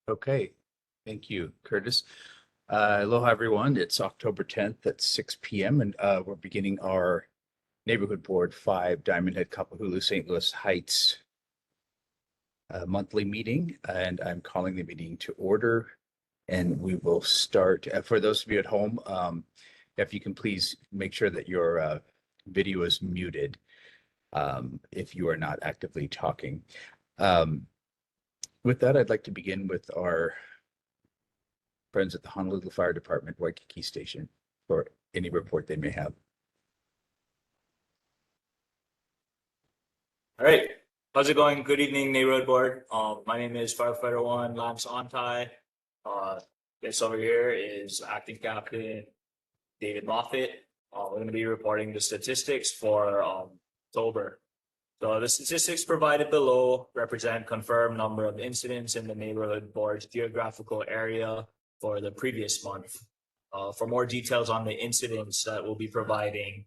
Okay, thank you, Curtis. Aloha, everyone. It's October 10th at 6 p.m. and we're beginning our Neighborhood Board 5 Diamond Head Kapahulu St. Louis Heights monthly meeting, and I'm calling the meeting to order. And we will start. For those of you at home, if you can please make sure that your video is muted if you are not actively talking. With that, I'd like to begin with our friends at the Honolulu Fire Department Waikiki Station for any report they may have. All right. How's it going? Good evening, Neighborhood Board. My name is Firefighter 1 Lance Ontai. This over here is Acting Captain David Moffitt. We're going to be reporting the statistics for October. So the statistics provided below represent confirmed number of incidents in the Neighborhood Board's geographical area for the previous month. For more details on the incidents that we'll be providing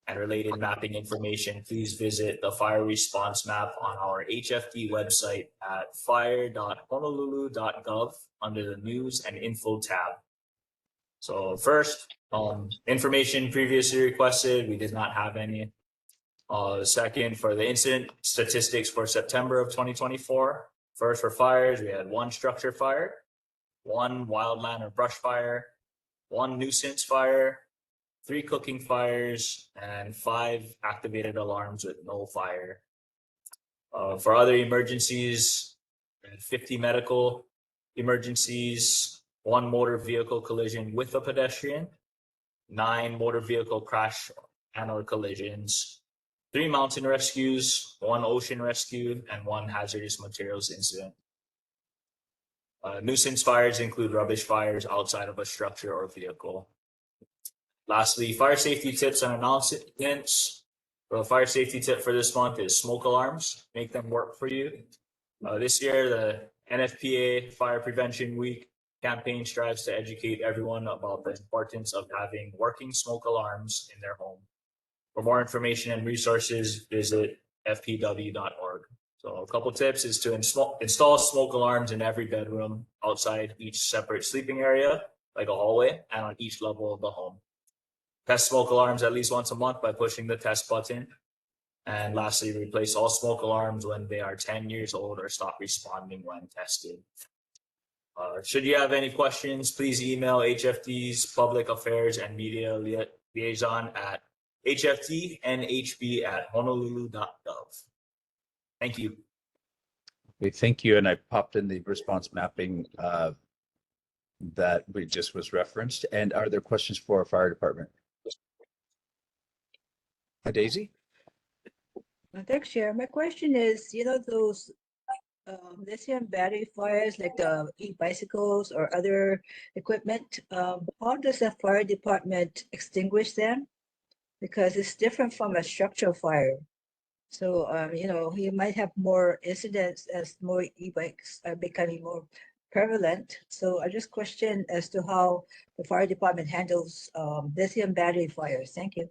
and related mapping information, please visit the fire response map on our HFD website at fire.honolulu.gov under the News and Info tab. So first, information previously requested, we did not have any. Second, for the incident statistics for September of 2024, first for fires, we had 1 structure fire, 1 wildland or brush fire, 1 nuisance fire, 3 cooking fires, and 5 activated alarms with no fire. For other emergencies, 50 medical emergencies, 1 motor vehicle collision with a pedestrian, 9 motor vehicle crash and/or collisions, 3 mountain rescues, 1 ocean rescue, and 1 hazardous materials incident. Nuisance fires include rubbish fires outside of a structure or vehicle. Lastly, fire safety tips and announcements. The fire safety tip for this month is smoke alarms. Make them work for you. This year, the NFPA Fire Prevention Week campaign strives to educate everyone about the importance of having working smoke alarms in their home. For more information and resources, visit fpw.org. So a couple tips is to install smoke alarms in every bedroom, outside each separate sleeping area, like a hallway, and on each level of the home. Test smoke alarms at least once a month by pushing the test button. And lastly, replace all smoke alarms when they are 10 years old or stop responding when tested. Should you have any questions, please email HFD's Public Affairs and Media Liaison at hftnhb@honolulu.gov. Thank you. Okay, thank you. And I popped in the response mapping that we just was referenced. And are there questions for our fire department? Daisy? Thanks, Chair. My question is, those lithium battery fires like the e-bicycles or other equipment, how does the fire department extinguish them? Because it's different from a structural fire. So, you might have more incidents as more e-bikes are becoming more prevalent. So I just question as to how the fire department handles lithium battery fires. Thank you.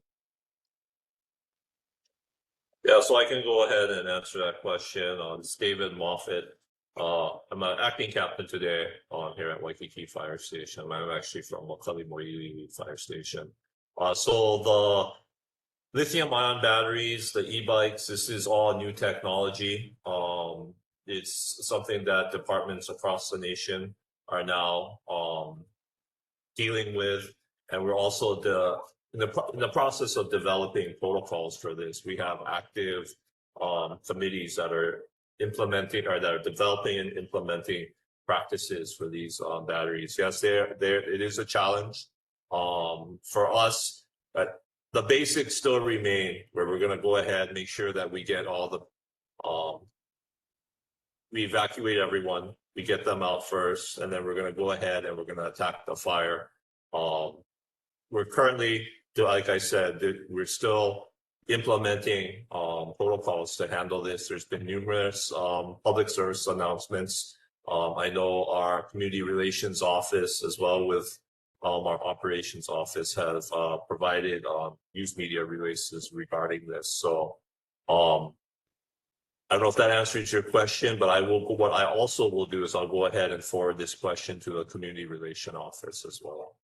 Yeah, so I can go ahead and answer that question. It's David Moffitt. I'm an acting captain today here at Waikiki Fire Station. I'm actually from Makalimuili Fire Station. So the lithium-ion batteries, the e-bikes, this is all new technology. It's something that departments across the nation are now dealing with, and we're also in the process of developing protocols for this. We have active committees that are implementing or that are developing and implementing practices for these batteries. Yes, it is a challenge for us, but the basics still remain, where we're going to go ahead and make sure that we get all the we evacuate everyone, we get them out first, and then we're going to go ahead and we're going to attack the fire. We're currently, like I said, we're still implementing protocols to handle this. There's been numerous public service announcements. I know our community relations office, as well with our operations office, have provided news media releases regarding this. So I don't know if that answers your question, but what I also will do is I'll go ahead and forward this question to the community relation office as well.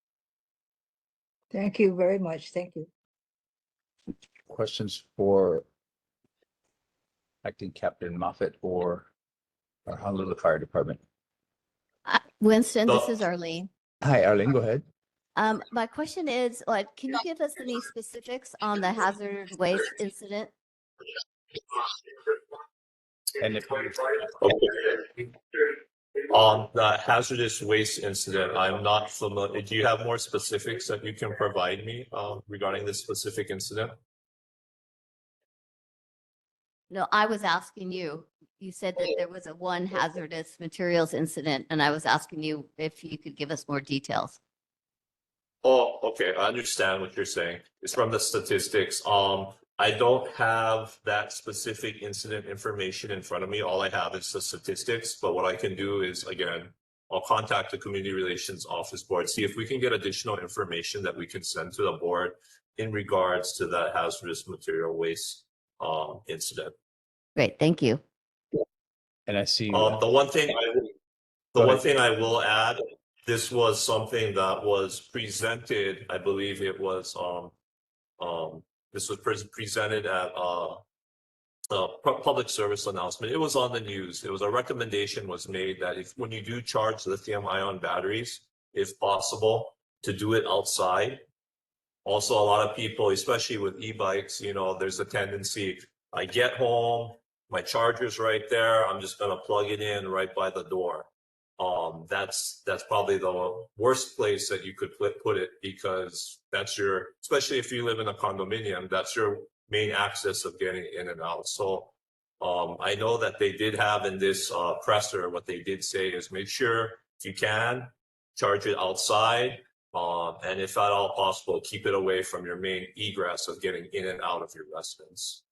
Thank you very much. Thank you. Questions for Acting Captain Moffett or our Honolulu Fire Department? Winston, this So- is Arlene. Hi, Arlene, go ahead. My question is, like, can you give us any specifics on the hazard waste incident? And if Okay. On the hazardous waste incident, I'm not familiar. Do you have more specifics that you can provide me regarding this specific incident? No, I was asking you. You said that there was a one hazardous materials incident, and I was asking you if you could give us more details. Oh, okay. I understand what you're saying. It's from the statistics. I don't have that specific incident information in front of me. All I have is the statistics. But what I can do is, again, I'll contact the community relations office board, see if we can get additional information that we can send to the board in regards to that hazardous material waste incident. Great, thank you. and I see The one thing Go one ahead. thing I will add, this was something that was presented, I believe it was this was presented at public service announcement. It was on the news. It was a recommendation was made that if when you do charge lithium ion batteries, if possible, to do it outside. Also, a lot of people, especially with e-bikes, you know, there's a tendency, I get home, my charger's right there, I'm just gonna plug it in right by the door. That's probably the worst place that you could put it, because that's your, especially if you live in a condominium, that's your main access of getting in and out. So I know that they did have in this presser, what they did say is make sure if you can charge it outside, and if at all possible, keep it away from your main egress of getting in and out of your residence.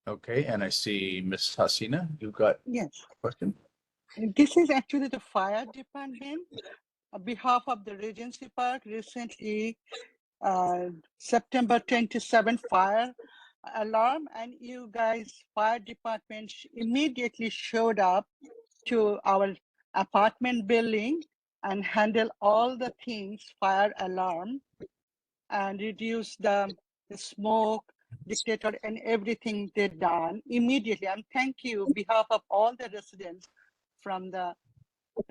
Okay, and I see Miss Hasina, you've got Yes, a question? this is actually the fire department. On behalf of the Regency Park, recently, September 27 fire alarm, and you guys, fire department immediately showed up to our apartment building and handle all the things, fire alarm, and reduce the smoke, dictator, and everything they done immediately. And thank you behalf of all the residents from the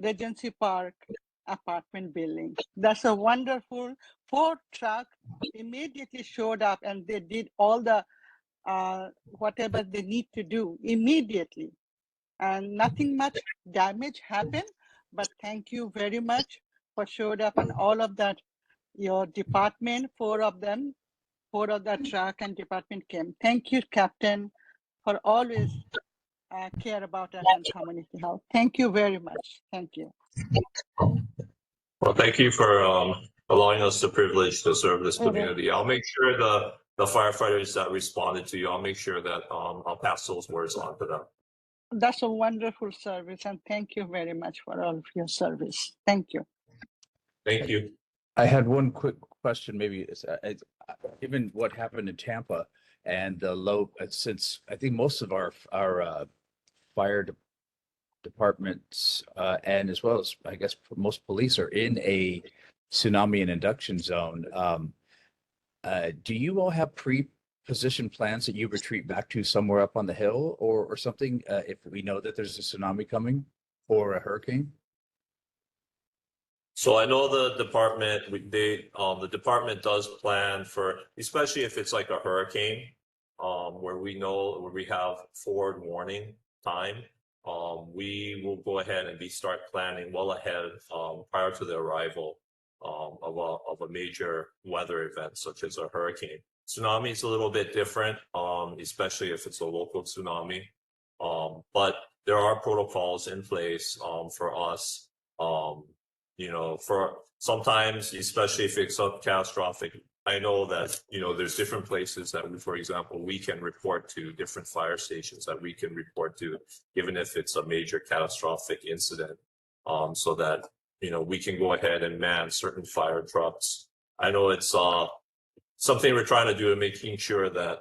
Regency Park apartment building. That's a wonderful. 4 truck immediately showed up and they did all the whatever they need to do immediately. And nothing much damage happened, but thank you very much for showed up and all of that. Your department, 4 of them, 4 of the truck and department came. Thank you, Captain, for always care about us and community health. Thank you very much. Thank you. Well, thank you for allowing us the privilege to serve this Okay. community. I'll make sure the firefighters that responded to you, I'll make sure that I'll pass those words on to them. That's a wonderful service, and thank you very much for all of your service. Thank you. Thank you. I had one quick question, maybe given what happened in Tampa and the low, since I think most of our fire departments and as well as I guess most police are in a tsunami and induction zone. Do you all have pre-position plans that you retreat back to somewhere up on the hill or something if we know that there's a tsunami coming or a hurricane? So I know the department, the department does plan for, especially if it's like a hurricane, where we have forward warning time. We will go ahead and start planning well ahead prior to the arrival of a major weather event such as a hurricane. Tsunami is a little bit different, especially if it's a local tsunami. But there are protocols in place for us. For sometimes, especially if it's catastrophic, I know that, there's different places that, for example, we can report to, different fire stations that we can report to, even if it's a major catastrophic incident, so that, we can go ahead and man certain fire trucks. I know it's something we're trying to do and making sure that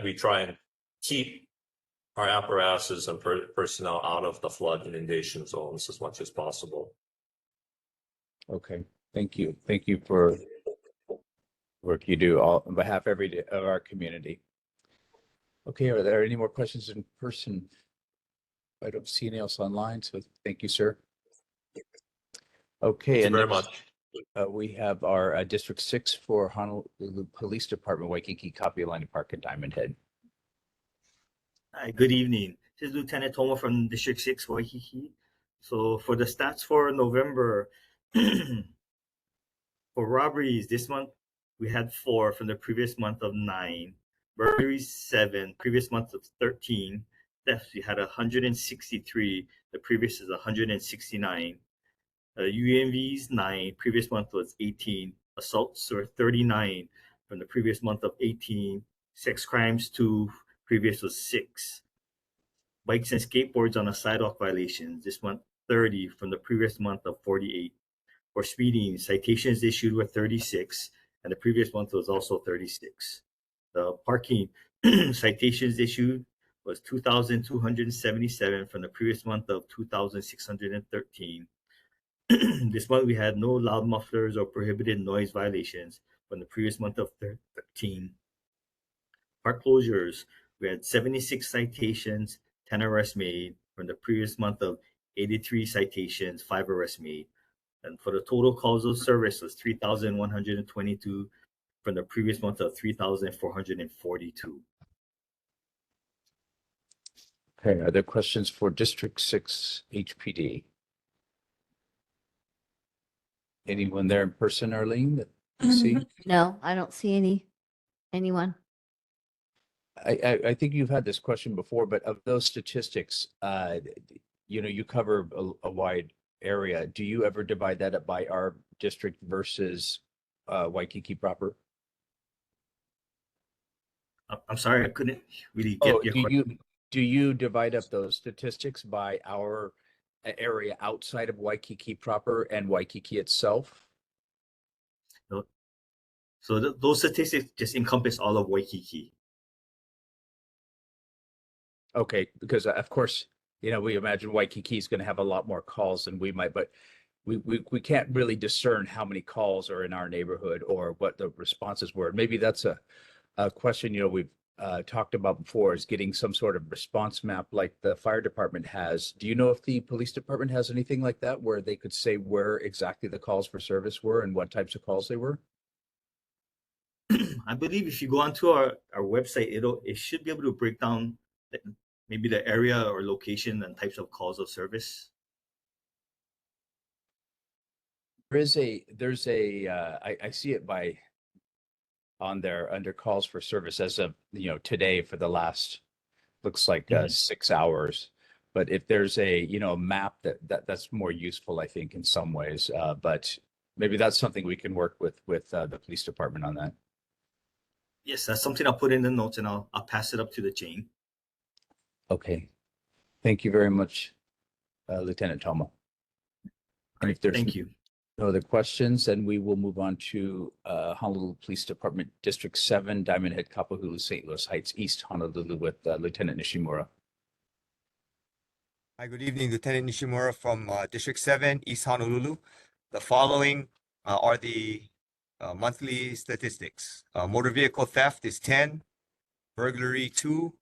we try and keep our apparatuses and personnel out of the flood inundation zones as much as possible. Okay, thank you. Thank you for work you do all on behalf of our community. Okay, are there any more questions in person? I don't see any else online, so thank you, sir. Okay, Thank you and very next, much. we have our District 6 for Honolulu Police Department, Waikiki, Kapiolani Park, and Diamond Head. Hi, good evening. This is Lieutenant Tomo from District 6, Waikiki. So for the stats for November, for robberies this month, we had 4 from the previous month of 9. Burglaries 7, previous month of 13. Thefts, we had 163. The previous is 169. UMVs 9, previous month was 18. Assaults were 39 from the previous month of 18. Sex crimes 2, previous was 6. Bikes and skateboards on a sidewalk violations this month 30 from the previous month of 48. For speeding, citations issued were 36, and the previous month was also 36. The parking citations issued was 2,277 from the previous month of 2,613. This month we had no loud mufflers or prohibited noise violations from the previous month of 13. Park closures, we had 76 citations, 10 arrests made from the previous month of 83 citations, 5 arrests made. And for the total calls of service was 3,122 from the previous month of 3,442. Okay, are there questions for District 6 HPD? Anyone there in person, Arlene, that you see? No, I don't see anyone. I think you've had this question before, but of those statistics, you cover a wide area. Do you ever divide that up by our district versus Waikiki proper? I'm sorry, I couldn't really get your question. Do you divide up those statistics by our area outside of Waikiki proper and Waikiki itself? So those statistics just encompass all of Waikiki. Okay, because of course, we imagine Waikiki is going to have a lot more calls than we might, but we can't really discern how many calls are in our neighborhood or what the responses were. Maybe that's a question, we've talked about before, is getting some sort of response map like the fire department has. Do you know if the police department has anything like that where they could say where exactly the calls for service were and what types of calls they were? I believe if you go onto our website, it should be able to break down maybe the area or location and types of calls of service. I see it on there under calls for service as of, today for the last, looks like 6 hours. But if there's a map that's more useful, I think, in some ways. But maybe that's something we can work with the police department on that. Yes, that's something I'll put in the notes and I'll pass it up to the chain. Okay. Thank you very much, Lieutenant Tomo. And if there's Thank you. no other questions, then we will move on to Honolulu Police Department, District 7, Diamond Head, Kapahulu-St. Louis Heights, East Honolulu with Lieutenant Nishimura. Hi, good evening, Lieutenant Nishimura from District 7, East Honolulu. The following are the monthly statistics. Motor vehicle theft is 10, burglary 2,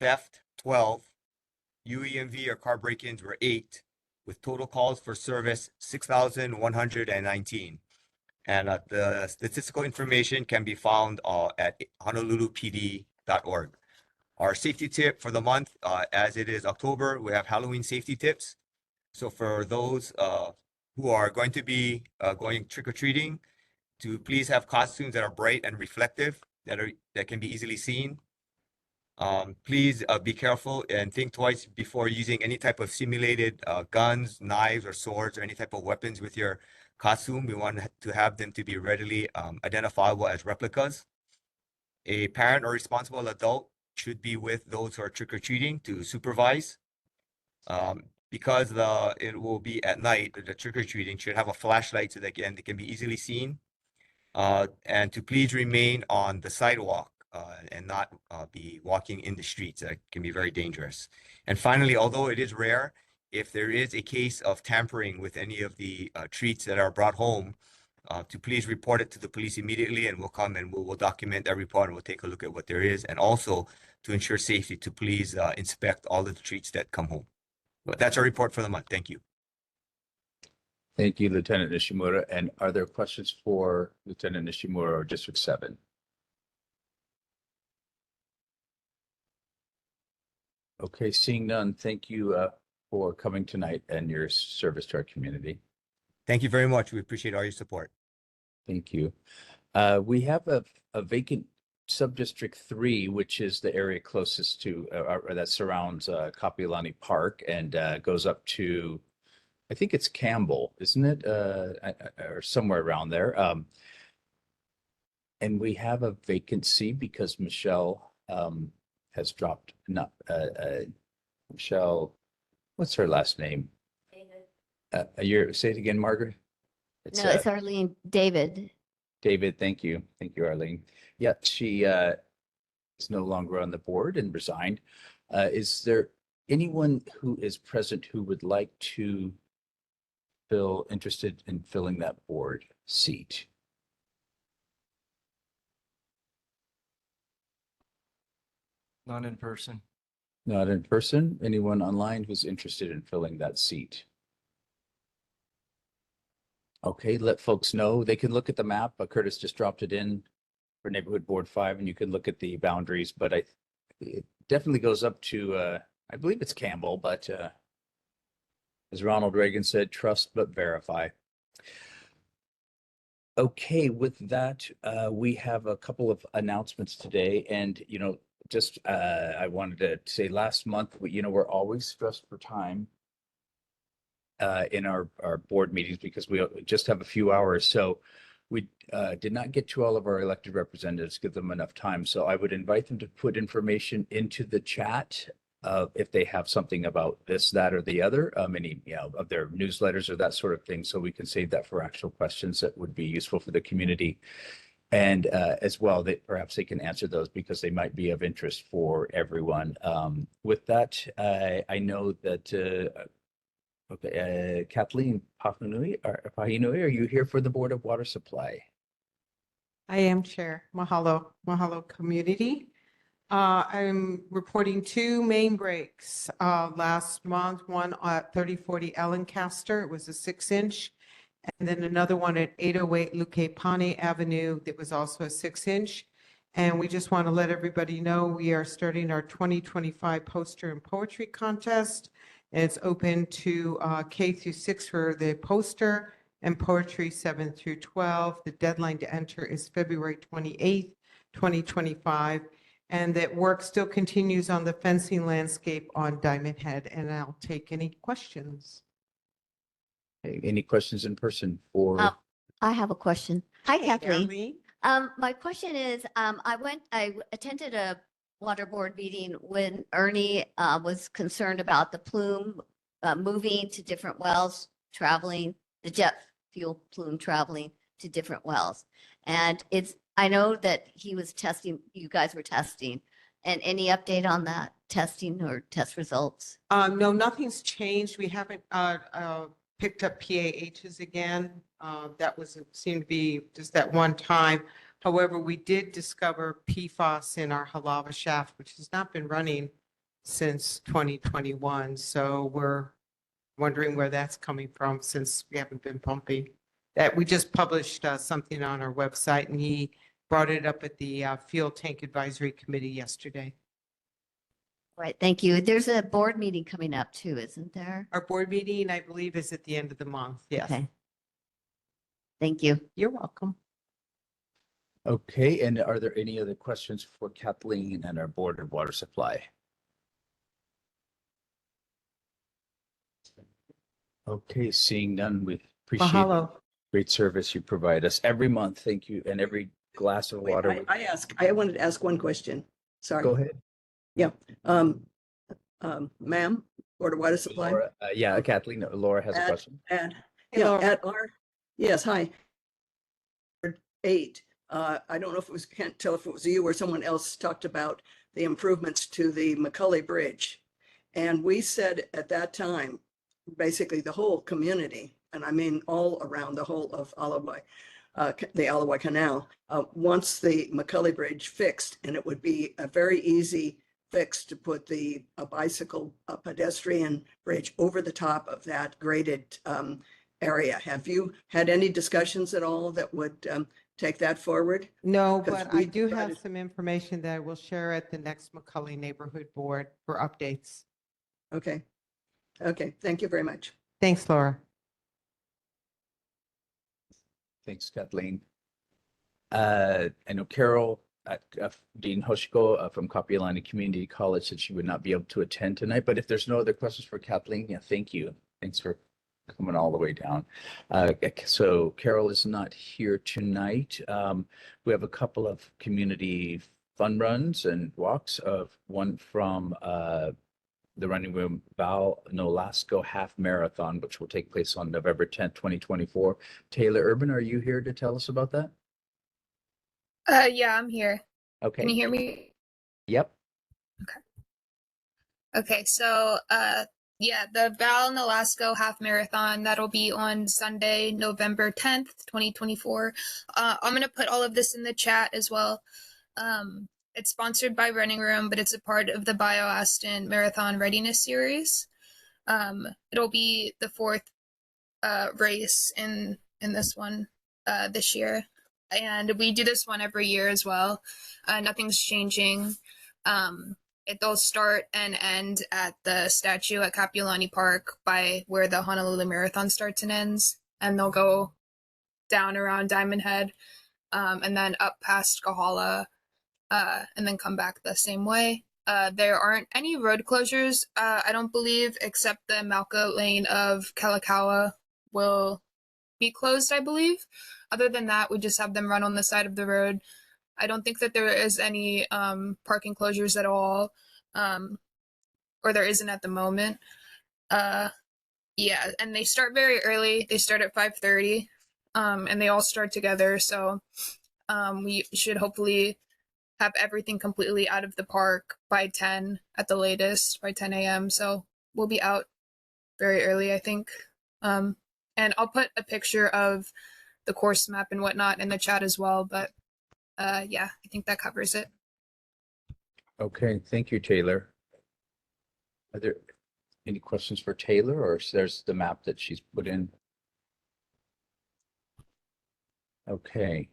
theft 12, UEMV or car break-ins were 8, with total calls for service 6,119. And the statistical information can be found at honolulupd.org. Our safety tip for the month, as it is October, we have Halloween safety tips. So for those who are going to be going trick-or-treating, to please have costumes that are bright and reflective, that can be easily seen. Please be careful and think twice before using any type of simulated guns, knives, or swords, or any type of weapons with your costume. We want to have them to be readily identifiable as replicas. A parent or responsible adult should be with those who are trick-or-treating to supervise. Because it will be at night, the trick-or-treating should have a flashlight so that they can be easily seen. and to please remain on the sidewalk and not be walking in the streets. That can be very dangerous. And finally, although it is rare, if there is a case of tampering with any of the treats that are brought home, to please report it to the police immediately, and we'll come and we'll document that report and we'll take a look at what there is, and also to ensure safety, to please inspect all of the treats that come home. But that's our report for the month. Thank you. Thank you, Lieutenant Nishimura. And are there questions for Lieutenant Nishimura or District 7? Okay, seeing none, thank you for coming tonight and your service to our community. Thank you very much. We appreciate all your support. Thank you. We have a vacant sub-district 3, which is the area closest to or that surrounds Kapiolani Park and goes up to, I think it's Campbell, isn't it? Or somewhere around there. And we have a vacancy because Michelle has dropped. Not Michelle. What's her last name? Say it again, Margaret. No, it's Arlene David. David, thank you. Thank you, Arlene. Yeah, she is no longer on the board and resigned. Is there anyone who is present who would like to feel interested in filling that board seat? Not in person. Not in person. Anyone online who's interested in filling that seat? Okay, let folks know. They can look at the map. Curtis just dropped it in for Neighborhood Board 5, and you can look at the boundaries, but it definitely goes up to, I believe it's Campbell, but as Ronald Reagan said, trust but verify. Okay, with that, we have a couple of announcements today, and just I wanted to say last month, we're always stressed for time in our board meetings because we just have a few hours. So we did not get to all of our elected representatives, give them enough time. So I would invite them to put information into the chat if they have something about this, that, or the other, any of their newsletters or that sort of thing. So we can save that for actual questions that would be useful for the community. And as well, that perhaps they can answer those because they might be of interest for everyone. With that, I know that Kathleen Pahinui, are you here for the Board of Water Supply? I am Chair. Mahalo, mahalo community. I'm reporting 2 main breaks last month, one at 3040 Ellencaster, it was a 6-inch, and then another one at 808 Lukepani Avenue that was also a 6-inch. And we just want to let everybody know we are starting our 2025 poster and poetry contest. And it's open to K through 6 for the poster and poetry 7 through 12. The deadline to enter is February 28th, 2025. And that work still continues on the fencing landscape on Diamond Head. And I'll take any questions. Any questions in person for? I have a question. Hi, Kathleen. Darlene? My question is, I attended a water board meeting when Ernie was concerned about the plume moving to different wells, the jet fuel plume traveling to different wells. And I know that he was testing, you guys were testing, and any update on that testing or test results? No, nothing's changed. We haven't picked up PAHs again. That seemed to be just that one time. However, we did discover PFAS in our Halava shaft, which has not been running since 2021. So we're wondering where that's coming from since we haven't been pumping. That we just published something on our website, and he brought it up at the Fuel Tank Advisory Committee yesterday. Right, thank you. There's a board meeting coming up too, isn't there? Our board meeting, I believe, is at the end of the month. Yes. Okay. Thank you. You're welcome. Okay, and are there any other questions for Kathleen and our Board of Water Supply? Okay, seeing none, we appreciate the Mahalo. great service you provide us every month. Thank you. And every glass of Wait, water. I wanted to ask one question. Sorry. Go ahead. Yeah. Ma'am, Board of Water Supply. Laura, yeah, Kathleen, Laura has a Add- question. And Hey, yeah, Laura. at our, yes, hi. 8, I don't know if it was, can't tell if it was you or someone else talked about the improvements to the McCully Bridge. And we said at that time, basically the whole community, and I mean all around the whole of Alawai, the Alawai Canal, wants the McCully Bridge fixed, and it would be a very easy fix to put the a pedestrian bridge over the top of that graded area. Have you had any discussions at all that would take that forward? No, 'Cause but I we do have decided- some information that I will share at the next McCully Neighborhood Board for updates. Okay. Okay, thank you very much. Thanks, Laura. Thanks, Kathleen. I know Carol Dean Hoshiko from Kapiolani Community College said she would not be able to attend tonight, but if there's no other questions for Kathleen, yeah, thank you. Thanks for coming all the way down. So Carol is not here tonight. We have a couple of community fun runs and walks of one from the Running Room Val Nolasco Half Marathon, which will take place on November 10th, 2024. Taylor Urban, are you here to tell us about that? Yeah, I'm here. Okay. Can you hear me? Yep. Okay, so yeah, the Val Nolasco Half Marathon, that'll be on Sunday, November 10th, 2024. I'm gonna put all of this in the chat as well. It's sponsored by Running Room, but it's a part of the BioAston Marathon Readiness Series. It'll be the 4th race in this one this year. And we do this one every year as well. Nothing's changing. It'll start and end at the statue at Kapiolani Park by where the Honolulu Marathon starts and ends. And they'll go down around Diamond Head, and then up past Kahala, and then come back the same way. There aren't any road closures, I don't believe, except the Malka lane of Kalakaua will be closed, I believe. Other than that, we just have them run on the side of the road. I don't think that there is any parking closures at all, or there isn't at the moment. Yeah, and they start very early. They start at 5:30, and they all start together. So we should hopefully have everything completely out of the park by 10 at the latest, by 10 a.m. So we'll be out very early, I think. And I'll put a picture of the course map and whatnot in the chat as well. But yeah, I think that covers it. Okay, thank you, Taylor. Are there any questions for Taylor, or there's the map that she's put in? Okay.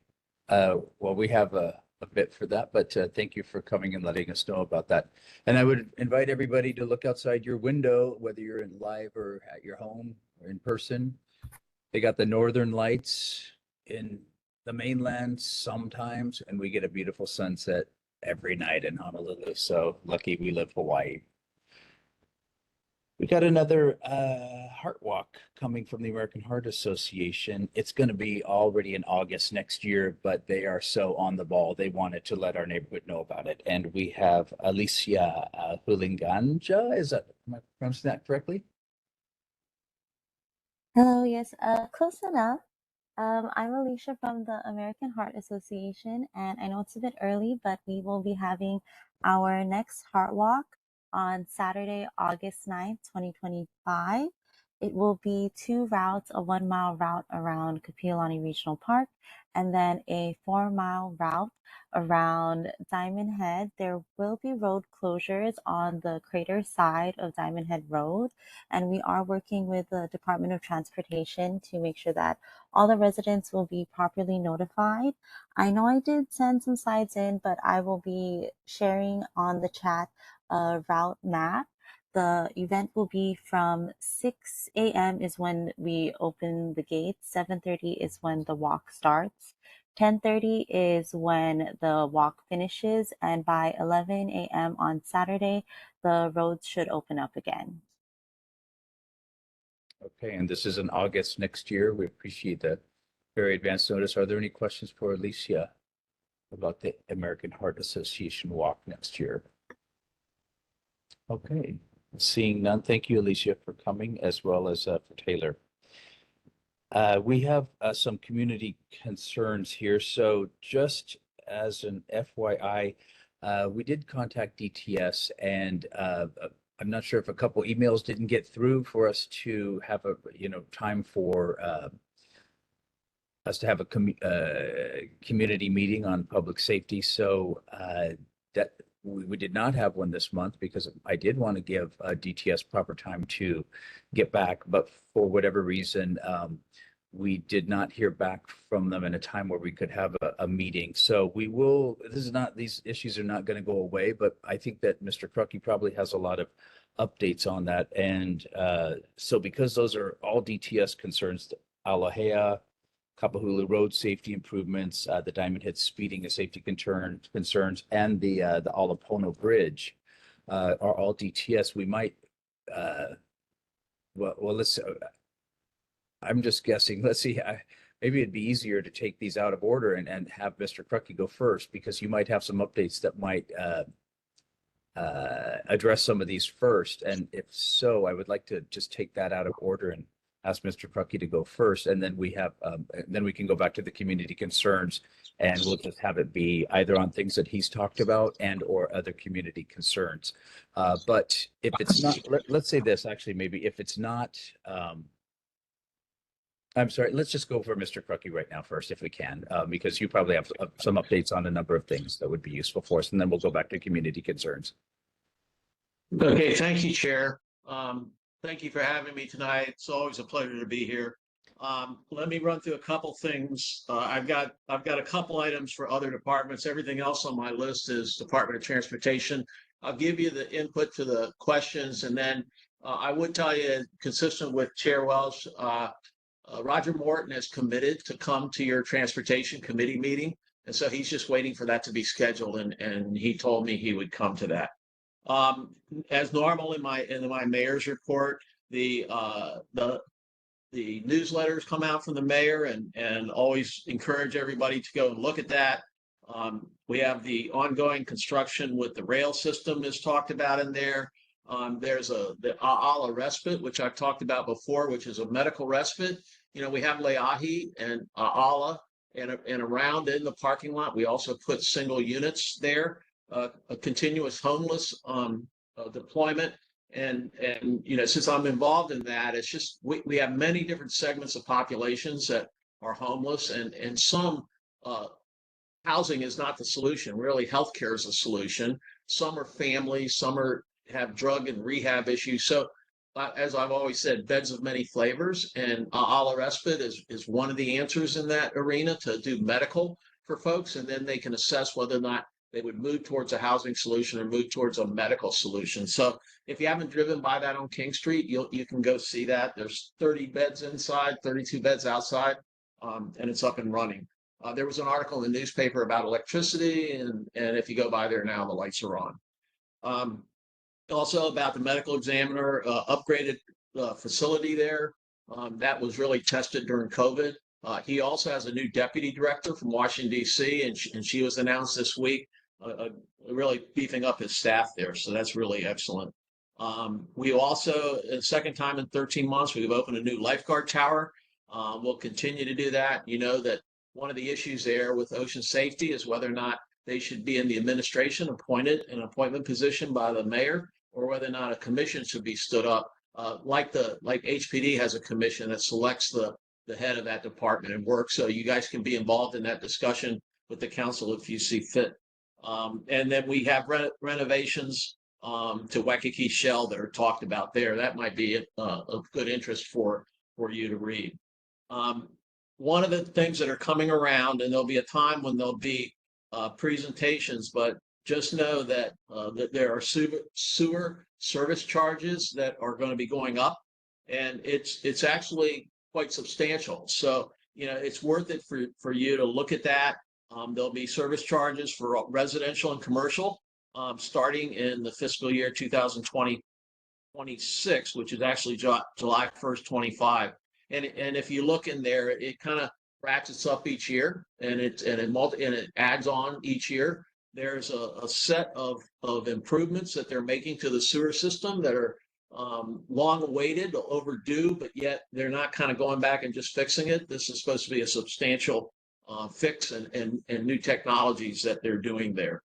Well, we have a bit for that, but thank you for coming and letting us know about that. And I would invite everybody to look outside your window, whether you're in live or at your home or in person. They got the northern lights in the mainland sometimes, and we get a beautiful sunset every night in Honolulu. So lucky we live Hawaii. We got another heart walk coming from the American Heart Association. It's going to be already in August next year, but they are so on the ball. They wanted to let our neighborhood know about it. And we have Alicia Hulinganja. Am I pronouncing that correctly? Hello, yes, close enough. I'm Alicia from the American Heart Association, and I know it's a bit early, but we will be having our next Heart Walk on Saturday, August 9th, 2025. It will be 2 routes, a 1-mile route around Kapiolani Regional Park, and then a 4-mile route around Diamond Head. There will be road closures on the crater side of Diamond Head Road, and we are working with the Department of Transportation to make sure that all the residents will be properly notified. I know I did send some slides in, but I will be sharing on the chat a route map. The event will be from 6 a.m. is when we open the gates. 7:30 is when the walk starts. 10:30 is when the walk finishes. And by 11 a.m. on Saturday, the roads should open up again. Okay, and this is in August next year. We appreciate that very advanced notice. Are there any questions for Alicia about the American Heart Association walk next year? Okay, seeing none, thank you, Alicia, for coming, as well as for Taylor. We have some community concerns here. So just as an FYI, we did contact DTS, and I'm not sure if a couple emails didn't get through for us to have a time for us to have a community meeting on public safety. So that we did not have one this month because I did want to give DTS proper time to get back, but for whatever reason, we did not hear back from them in a time where we could have a meeting. So we will, these issues are not going to go away, but I think that Mr. Crucky probably has a lot of updates on that. And so because those are all DTS concerns, Alahea, Kapahulu Road safety improvements, the Diamond Head speeding and safety concerns, and the Alapono Bridge are all DTS. We might, let's. I'm just guessing. Let's see. Maybe it'd be easier to take these out of order and have Mr. Crucky go first, because you might have some updates that might address some of these first. And if so, I would like to just take that out of order and ask Mr. Crucky to go first, and then we have then we can go back to the community concerns, and we'll just have it be either on things that he's talked about and or other community concerns. But if it's not, let's say this actually, maybe if it's not, I'm sorry, let's just go for Mr. Crucky right now first, if we can, because you probably have some updates on a number of things that would be useful for us, and then we'll go back to community concerns. Okay, thank you, Chair. Thank you for having me tonight. It's always a pleasure to be here. Let me run through a couple things. I've got a couple items for other departments. Everything else on my list is Department of Transportation. I'll give you the input to the questions, and then I would tell you, consistent with Chair Welsh, Roger Morton is committed to come to your Transportation Committee meeting, and so he's just waiting for that to be scheduled, and he told me he would come to that. As normal in my mayor's report, the newsletters come out from the mayor, and always encourage everybody to go and look at that. We have the ongoing construction with the rail system is talked about in there. There's the AALA respite, which I've talked about before, which is a medical respite. You know, we have Leahi and AALA, and around in the parking lot, we also put single units there. A continuous homeless deployment, and you know, since I'm involved in that, it's just we have many different segments of populations that are homeless, and some housing is not the solution. Really, healthcare is a solution. Some are families, some have drug and rehab issues. So as I've always said, beds of many flavors, and AALA respite is one of the answers in that arena to do medical for folks, and then they can assess whether or not they would move towards a housing solution or move towards a medical solution. So if you haven't driven by that on King Street, you can go see that. There's 30 beds inside, 32 beds outside, and it's up and running. There was an article in the newspaper about electricity, and if you go by there now, the lights are on. Also about the medical examiner, upgraded facility there. That was really tested during COVID. He also has a new deputy director from Washington, D.C., and she was announced this week, really beefing up his staff there. So that's really excellent. We also, the second time in 13 months, we've opened a new lifeguard tower. We'll continue to do that. You know that one of the issues there with ocean safety is whether or not they should be in the administration, appointed in an appointment position by the mayor, or whether or not a commission should be stood up. Like HPD has a commission that selects the head of that department and work. So you guys can be involved in that discussion with the council if you see fit. And then we have renovations to Waikiki Shell that are talked about there. That might be of good interest for you to read. One of the things that are coming around, and there'll be a time when there'll be presentations, but just know that there are sewer service charges that are going to be going up, and it's actually quite substantial. So, you know, it's worth it for you to look at that. There'll be service charges for residential and commercial starting in the fiscal year 2026, which is actually July 1st, 25. And if you look in there, it kind of ratchets up each year, and it adds on each year. There's a set of improvements that they're making to the sewer system that are long awaited, overdue, but yet they're not kind of going back and just fixing it. This is supposed to be a substantial fix and new technologies that they're doing there.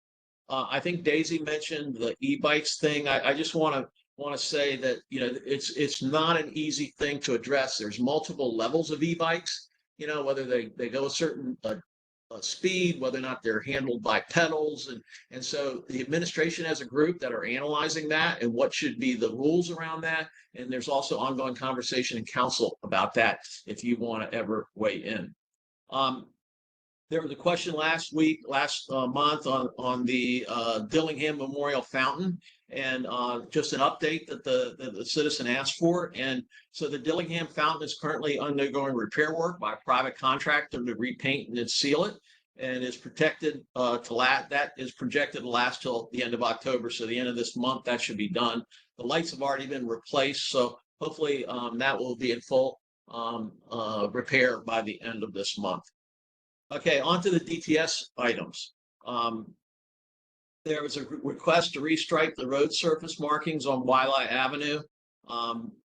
I think Daisy mentioned the e-bikes thing. I just want to say that, you know, it's not an easy thing to address. There's multiple levels of e-bikes, you know, whether they go a certain speed, whether or not they're handled by pedals. And so the administration has a group that are analyzing that and what should be the rules around that. And there's also ongoing conversation in council about that if you want to ever weigh in. There was a question last month on the Dillingham Memorial Fountain, and just an update that the citizen asked for. And so the Dillingham Fountain is currently undergoing repair work by a private contractor to repaint and seal it, and is protected that is projected to last till the end of October. So the end of this month, that should be done. The lights have already been replaced, so hopefully that will be in full repair by the end of this month. Okay, on to the DTS items. There was a request to restripe the road surface markings on Waialae Avenue.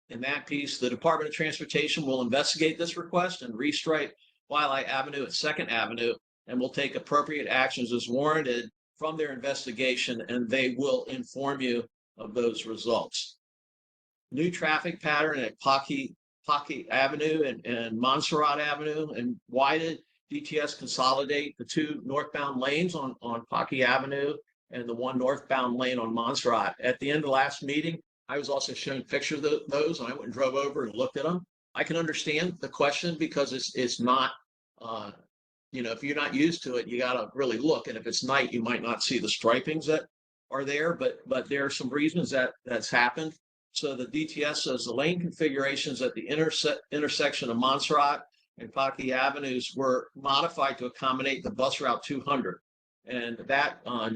In that piece, the Department of Transportation will investigate this request and restripe Waialae Avenue at 2nd Avenue, and will take appropriate actions as warranted from their investigation, and they will inform you of those results. New traffic pattern at Pocky Avenue and Montserrat Avenue, and why did DTS consolidate the 2 northbound lanes on Pocky Avenue and the 1 northbound lane on Montserrat? At the end of the last meeting, I was also shown pictures of those, and I went and drove over and looked at them. I can understand the question because it's not, you know, if you're not used to it, you got to really look. And if it's night, you might not see the stripings that are there, but there are some reasons that's happened. So the DTS says the lane configurations at the intersection of Montserrat and Pocky Avenues were modified to accommodate the bus route 200, and that allowed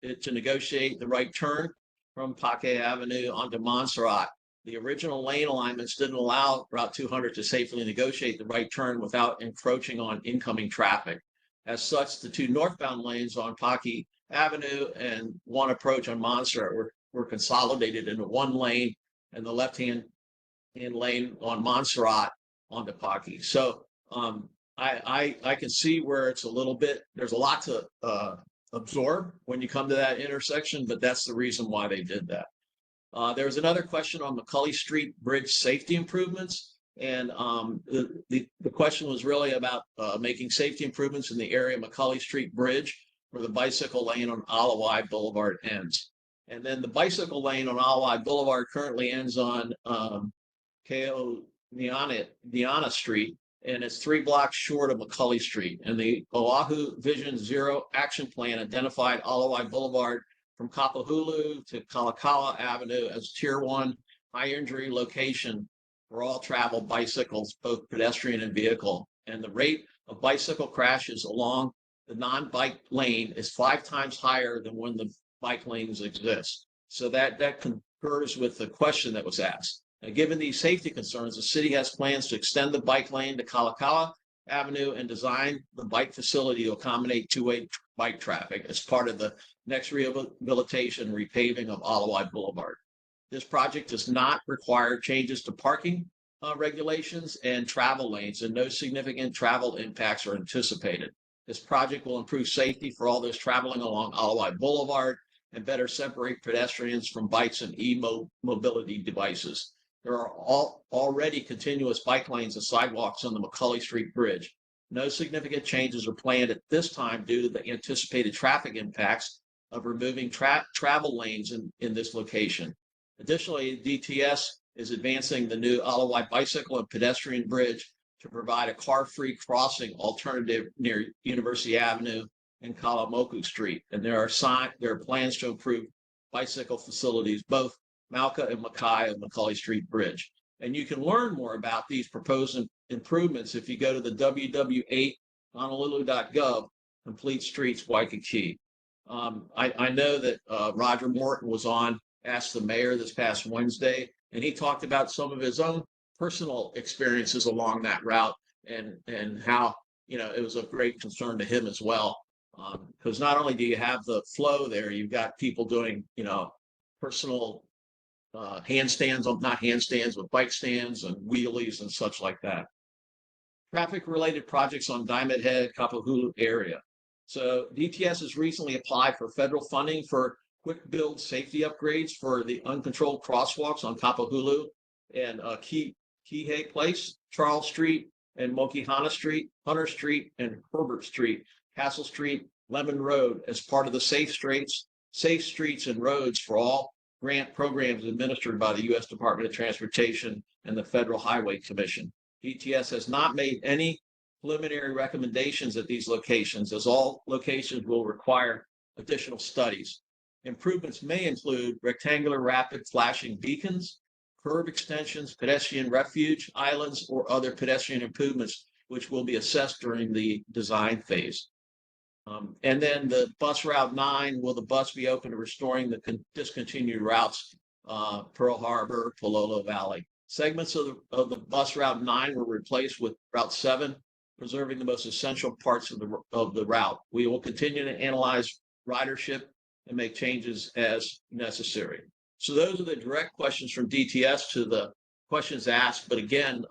it to negotiate the right turn from Pocky Avenue onto Montserrat. The original lane alignments didn't allow Route 200 to safely negotiate the right turn without encroaching on incoming traffic. As such, the 2 northbound lanes on Pocky Avenue and 1 approach on Montserrat were consolidated into 1 lane, and the left-hand lane on Montserrat onto Pocky. So I can see where it's a little bit, there's a lot to absorb when you come to that intersection, but that's the reason why they did that. There was another question on McCulley Street Bridge safety improvements, and the question was really about making safety improvements in the area of McCulley Street Bridge where the bicycle lane on Alawai Boulevard ends. And then the bicycle lane on Alawai Boulevard currently ends on Diana Street, and it's 3 blocks short of McCulley Street. And the Oahu Vision Zero Action Plan identified Alawai Boulevard from Kapahulu to Kalakaua Avenue as Tier 1 high injury location for all travel bicycles, both pedestrian and vehicle. And the rate of bicycle crashes along the non-bike lane is 5 times higher than when the bike lanes exist. So that concurs with the question that was asked. Now, given these safety concerns, the city has plans to extend the bike lane to Kalakaua Avenue and design the bike facility to accommodate 2-way bike traffic as part of the next rehabilitation repaving of Alawai Boulevard. This project does not require changes to parking regulations and travel lanes, and no significant travel impacts are anticipated. This project will improve safety for all those traveling along Alawai Boulevard and better separate pedestrians from bikes and e-mobility devices. There are already continuous bike lanes and sidewalks on the McCulley Street Bridge. No significant changes are planned at this time due to the anticipated traffic impacts of removing travel lanes in this location. Additionally, DTS is advancing the new Alawai Bicycle and Pedestrian Bridge to provide a car-free crossing alternative near University Avenue and Kalamoku Street. And there are plans to improve bicycle facilities, both Mauka and Makai of McCulley Street Bridge. And you can learn more about these proposed improvements if you go to the www.honolulu.gov Complete Streets Waikiki. I know that Roger Morton was on Ask the Mayor this past Wednesday, and he talked about some of his own personal experiences along that route and how, you know, it was of great concern to him as well. Because not only do you have the flow there, you've got people doing, you know, personal handstands, not handstands, but bike stands and wheelies and such like that. Traffic-related projects on Diamond Head, Kapahulu area. So DTS has recently applied for federal funding for quick build safety upgrades for the uncontrolled crosswalks on Kapahulu and Kihei Place, Charles Street, and Mokihana Street, Hunter Street, and Herbert Street, Castle Street, Lemon Road as part of the Safe Streets and Roads for All grant programs administered by the U.S. Department of Transportation and the Federal Highway Commission. DTS has not made any preliminary recommendations at these locations, as all locations will require additional studies. Improvements may include rectangular rapid flashing beacons, curb extensions, pedestrian refuge islands, or other pedestrian improvements, which will be assessed during the design phase. And then the bus route 9, will the bus be open to restoring the discontinued routes, Pearl Harbor, Palolo Valley? Segments of the bus route 9 were replaced with route 7, preserving the most essential parts of the route. We will continue to analyze ridership and make changes as necessary. So those are the direct questions from DTS to the questions asked. But again,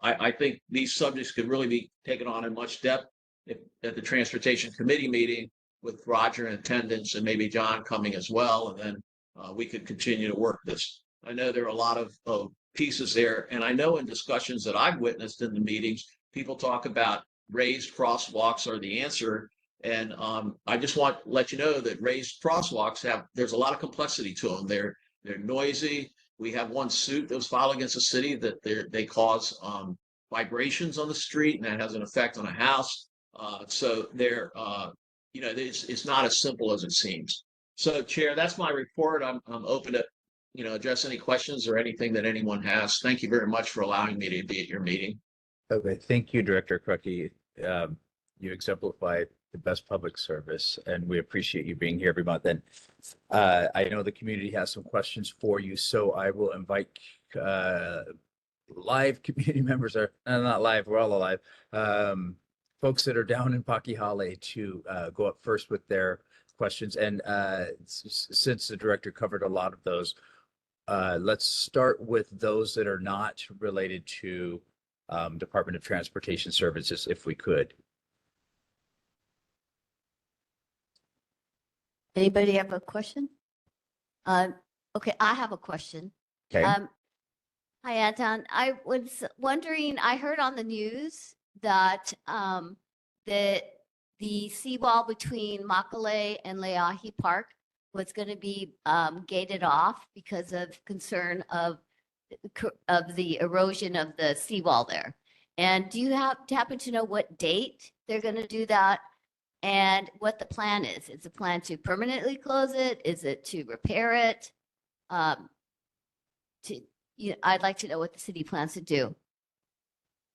I think these subjects could really be taken on in much depth at the Transportation Committee meeting with Roger in attendance and maybe John coming as well. And then we could continue to work this. I know there are a lot of pieces there. And I know in discussions that I've witnessed in the meetings, people talk about raised crosswalks are the answer. And I just want to let you know that raised crosswalks there's a lot of complexity to them. They're noisy. We have one suit that was filed against the city that they cause vibrations on the street, and that has an effect on a house. So it's not as simple as it seems. So, Chair, that's my report. I'm open to address any questions or anything that anyone has. Thank you very much for allowing me to be at your meeting. Okay, thank you, Director Krucke. You exemplify the best public service, and we appreciate you being here every month. And I know the community has some questions for you, so I will invite live community members, or not live, we're all alive, folks that are down in Pakihale to go up first with their questions. And since the director covered a lot of those, let's start with those that are not related to Department of Transportation Services, if we could. Anybody have a question? Okay, I have a question. Okay. Hi, Anton. I was wondering, I heard on the news that the seawall between Makale and Leahi Park was going to be gated off because of concern of the erosion of the seawall there. And do you happen to know what date they're going to do that? And what the plan is? Is the plan to permanently close it? Is it to repair it? I'd like to know what the city plans to do.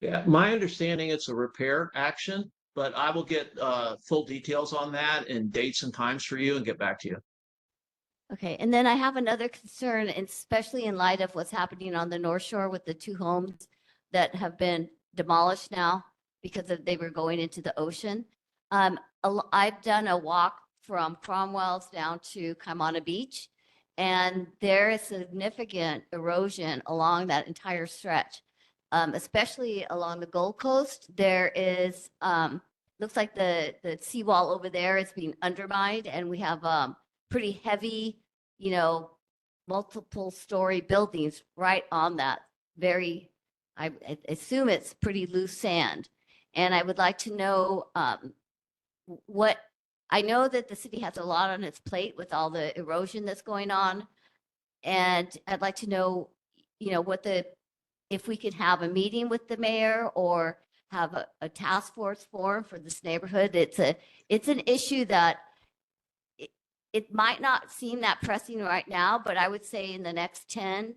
Yeah, my understanding it's a repair action, but I will get full details on that and dates and times for you and get back to you. Okay. And then I have another concern, especially in light of what's happening on the North Shore with the 2 homes that have been demolished now because they were going into the ocean. I've done a walk from Cromwell's down to Kaimana Beach, and there is significant erosion along that entire stretch, especially along the Gold Coast. There is, looks like the seawall over there is being undermined, and we have pretty heavy, multiple story buildings right on that very, I assume it's pretty loose sand. And I would like to know I know that the city has a lot on its plate with all the erosion that's going on. And I'd like to know, if we could have a meeting with the mayor or have a task force formed for this neighborhood. It's an issue that it might not seem that pressing right now, but I would say in the next 10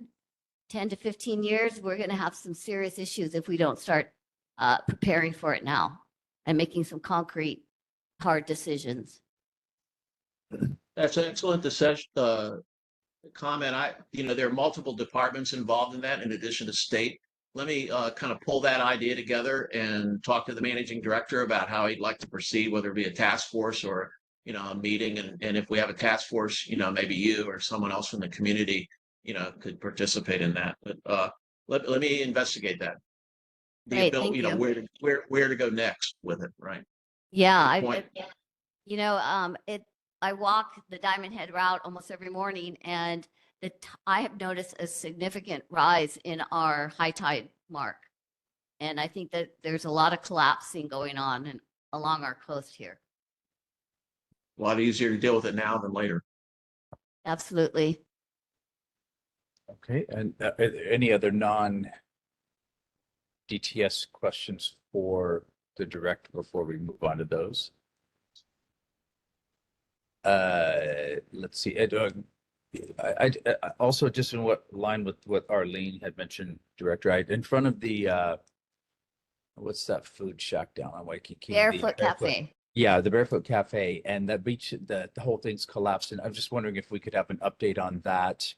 to 15 years, we're going to have some serious issues if we don't start preparing for it now and making some concrete, hard decisions. That's an excellent comment. There are multiple departments involved in that in addition to state. Let me kind of pull that idea together and talk to the managing director about how he'd like to proceed, whether it be a task force or, a meeting. And if we have a task force, maybe you or someone else from the community, could participate in that. But let me investigate that. The Great, ability, thank you. where to go next with it, right? Yeah, Good point. I walk the Diamond Head route almost every morning, and I have noticed a significant rise in our high tide mark. And I think that there's a lot of collapsing going on along our coast here. A lot easier to deal with it now than later. Absolutely. Okay, and are there any other non-DTS questions for the director before we move on to those? Let's see. I also just in line with what Arlene had mentioned, Director, in front of the what's that food shack down on Waikiki? Barefoot Cafe. Yeah, the Barefoot Cafe and that beach, the whole thing's collapsed. And I'm just wondering if we could have an update on that,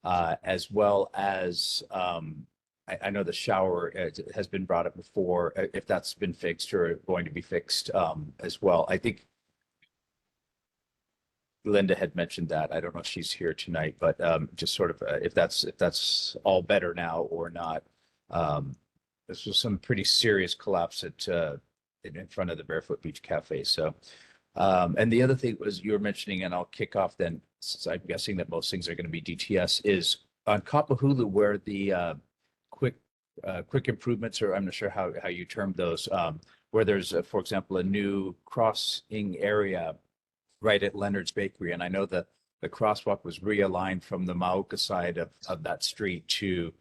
as well as I know the shower has been brought up before, if that's been fixed or going to be fixed as well. I think Linda had mentioned that. I don't know if she's here tonight, but just sort of if that's all better now or not. This was some pretty serious collapse in front of the Barefoot Beach Cafe. So, and the other thing was you were mentioning, and I'll kick off then, since I'm guessing that most things are going to be DTS, is on Kapahulu where the quick improvements, or I'm not sure how you termed those, where there's, for example, a new crossing area right at Leonard's Bakery. And I know the crosswalk was realigned from the Mauka side of that street to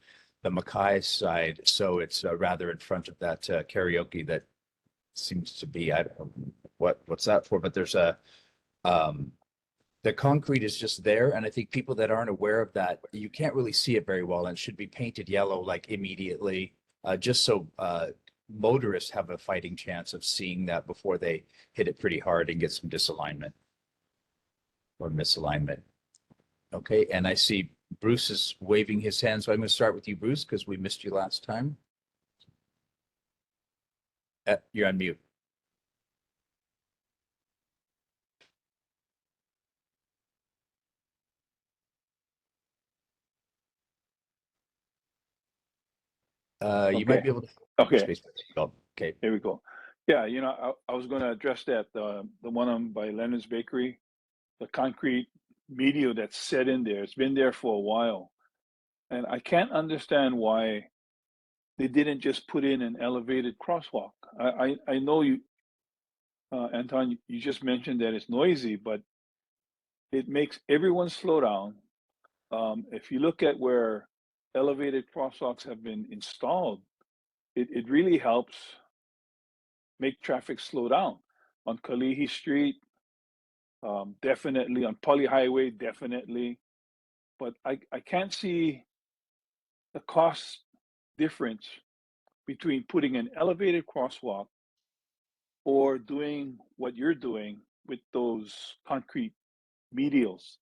the Mackay side. So it's rather in front of that karaoke that seems to be, I don't know what's that for, but there's the concrete is just there. And I think people that aren't aware of that, you can't really see it very well, and it should be painted yellow like immediately, just so motorists have a fighting chance of seeing that before they hit it pretty hard and get some disalignment or misalignment. Okay, and I see Bruce is waving his hand, so I'm going to start with you, Bruce, because we missed you last time. You're on mute. You might be able to. Okay. Okay. There we go. Yeah, I was going to address that, the one by Leonard's Bakery, the concrete medial that's set in there. It's been there for a while. And I can't understand why they didn't just put in an elevated crosswalk. I know you, Anton, you just mentioned that it's noisy, but it makes everyone slow down. If you look at where elevated crosswalks have been installed, it really helps make traffic slow down. On Kalihi Street, definitely. On Poly Highway, definitely. But I can't see the cost difference between putting an elevated crosswalk or doing what you're doing with those concrete medials.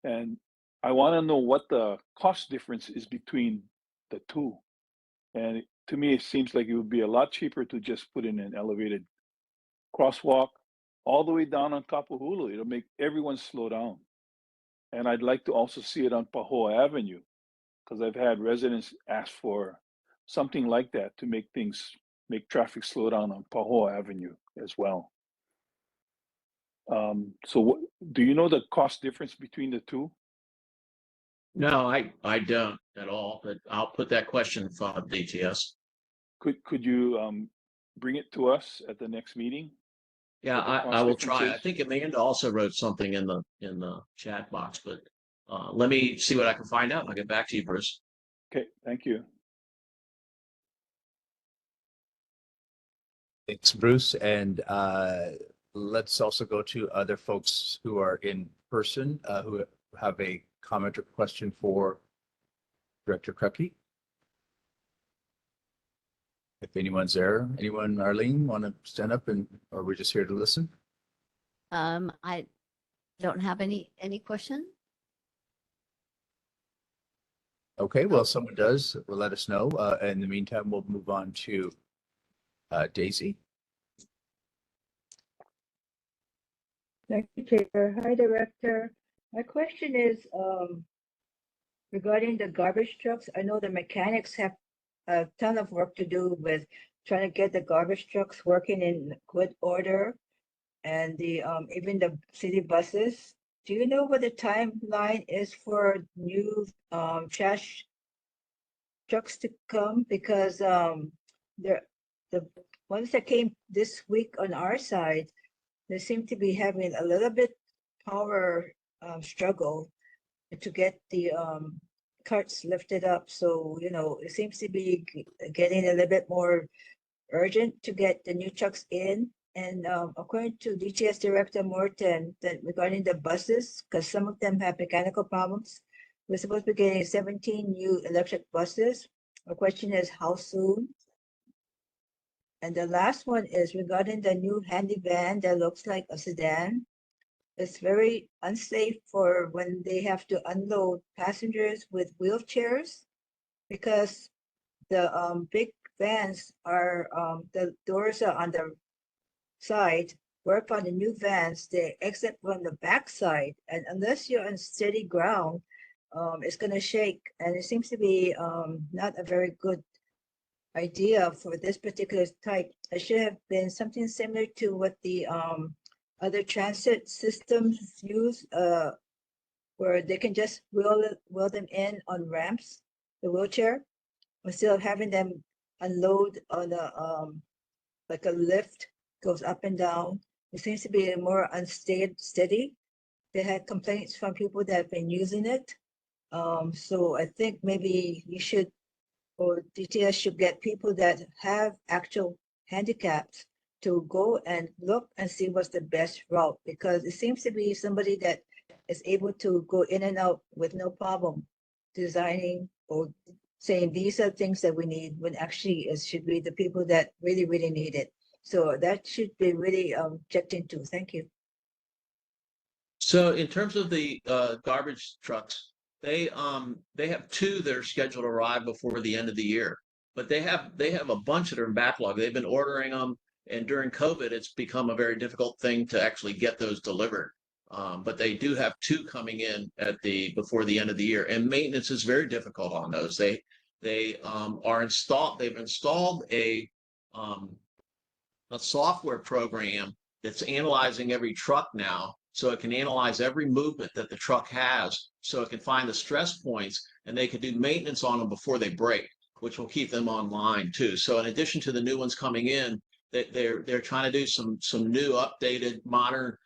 And I want to know what the cost difference is between the two. And to me, it seems like it would be a lot cheaper to just put in an elevated crosswalk all the way down on Kapahulu. It'll make everyone slow down. And I'd like to also see it on Pahoa Avenue, because I've had residents ask for something like that to make traffic slow down on Pahoa Avenue as well. So do you know the cost difference between the two? No, I don't at all, but I'll put that question in front of DTS. Could you bring it to us at the next meeting? Yeah, what the I cost will difference try. I is? think Amanda also wrote something in the chat box, but let me see what I can find out. I'll get back to you, Bruce. Okay, thank you. Thanks, Bruce. And let's also go to other folks who are in person who have a comment or question for Director Krucky. If anyone's there, anyone, Arlene, want to stand up, and or we're just here to listen? I don't have any question. Okay, well, if someone does, will let us know. In the meantime, we'll move on to Daisy. Thank you, Chair. Hi, Director. My question is, regarding the garbage trucks, I know the mechanics have a ton of work to do with trying to get the garbage trucks working in good order, and the even the city buses. Do you know what the timeline is for new trash trucks to come? Because the ones that came this week on our side, they seem to be having a little bit power struggle to get the carts lifted up. So, you know, it seems to be getting a little bit more urgent to get the new trucks in. And according to DTS Director Morton, that regarding the buses, because some of them have mechanical problems, we're supposed to be getting 17 new electric buses. The question is how soon? And the last one is regarding the new handy van that looks like a sedan. It's very unsafe for when they have to unload passengers with wheelchairs, because the big vans are the doors are on the side, where on the new vans they exit from the back side, and unless you're on steady ground, it's going to shake, and it seems to be not a very good idea for this particular type. It should have been something similar to what the other transit systems use, where they can just wheel them in on ramps, the wheelchair, instead of having them unload on a like a lift goes up and down. It seems to be more unsteady. They had complaints from people that have been using it. So I think maybe you should, or DTS should get people that have actual handicaps to go and look and see what's the best route, because it seems to be somebody that is able to go in and out with no problem designing or saying these are things that we need, when actually it should be the people that really, really need it. So that should be really checked into. Thank you. So in terms of the garbage trucks, they have two that are scheduled to arrive before the end of the year, but they have a bunch that are in backlog. They've been ordering them, and during COVID, it's become a very difficult thing to actually get those delivered. But they do have two coming in before the end of the year, and maintenance is very difficult on those. They've installed a software program that's analyzing every truck now, so it can analyze every movement that the truck has, so it can find the stress points, and they can do maintenance on them before they break, which will keep them online too. So in addition to the new ones coming in, they're trying to do some new updated modern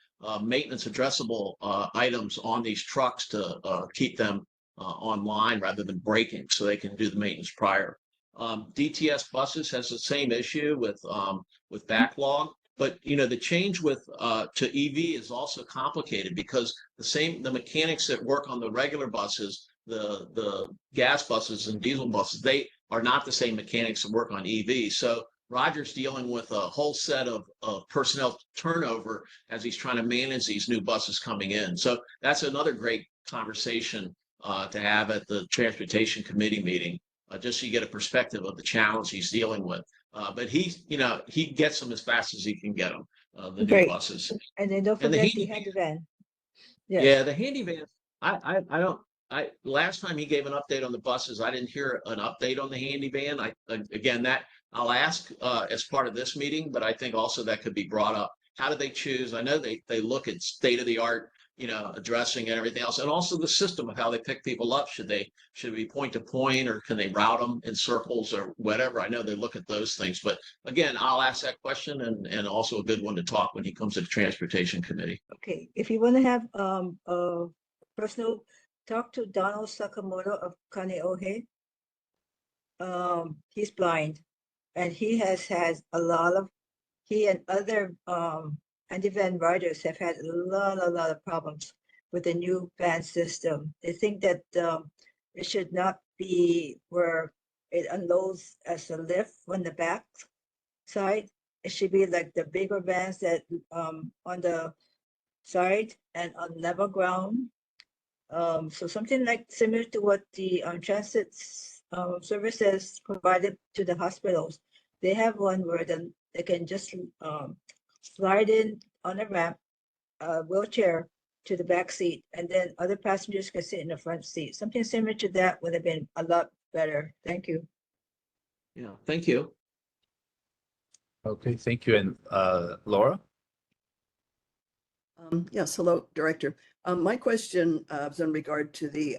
maintenance addressable items on these trucks to keep them online rather than breaking, so they can do the maintenance prior. DTS buses has the same issue with backlog, but you know, the change to EV is also complicated, because the mechanics that work on the regular buses, the gas buses and diesel buses, they are not the same mechanics that work on EV. So Roger's dealing with a whole set of personnel turnover as he's trying to manage these new buses coming in. So that's another great conversation to have at the Transportation Committee meeting, just so you get a perspective of the challenge he's dealing with. But he gets them as fast as he can get them, the new buses. And then don't And the forget the handy handy van. Yes. Yeah, the handy van. Last time he gave an update on the buses, I didn't hear an update on the handy van. Again, that I'll ask as part of this meeting, but I think also that could be brought up. How do they choose? I know they look at state of the art, addressing and everything else, and also the system of how they pick people up. Should be point to point, or can they route them in circles or whatever? I know they look at those things, but again, I'll ask that question, and also a good one to talk when he comes to the Transportation Committee. Okay, if you want to have a personal talk to Donald Sakamoto of Kaneohe. He's blind, and he has had he and other handy-van riders have had a lot of problems with the new van system. They think that it should not be where it unloads as a lift on the back side. It should be like the bigger vans that on the side and on level ground. So something like similar to what the transit services provided to the hospitals. They have one where they can just slide in on a ramp, wheelchair, to the back seat, and then other passengers could sit in the front seat. Something similar to that would have been a lot better. Thank you. Yeah, thank you. Okay, thank you. And Laura? Yes, hello, Director. My question is in regard to the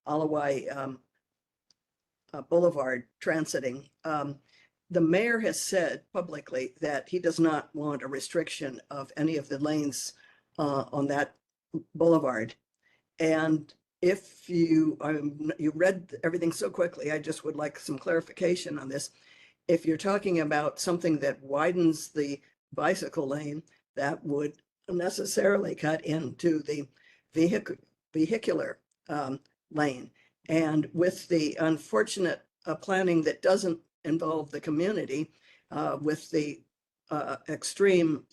Alawai Boulevard transiting. The mayor has said publicly that he does not want a restriction of any of the lanes on that boulevard. And if you read everything so quickly, I just would like some clarification on this. If you're talking about something that widens the bicycle lane, that would necessarily cut into the vehicular lane. And with the unfortunate planning that doesn't involve the community, with the extreme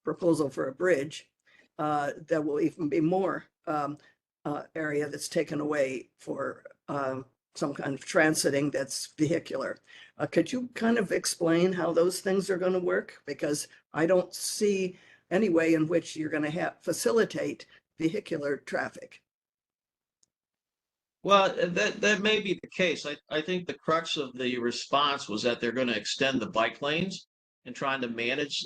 proposal for a bridge, there will even be more area that's taken away for some kind of transiting that's vehicular. Could you kind of explain how those things are going to work? Because I don't see any way in which you're going to facilitate vehicular traffic. Well, that may be the case. I think the crux of the response was that they're going to extend the bike lanes and trying to manage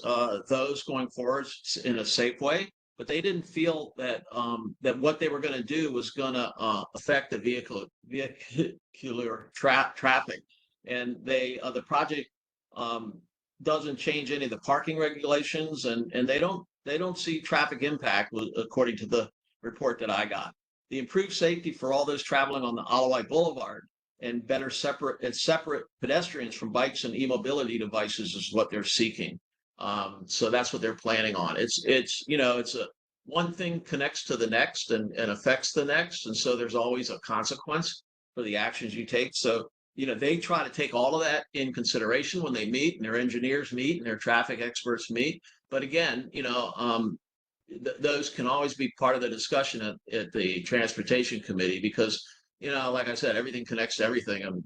those going forward in a safe way. But they didn't feel that that what they were going to do was going to affect the vehicular traffic. And the project doesn't change any of the parking regulations, and they don't see traffic impact according to the report that I got. The improved safety for all those traveling on the Alawai Boulevard and better separate pedestrians from bikes and e-mobility devices is what they're seeking. So that's what they're planning on. It's a one thing connects to the next and affects the next. And so there's always a consequence for the actions you take. So, they try to take all of that in consideration when they meet and their engineers meet and their traffic experts meet. But again, those can always be part of the discussion at the Transportation Committee because, like I said, everything connects to everything. And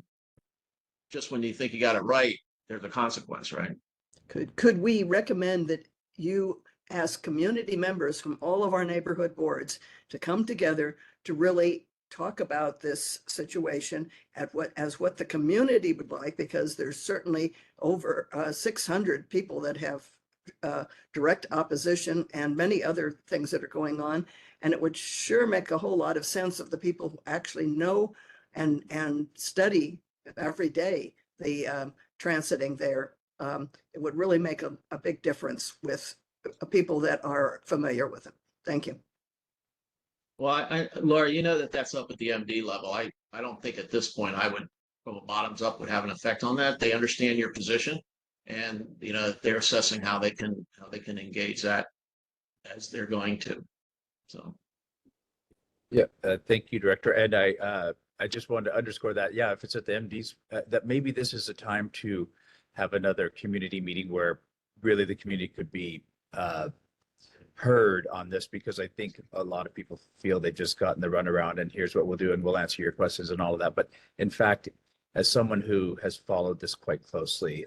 just when you think you got it right, there's a consequence, right? Could we recommend that you ask community members from all of our neighborhood boards to come together to really talk about this situation as what the community would like, because there's certainly over 600 people that have direct opposition and many other things that are going on. And it would sure make a whole lot of sense of the people who actually know and study every day the transiting there. It would really make a big difference with people that are familiar with it. Thank you. Well, Laura, that's up at the MD level. I don't think at this point I would, from a bottoms up, would have an effect on that. They understand your position, and they're assessing how they can engage that as they're going to. So. Yeah, thank you, Director. And I just wanted to underscore that, yeah, if it's at the MDs, that maybe this is a time to have another community meeting where really the community could be heard on this, because I think a lot of people feel they've just gotten the runaround and here's what we'll do and we'll answer your questions and all of that. But in fact, as someone who has followed this quite closely,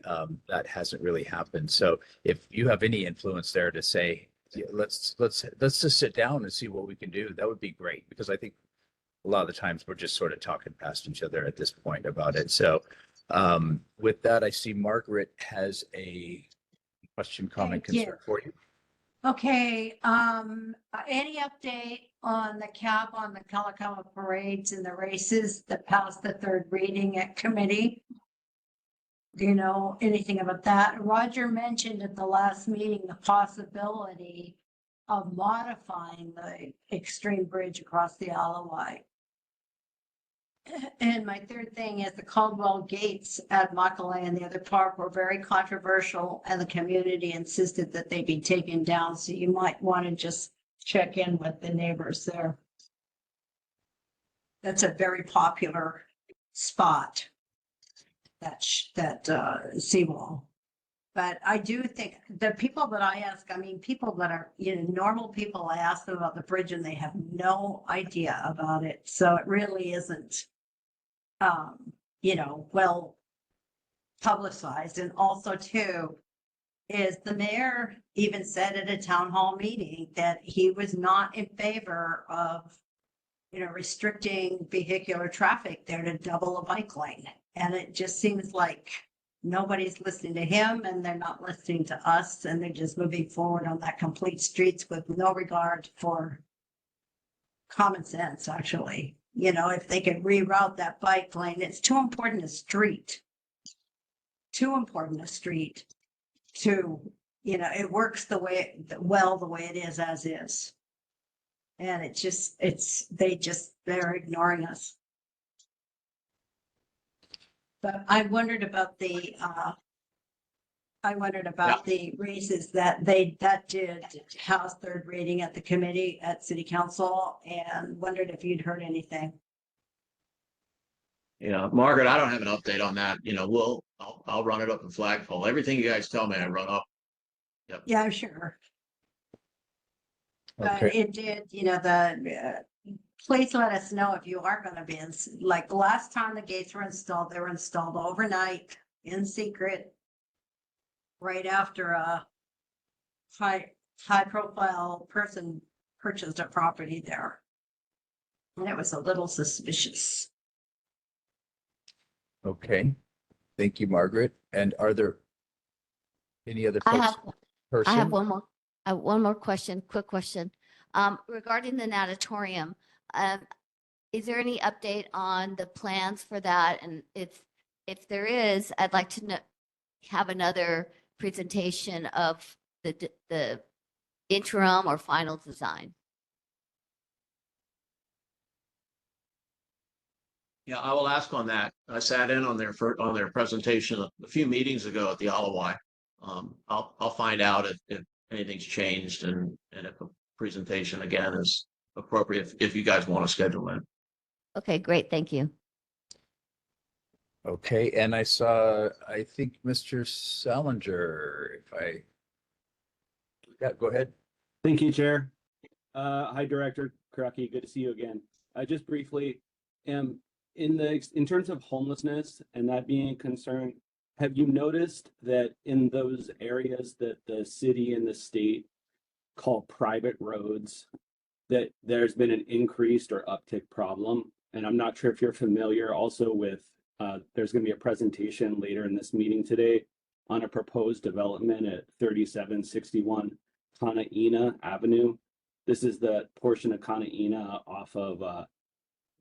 that hasn't really happened. So if you have any influence there to say, yeah, let's just sit down and see what we can do, that would be great, because I think a lot of the times we're just sort of talking past each other at this point about it. So with that, I see Margaret has a question, comment, concern for you. Okay, any update on the cap on the Kalakaua parades and the races that passed the third reading at committee? Do you know anything about that? Roger mentioned at the last meeting the possibility of modifying the extreme bridge across the Alawai. And my third thing is the Caldwell gates at Makalei and the other park were very controversial, and the community insisted that they be taken down. So you might want to just check in with the neighbors there. That's a very popular spot, that seawall. But I do think the people that I ask, people that are, normal people, I ask them about the bridge and they have no idea about it. So it really isn't, well publicized. And also too, is the mayor even said at a town hall meeting that he was not in favor of, restricting vehicular traffic there to double a bike lane. And it just seems like nobody's listening to him and they're not listening to us, and they're just moving forward on that complete streets with no regard for common sense, actually. If they could reroute that bike lane, it's too important a street. Too important a street to, it works the way it is as is. And they're ignoring us. But I wondered about the raises that did House third reading at the committee at City Council, and wondered if you'd heard anything. Margaret, I don't have an update on that. I'll run it up in Flagpole. Everything you guys tell me, I run up. Yep. Yeah, I'm sure. But Okay. it did, please let us know if you are going to be like the last time the gates were installed, they were installed overnight in secret, right after a high profile person purchased a property there. And it was a little suspicious. Okay. Thank you, Margaret. And are there any other I folks? have Person? one more question, quick question. Regarding the natatorium, is there any update on the plans for that? And if there is, I'd like to have another presentation of the interim or final design. Yeah, I will ask on that. I sat in on their presentation a few meetings ago at the Alawai. I'll find out if anything's changed and if a presentation again is appropriate if you guys want to schedule that. Okay, great. Thank you. Okay, and I think Mr. Salinger, go ahead. Thank you, Chair. Hi, Director Kraki. Good to see you again. Just briefly, in terms of homelessness and that being a concern, have you noticed that in those areas that the city and the state call private roads, that there's been an increased or uptick problem? And I'm not sure if you're familiar also with, there's going to be a presentation later in this meeting today on a proposed development at 3761 Kanaina Avenue. This is the portion of Kanaina off of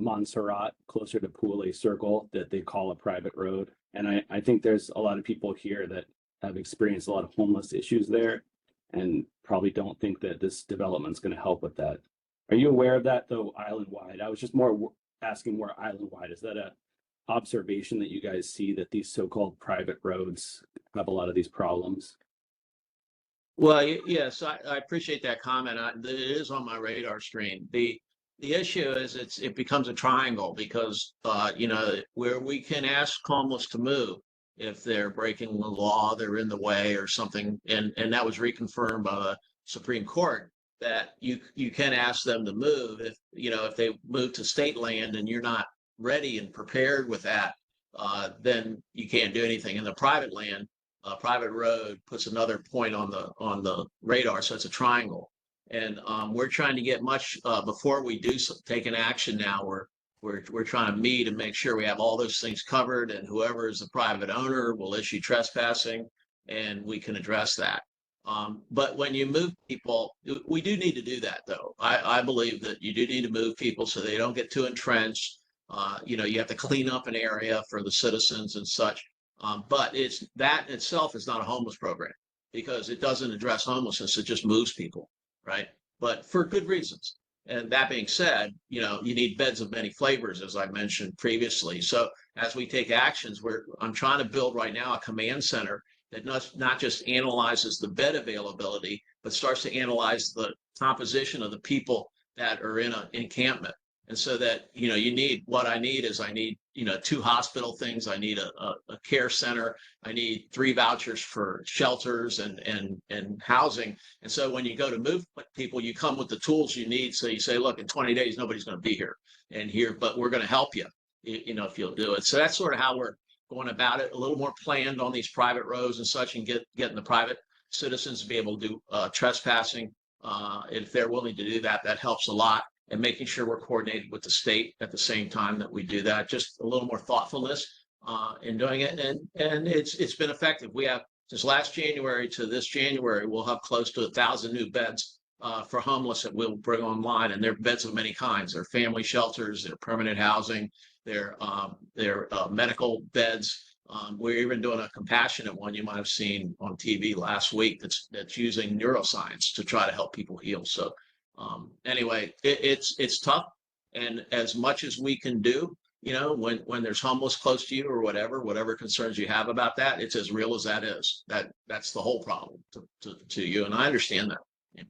Montserrat, closer to Poole Circle, that they call a private road. And I think there's a lot of people here that have experienced a lot of homeless issues there and probably don't think that this development's going to help with that. Are you aware of that, though, island-wide? I was just more asking where island-wide. Is that a observation that you guys see, that these so-called private roads have a lot of these problems? Well, yes, I appreciate that comment. It is on my radar screen. The issue is it becomes a triangle because, where we can ask homeless to move if they're breaking the law, they're in the way or something. And that was reconfirmed by the Supreme Court that you can ask them to move if they move to state land and you're not ready and prepared with that, then you can't do anything. In the private land, a private road puts another point on the radar. So it's a triangle. And we're trying to get much before we do take an action now. We're trying to meet and make sure we have all those things covered, and whoever is the private owner will issue trespassing, and we can address that. But when you move people, we do need to do that, though. I believe that you do need to move people so they don't get too entrenched. You have to clean up an area for the citizens and such. But that itself is not a homeless program because it doesn't address homelessness. It just moves people. Right. But for good reasons. And that being said, you need beds of many flavors, as I mentioned previously. So as we take actions, I'm trying to build right now a command center that not just analyzes the bed availability, but starts to analyze the composition of the people that are in an encampment. And so that, I need 2 hospital things. I need a care center. I need 3 vouchers for shelters and housing. And so when you go to move people, you come with the tools you need. So you say, look, in 20 days, nobody's going to be here but we're going to help you, if you'll do it. So that's sort of how we're going about it, a little more planned on these private roads and such, and getting the private citizens to be able to do trespassing. If they're willing to do that, that helps a lot. And making sure we're coordinated with the state at the same time that we do that. Just a little more thoughtfulness in doing it, and it's been effective. We have since last January to this January, we'll have close to 1,000 new beds for homeless that we'll bring online, and they're beds of many kinds. They're family shelters, they're permanent housing, they're medical beds. We're even doing a compassionate one you might have seen on TV last week that's using neuroscience to try to help people heal. So anyway, it's tough, and as much as we can do, you know, when there's homeless close to you or whatever concerns you have about that, it's as real as that is. That's the whole problem to you, and I understand that.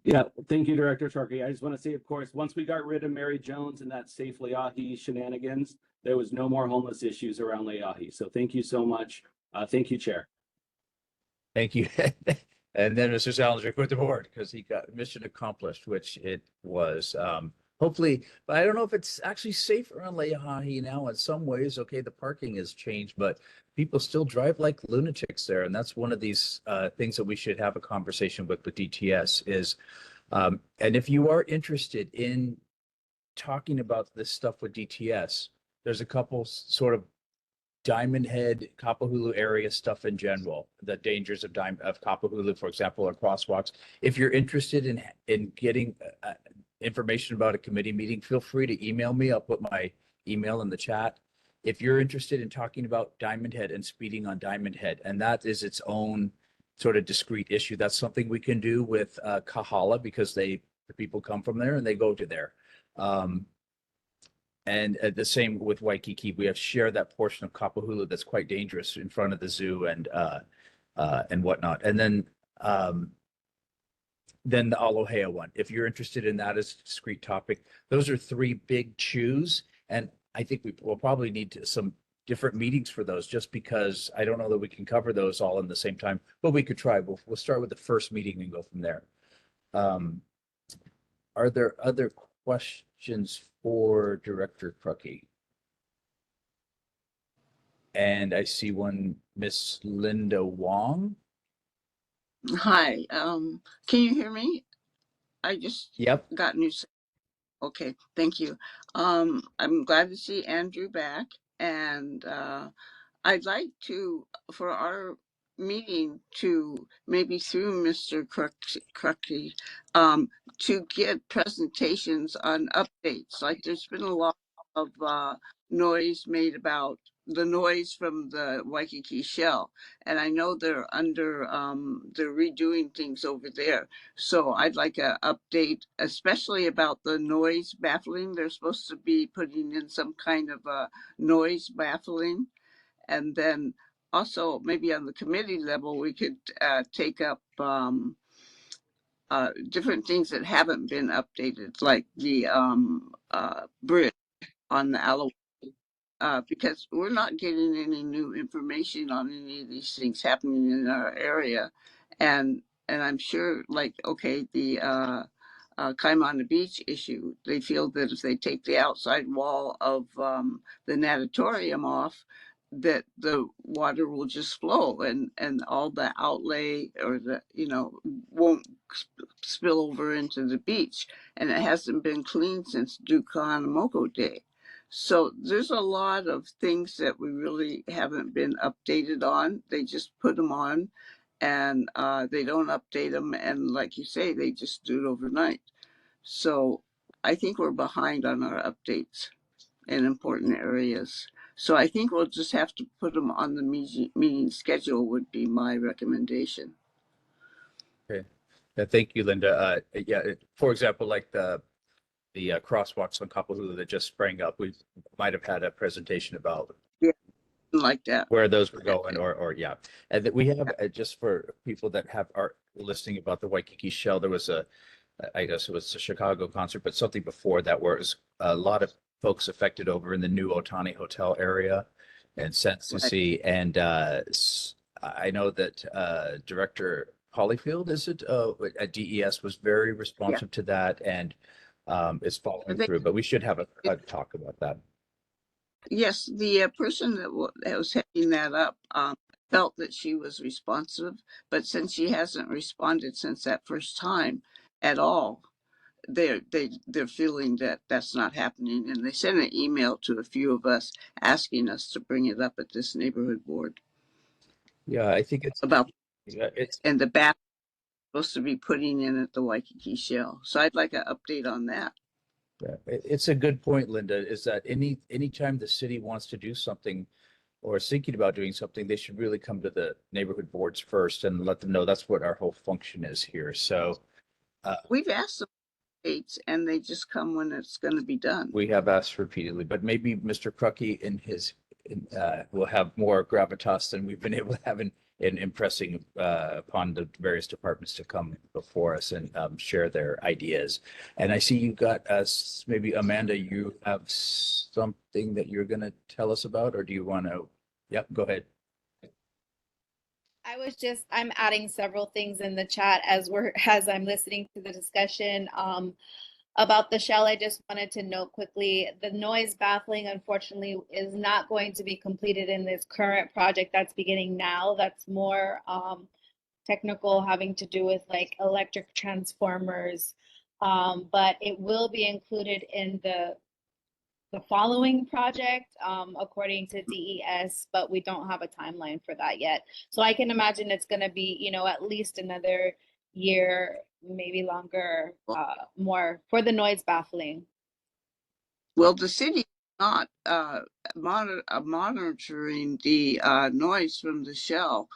Yeah, thank you, Director Sharkey. I just want to say, of course, once we got rid of Mary Jones and that safe Leahi shenanigans, there was no more homeless issues around Leahi. So thank you so much. Thank you, Chair. Thank you. And then Mr. Salinger quit the board because he got mission accomplished, which it was. Hopefully, but I don't know if it's actually safe around Leahi now in some ways. Okay, the parking has changed, but people still drive like lunatics there. And that's one of these things that we should have a conversation with DTS is, and if you are interested in talking about this stuff with DTS, there's a couple sort of Diamond Head, Kapahulu area stuff in general, the dangers of Kapahulu, for example, or crosswalks. If you're interested in getting information about a committee meeting, feel free to email me. I'll put my email in the chat. If you're interested in talking about Diamond Head and speeding on Diamond Head, and that is its own sort of discrete issue, that's something we can do with Kahala because the people come from there and they go to there. And the same with Waikiki, we have shared that portion of Kapahulu that's quite dangerous in front of the zoo and whatnot. And then the Alohea one, if you're interested in that as a discrete topic, those are three big chews. And I think we will probably need some different meetings for those, just because I don't know that we can cover those all in the same time, but we could try. We'll start with the first meeting and go from there. Are there other questions for Director Crucky? And I see one, Miss Linda Wong. Hi, can you hear me? I just got news. Okay, thank you. I'm glad to see Andrew back, and I'd like to, for our meeting, to maybe through Mr. Crucky, to get presentations on updates. Like there's been a lot of noise made about the noise from the Waikiki Shell, and I know they're redoing things over there. So I'd like an update, especially about the noise baffling. They're supposed to be putting in some kind of a noise baffling. And then also maybe on the committee level, we could take up different things that haven't been updated, like the bridge on the Aloe. Because we're not getting any new information on any of these things happening in our area. And I'm sure, like, okay, the Kaimana Beach issue, they feel that if they take the outside wall of the natatorium off, that the water will just flow and all the outlay or the, won't spill over into the beach. And it hasn't been cleaned since Dukanamoko Day. So there's a lot of things that we really haven't been updated on. They just put them on and they don't update them. And like you say, they just do it overnight. So I think we're behind on our updates in important areas. So I think we'll just have to put them on the meeting schedule would be my recommendation. Okay. Thank you, Linda. For example, like the crosswalks on Kapahulu that just sprang up, we might have had a presentation about like that where those were going, or and that we have just for people that are listening about the Waikiki Shell, there was I guess it was a Chicago concert, but something before that where it was a lot of folks affected over in the new Otani Hotel area and Sensusi. And I know that Director Hollyfield, is it, at DES was very responsive to that and is following through, but we should have a talk about that. Yes, the person that was heading that up felt that she was responsive, but since she hasn't responded since that first time at all, they're feeling that that's not happening, and they sent an email to a few of us asking us to bring it up at this neighborhood board Yeah, I think about it's and the bath supposed to be putting in at the Waikiki Shell. So I'd like an update on that. yeah, it's a good point, Linda, is that anytime the city wants to do something or is thinking about doing something, they should really come to the neighborhood boards first and let them know that's what our whole function is here. So We've asked them dates, and they just come when it's going to be done. we have asked repeatedly, but maybe Mr. Crucky will have more gravitas than we've been able to have in impressing upon the various departments to come before us and share their ideas. And I see you got us, maybe Amanda, you have something that you're going to tell us about, or do you want to? Yep, go ahead. I'm adding several things in the chat as I'm listening to the discussion. About the shell, I just wanted to note quickly, the noise baffling, unfortunately, is not going to be completed in this current project that's beginning now. That's more technical, having to do with like electric transformers. But it will be included in the following project, according to DES, but we don't have a timeline for that yet. So I can imagine it's going to be, at least another year, maybe longer, more for the noise baffling. Well, the city is not monitoring the noise from the shell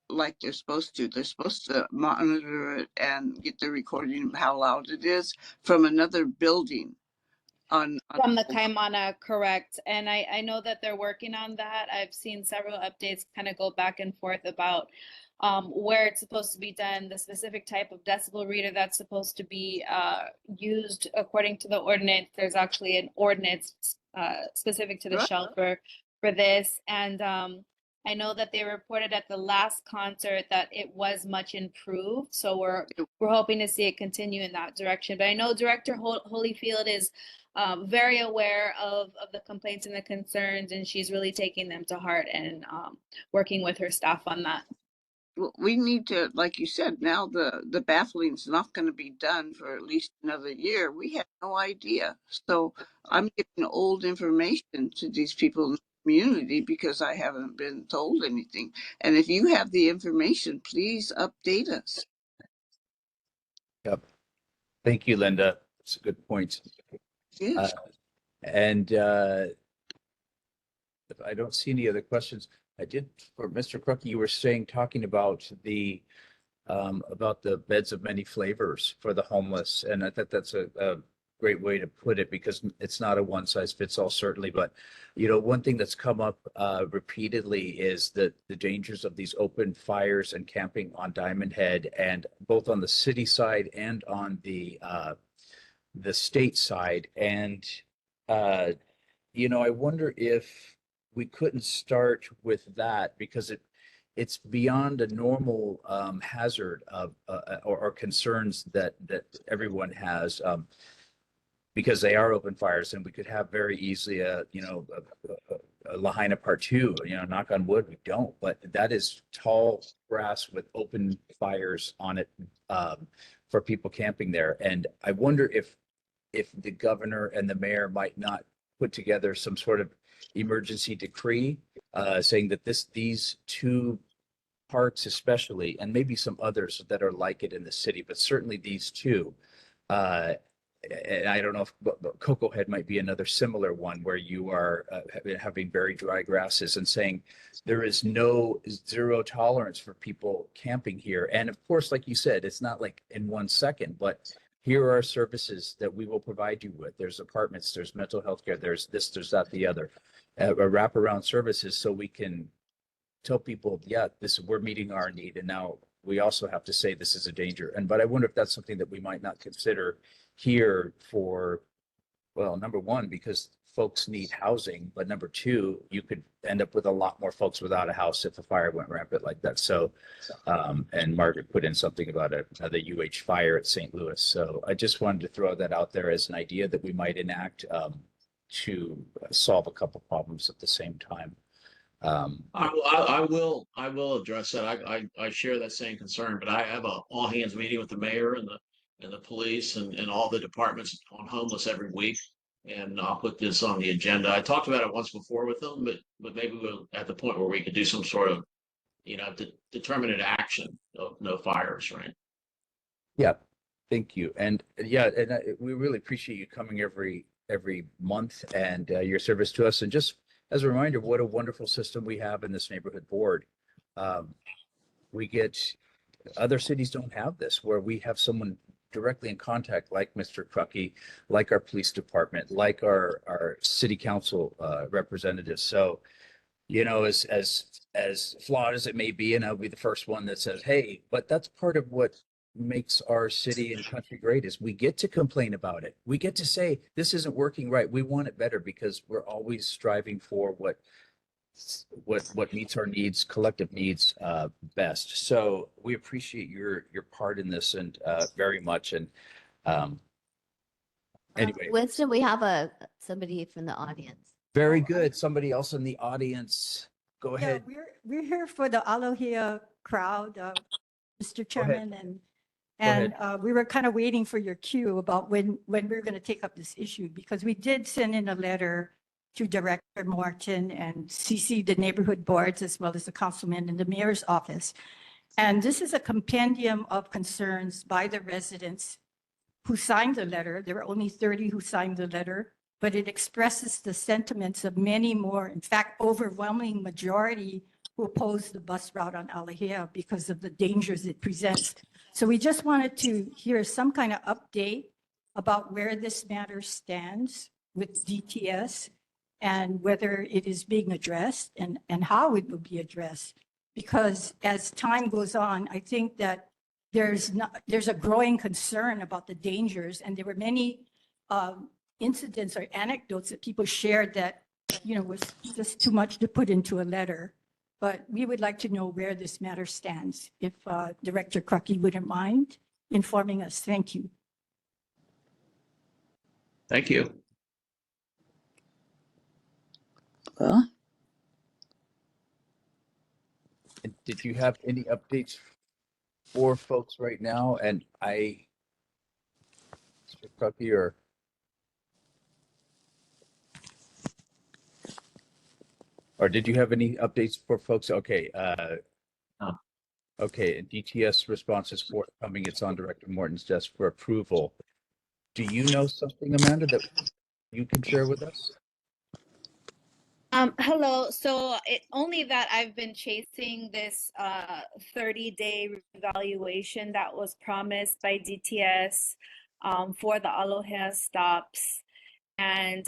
like they're supposed to. They're supposed to monitor it and get the recording of how loud it is from another building. From the Kaimana, correct. And I know that they're working on that. I've seen several updates kind of go back and forth about where it's supposed to be done, the specific type of decibel reader that's supposed to be used according to the ordinance. There's actually an ordinance specific to the shelter for this. And I know that they reported at the last concert that it was much improved. So we're hoping to see it continue in that direction. But I know Director Holyfield is very aware of the complaints and the concerns, and she's really taking them to heart and working with her staff on that. We need to, like you said, now the baffling's not going to be done for at least another year. We had no idea. So I'm giving old information to these people in the community because I haven't been told anything. And if you have the information, please update us. Yep. Thank you, Linda. That's a good point. Yes. And if I don't see any other questions, I did for Mr. Crucky, you were talking about the beds of many flavors for the homeless. And I think that's a great way to put it because it's not a one size fits all, certainly. But, one thing that's come up repeatedly is the dangers of these open fires and camping on Diamond Head, and both on the city side and on the state side. And, I wonder if we couldn't start with that because it's beyond a normal hazard of or concerns that everyone has because they are open fires, and we could have very easily a Lahaina Part 2. Knock on wood, we don't, but that is tall grass with open fires on it for people camping there. And I wonder if the governor and the mayor might not put together some sort of emergency decree saying that these two parks especially, and maybe some others that are like it in the city, but certainly these two. And I don't know if Cocoa Head might be another similar one where you are having very dry grasses and saying there is zero tolerance for people camping here. And of course, like you said, it's not like in 1 second, but here are services that we will provide you with. There's apartments, there's mental health care, there's this, there's that, the other, wraparound services. So we can tell people, yeah, we're meeting our need. And now we also have to say this is a danger. But I wonder if that's something that we might not consider here for, well, number one, because folks need housing, but number two, you could end up with a lot more folks without a house if a fire went rampant like that. So, and Margaret put in something about the UH fire at St. Louis. So I just wanted to throw that out there as an idea that we might enact to solve a couple problems at the same time. I will address that. I share that same concern, but I have a all hands meeting with the mayor and the police and all the departments on homeless every week. And I'll put this on the agenda. I talked about it once before with them, but maybe we're at the point where we could do some sort of, determinate action of no fires, right? Yeah, thank you. And yeah, and we really appreciate you coming every month and your service to us. And just as a reminder, what a wonderful system we have in this neighborhood board. We get other cities don't have this, where we have someone directly in contact, like Mr. Crucky, like our police department, like our city council representatives. So, as flawed as it may be, and I'll be the first one that says, hey, but that's part of what makes our city and country great is we get to complain about it. We get to say, this isn't working right. We want it better because we're always striving for what meets our needs, collective needs best. So we appreciate your part in this and very much. And anyway, Winston, we have somebody from the audience. very good. Somebody else in the audience. Go Yeah, ahead. we're here for the Aloha crowd, Mr. Chairman, and we were kind of waiting for your cue about when we were going to take up this issue, because we did send in a letter to Director Morton and CC the neighborhood boards as well as the councilman and the mayor's office. And this is a compendium of concerns by the residents who signed the letter. There were only 30 who signed the letter, but it expresses the sentiments of many more, in fact, overwhelming majority who oppose the bus route on Alahia because of the dangers it presents. So we just wanted to hear some kind of update about where this matter stands with DTS and whether it is being addressed and how it will be addressed. Because as time goes on, I think that there's a growing concern about the dangers, and there were many incidents or anecdotes that people shared that, was just too much to put into a letter. But we would like to know where this matter stands. If Director Crucky wouldn't mind informing us. Thank you. Thank you. Well, And did you have any updates for folks right now? And Mr. Crucky, or did you have any updates for folks? Okay. Okay, and DTS response is forthcoming. It's on Director Morton's desk for approval. Do you know something, Amanda, that you can share with us? Hello. So only that I've been chasing this 30-day evaluation that was promised by DTS for the Aloha stops. And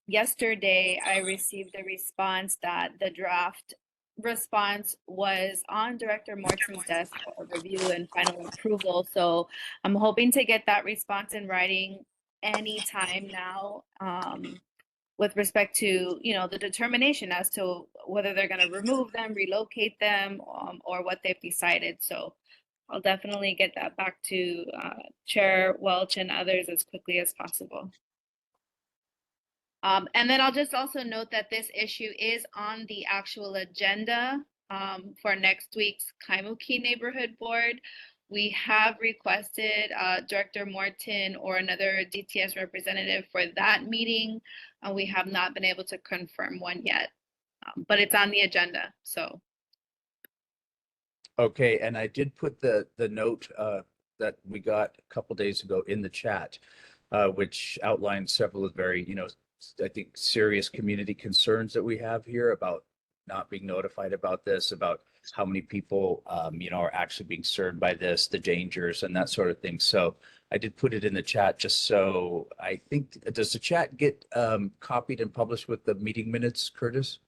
yesterday I received a response that the draft response was on Director Morton's desk for review and final approval. So I'm hoping to get that response in writing anytime now. With respect to, the determination as to whether they're going to remove them, relocate them, or what they've decided. So I'll definitely get that back to Chair Welch and others as quickly as possible. And then I'll just also note that this issue is on the actual agenda for next week's Kaimuki Neighborhood Board. We have requested Director Morton or another DTS representative for that meeting. We have not been able to confirm one yet, but it's on the agenda. So. Okay, and I did put the note that we got a couple days ago in the chat, which outlines several of very, I think serious community concerns that we have here about not being notified about this, about how many people, are actually being served by this, the dangers and that sort of thing. So I did put it in the chat just so I think, does the chat get copied and published with the meeting minutes, Curtis?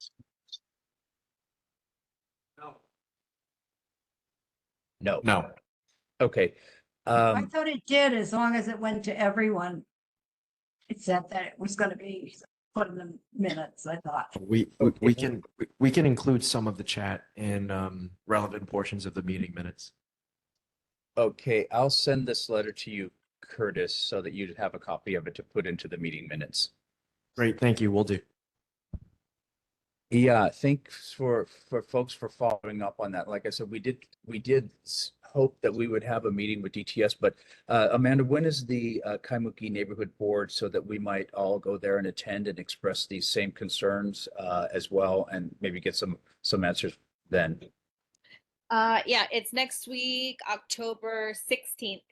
No. No. Okay. I thought it did, as long as it went to everyone. It said that it was going to be put in the minutes, I thought. We can include some of the chat in relevant portions of the meeting minutes. Okay, I'll send this letter to you, Curtis, so that you'd have a copy of it to put into the meeting minutes. Great, thank you. Will do. Yeah, thanks for folks for following up on that. Like I said, we did hope that we would have a meeting with DTS, but Amanda, when is the Kaimuki Neighborhood Board so that we might all go there and attend and express these same concerns as well, and maybe get some answers then? Yeah, it's next week, October 16th.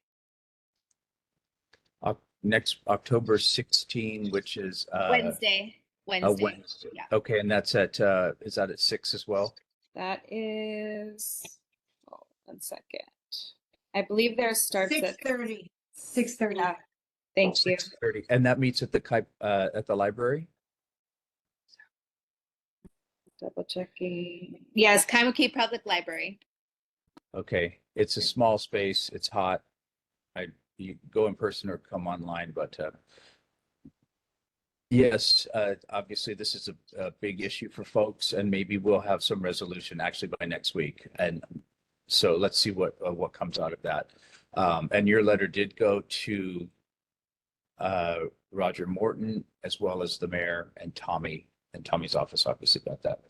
Next October 16, which is Wednesday. a Wednesday. Wednesday. Yeah. Okay, and that's at is that at 6 as well? That is, oh, 1 second. I believe there starts at 6:30. 6:30. Thank you. 6:30. And that meets at the library? Double checking. Yes, Kaimuki Public Library. Okay, it's a small space, it's hot. You go in person or come online, but yes, obviously this is a big issue for folks, and maybe we'll have some resolution actually by next week. And so let's see what comes out of that. And your letter did go to Roger Morton as well as the mayor and Tommy's office obviously got that.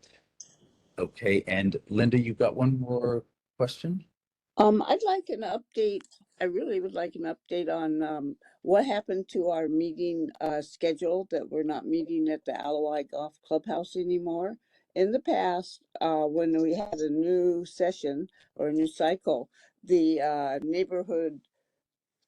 Okay, and Linda, you got one more question? I'd like an update. I really would like an update on what happened to our meeting schedule, that we're not meeting at the Aloi Golf Clubhouse anymore. In the past, when we had a new session or a new cycle, the neighborhood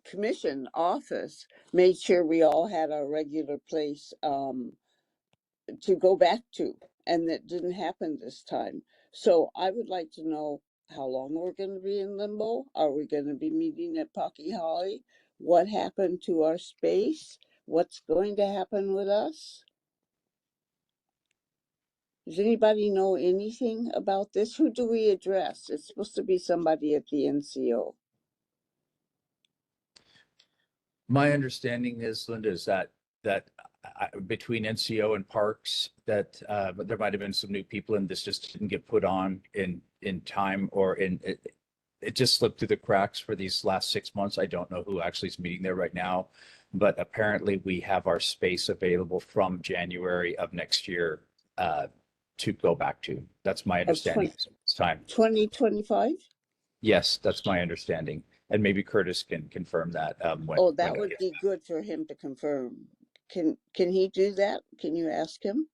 commission office made sure we all had our regular place to go back to, and that didn't happen this time. So I would like to know how long we're going to be in limbo. Are we going to be meeting at Pocky Holly? What happened to our space? What's going to happen with us? Does anybody know anything about this? Who do we address? It's supposed to be somebody at the NCO. My understanding is, Linda, is that between NCO and Parks, that but there might have been some new people, and this just didn't get put on in time, or it just slipped through the cracks for these last 6 months. I don't know who actually is meeting there right now, but apparently we have our space available from January of next year to go back to. That's my understanding at this time. 2025? Yes, that's my understanding. And maybe Curtis can confirm that. Oh, that would be good for him to confirm. Can he do that? Can you ask him?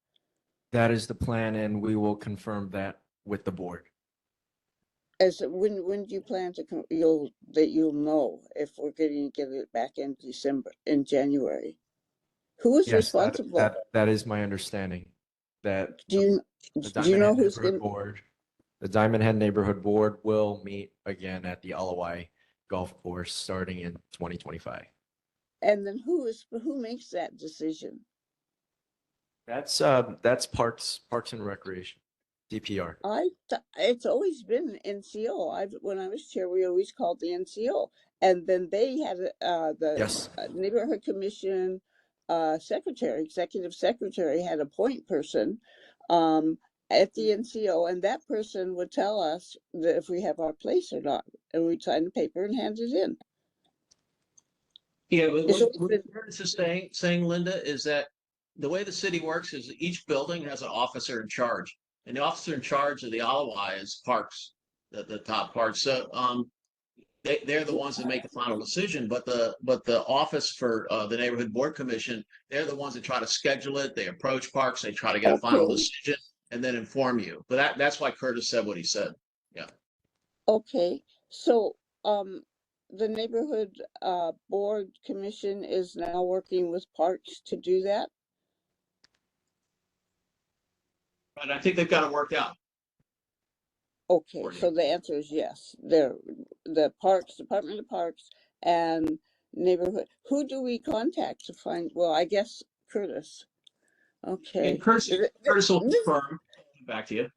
That is the plan, and we will confirm that with the board. As when do you plan to you'll know if we're going to get it back in January? Who is Yes, responsible? that is my understanding. That do you know who's going board, the Diamond Head Neighborhood Board will meet again at the Aloi Golf Course starting in 2025. And then who makes that decision? That's Parks and Recreation, DPR. It's always been NCO. When I was chair, we always called the NCO, and then they had the neighborhood commission executive secretary had a point person at the NCO, and that person would tell us that if we have our place or not, and we'd sign the paper and hand it in. Yeah, but what Curtis is saying, Linda, is that the way the city works is each building has an officer in charge, and the officer in charge of the Aloi is Parks, the top part. So they're the ones that make the final decision, but the office for the neighborhood board commission, they're the ones that try to schedule it. They approach Parks, they try to get a final decision, and then inform you. But that's why Curtis said what he said. Yeah. Okay, so the neighborhood board commission is now working with Parks to do that. But I think they've got it worked out. Okay, so the answer is yes. They're the Parks, Department of Parks and neighborhood. Who do we contact to find? Well, I guess Curtis. Okay. And Curtis will confirm. Back to you.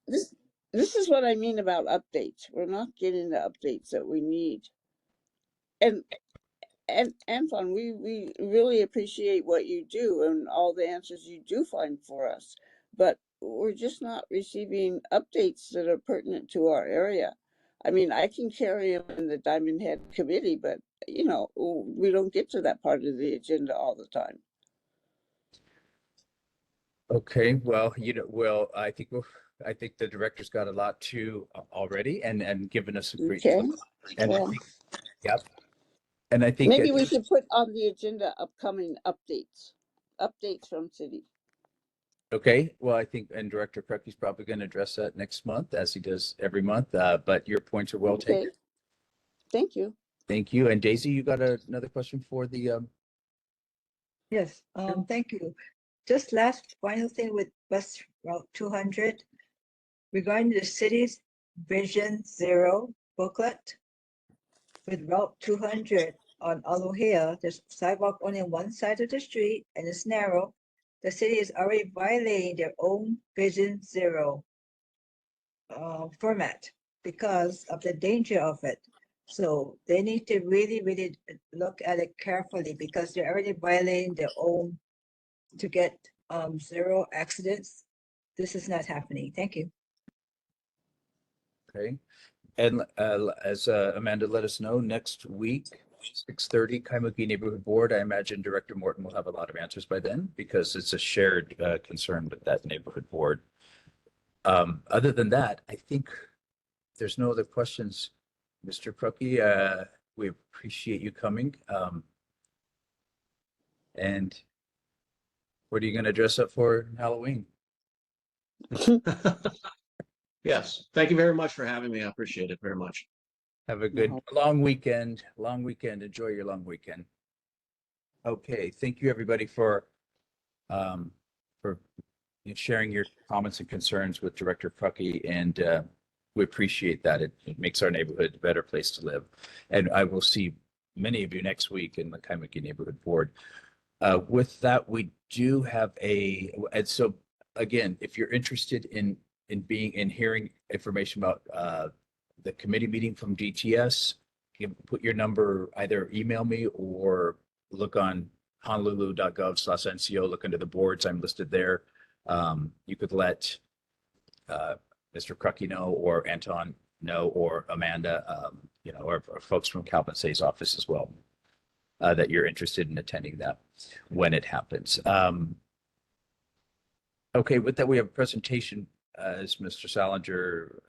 This is what I mean about updates. We're not getting the updates that we need. And Anton, we really appreciate what you do and all the answers you do find for us, but we're just not receiving updates that are pertinent to our area. I mean, I can carry them in the Diamond Head committee, but we don't get to that part of the agenda all the time. Okay, well, I think the director's got a lot to already and given us a great, Okay. and I Well, think, yep. And I think maybe we should put on the agenda upcoming updates from city. okay, well, I think, and Director Crucky's probably going to address that next month as he does every month. But your points are well taken. Okay. Thank you. Thank you. And Daisy, you got another question for the Yes, thank you. Just last final thing with Bus Route 200 regarding the city's Vision Zero booklet. With Route 200 on Aloha, there's sidewalk only on one side of the street and it's narrow. The city is already violating their own Vision Zero format because of the danger of it. So they need to really, really look at it carefully because they're already violating their own to get zero accidents. This is not happening. Thank you. okay. And as Amanda let us know, next week, 6:30, Kaimuki Neighborhood Board, I imagine Director Morton will have a lot of answers by then because it's a shared concern with that neighborhood board. Other than that, I think there's no other questions. Mr. Crucky, we appreciate you coming. And what are you going to dress up for Halloween? Yes, thank you very much for having me. I appreciate it very much. Have a good long weekend. Enjoy your long weekend. Okay, thank you everybody for sharing your comments and concerns with Director Crucky, and we appreciate that. It makes our neighborhood a better place to live. And I will see many of you next week in the Kaimuki Neighborhood Board. With that, we do have and so again, if you're interested in hearing information about the committee meeting from DTS, you can put your number, either email me or look on honolulu.gov/NCO, look under the boards. I'm listed there. You could let Mr. Crucky know, or Anton know, or Amanda, or folks from Calvin Say's office as well, that you're interested in attending that when it happens. Okay, with that, we have a presentation, as Mr. Salinger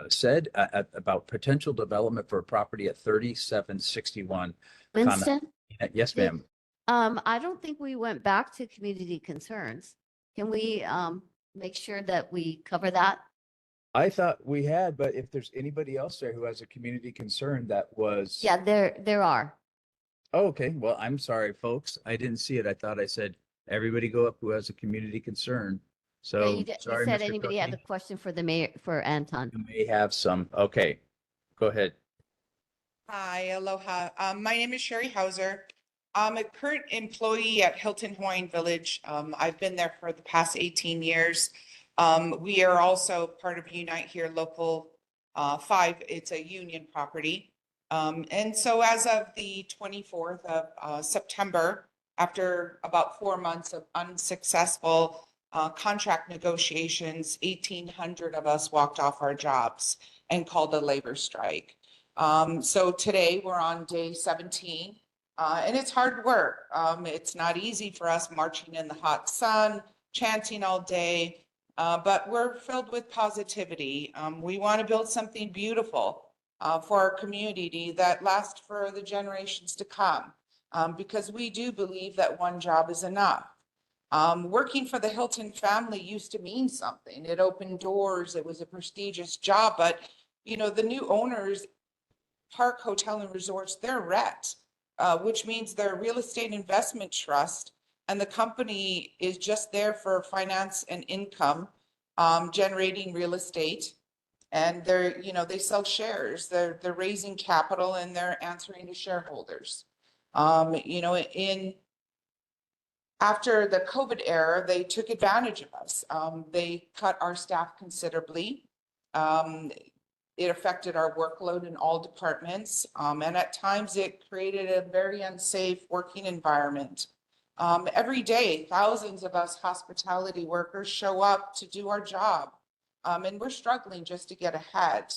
said, about potential development for a property at 3761. Winston? Yes, ma'am. I don't think we went back to community concerns. Can we make sure that we cover that? I thought we had, but if there's anybody else there who has a community concern that was. Yeah, there are. Oh, okay. Well, I'm sorry, folks. I didn't see it. I thought I said, everybody go up who has a community concern. Yeah, So you sorry, said Mr. anybody had a Cookie. question for the mayor, for Anton. You may have some. Okay, go ahead. Hi, aloha. My name is Sherry Hauser. I'm a current employee at Hilton Hawaiian Village. I've been there for the past 18 years. We are also part of Unite Here Local 5. It's a union property. And so as of the 24th of September, after about 4 months of unsuccessful contract negotiations, 1,800 of us walked off our jobs and called a labor strike. So today we're on day 17, and it's hard work. It's not easy for us marching in the hot sun, chanting all day, but we're filled with positivity. We want to build something beautiful for our community that lasts for the generations to come, because we do believe that one job is enough. Working for the Hilton family used to mean something. It opened doors. It was a prestigious job, but the new owners, Park Hotel and Resorts, they're RET, which means they're a real estate investment trust, and the company is just there for finance and income, generating real estate. And they sell shares. They're raising capital and they're answering to shareholders. After the COVID era, they took advantage of us. They cut our staff considerably. It affected our workload in all departments. And at times it created a very unsafe working environment. Every day, thousands of us hospitality workers show up to do our job. And we're struggling just to get ahead.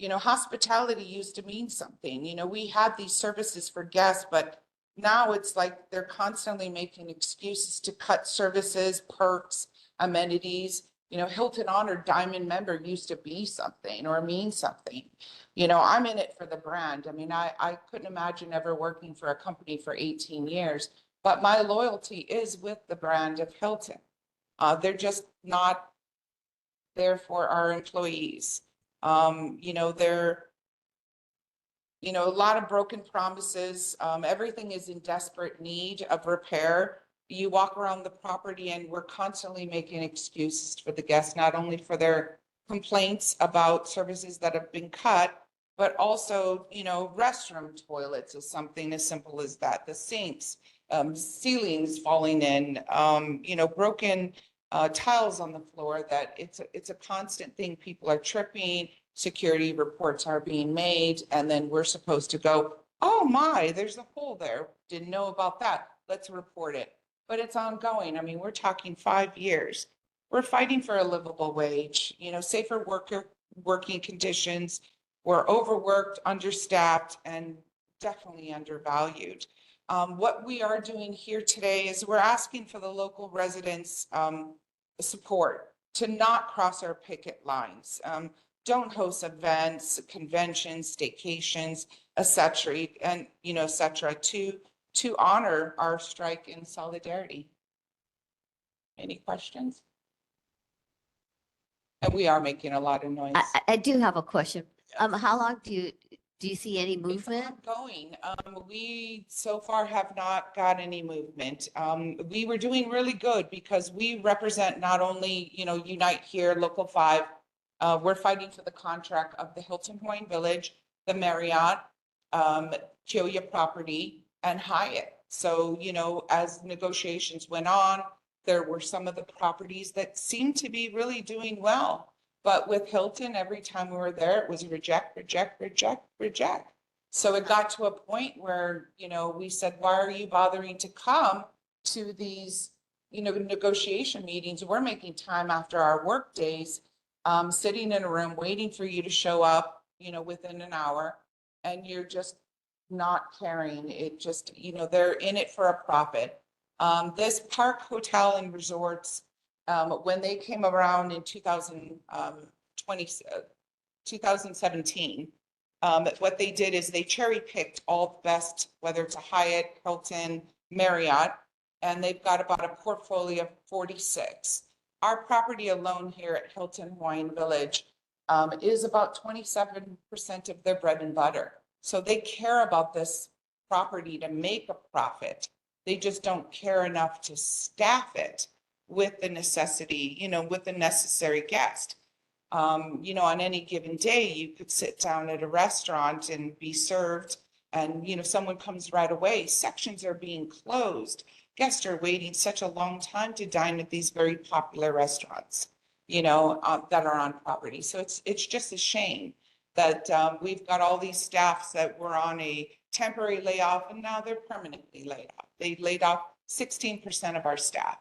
Hospitality used to mean something. We had these services for guests, but now it's like they're constantly making excuses to cut services, perks, amenities. You know, Hilton Honor Diamond member used to be something or mean something. You know, I'm in it for the brand. I mean, I couldn't imagine ever working for a company for 18 years, but my loyalty is with the brand of Hilton. They're just not there for our employees. You know, a lot of broken promises. Everything is in desperate need of repair. You walk around the property and we're constantly making excuses for the guests, not only for their complaints about services that have been cut, but also, you know, restroom toilets is something as simple as that. The sinks, ceilings falling in, you know, broken tiles on the floor, that it's a constant thing. People are tripping, security reports are being made, and then we're supposed to go, oh my, there's a hole there. Didn't know about that. Let's report it. But it's ongoing. I mean, we're talking 5 years. We're fighting for a livable wage, you know, safer working conditions. We're overworked, understaffed, and definitely undervalued. What we are doing here today is we're asking for the local residents' support to not cross our picket lines. Don't host events, conventions, staycations, etc., and etc. to honor our strike in solidarity. Any questions? And we are making a lot of noise. I do have a question. How long do you see any movement? Going. We so far have not got any movement. We were doing really good because we represent not only, you know, Unite Here, Local 5. We're fighting for the contract of the Hilton Hawaiian Village, the Marriott, Kyoya property, and Hyatt. So, you know, as negotiations went on, there were some of the properties that seemed to be really doing well. But with Hilton, every time we were there, it was reject, reject, reject, reject. So it got to a point where, you know, we said, why are you bothering to come to these, you know, negotiation meetings? We're making time after our work days, sitting in a room waiting for you to show up, you know, within an hour, and you're just not caring. It just, you know, they're in it for a profit. This Park Hotel and Resorts, when they came around in 2017, what they did is they cherry picked all the best, whether it's a Hyatt, Hilton, Marriott, and they've got about a portfolio of 46. Our property alone here at Hilton Hawaiian Village is about 27% of their bread and butter. So they care about this property to make a profit. They just don't care enough to staff it with the necessity, you know, with the necessary guest. You know, on any given day, you could sit down at a restaurant and be served, and, you know, someone comes right away. Sections are being closed. Guests are waiting such a long time to dine at these very popular restaurants, you know, that are on property. So it's just a shame that we've got all these staffs that were on a temporary layoff, and now they're permanently laid off. They laid off 16% of our staff.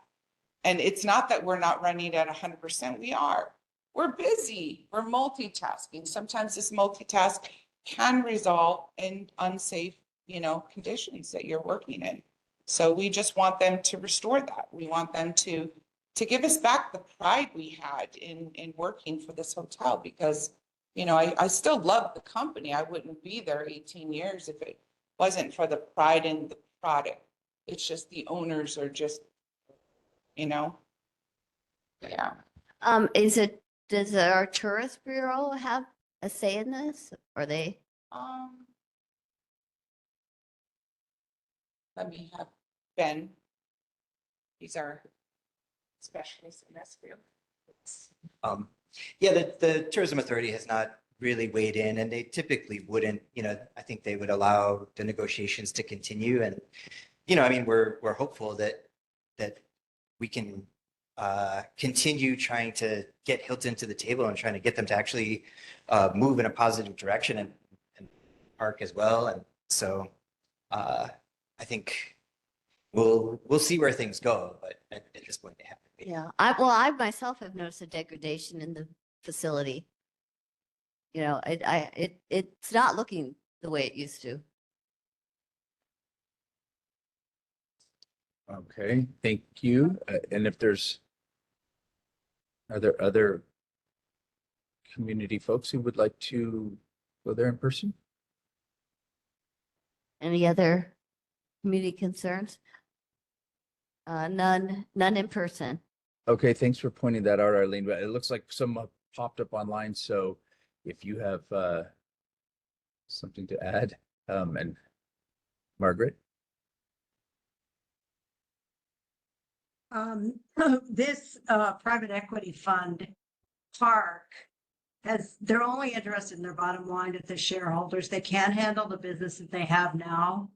And it's not that we're not running at 100%. We are. We're busy. We're multitasking. Sometimes this multitask can result in unsafe, you know, conditions that you're working in. So we just want them to restore that. We want them to give us back the pride we had in working for this hotel, because, you know, I still love the company. I wouldn't be there 18 years if it wasn't for the pride in the product. It's just the owners are just, you know, yeah. Does our tourist bureau have a say in this? Are they? Let me have Ben. He's our specialist in this field. Yeah, the Tourism Authority has not really weighed in, and they typically wouldn't. You know, I think they would allow the negotiations to continue, and you know, I mean, we're hopeful that we can continue trying to get Hilton to the table and trying to get them to actually move in a positive direction, and Park as well. And so I think we'll see where things go, but at this point they have to be. Yeah, I myself have noticed a degradation in the facility. You know, it's not looking the way it used to. Okay, thank you. And if there's Are there other community folks who would like to go there in person? Any other community concerns? None in person. Okay, thanks for pointing that out, Arlene, but it looks like some popped up online, so if you have something to add, and Margaret? This private equity fund park they're only interested in their bottom line at the shareholders. They can't handle the business that they have now.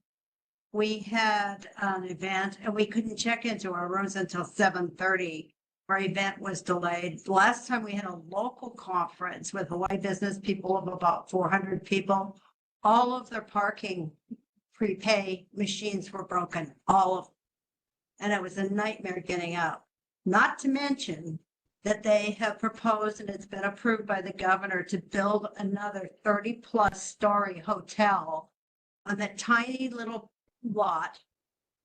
We had an event and we couldn't check into our rooms until 7:30. Our event was delayed. The last time we had a local conference with Hawaii business people of about 400 people, all of their parking prepay machines were broken, all of them. And it was a nightmare getting out. Not to mention that they have proposed, and it's been approved by the governor, to build another 30-plus story hotel on that tiny little lot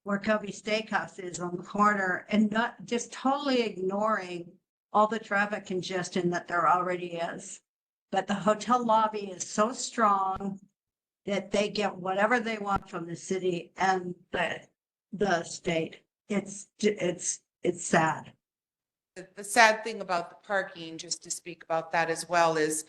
where Kobe Steakhouse is on the corner, and not just totally ignoring all the traffic congestion that there already is. But the hotel lobby is so strong that they get whatever they want from the city and the state. It's sad. The sad thing about the parking, just to speak about that as well, is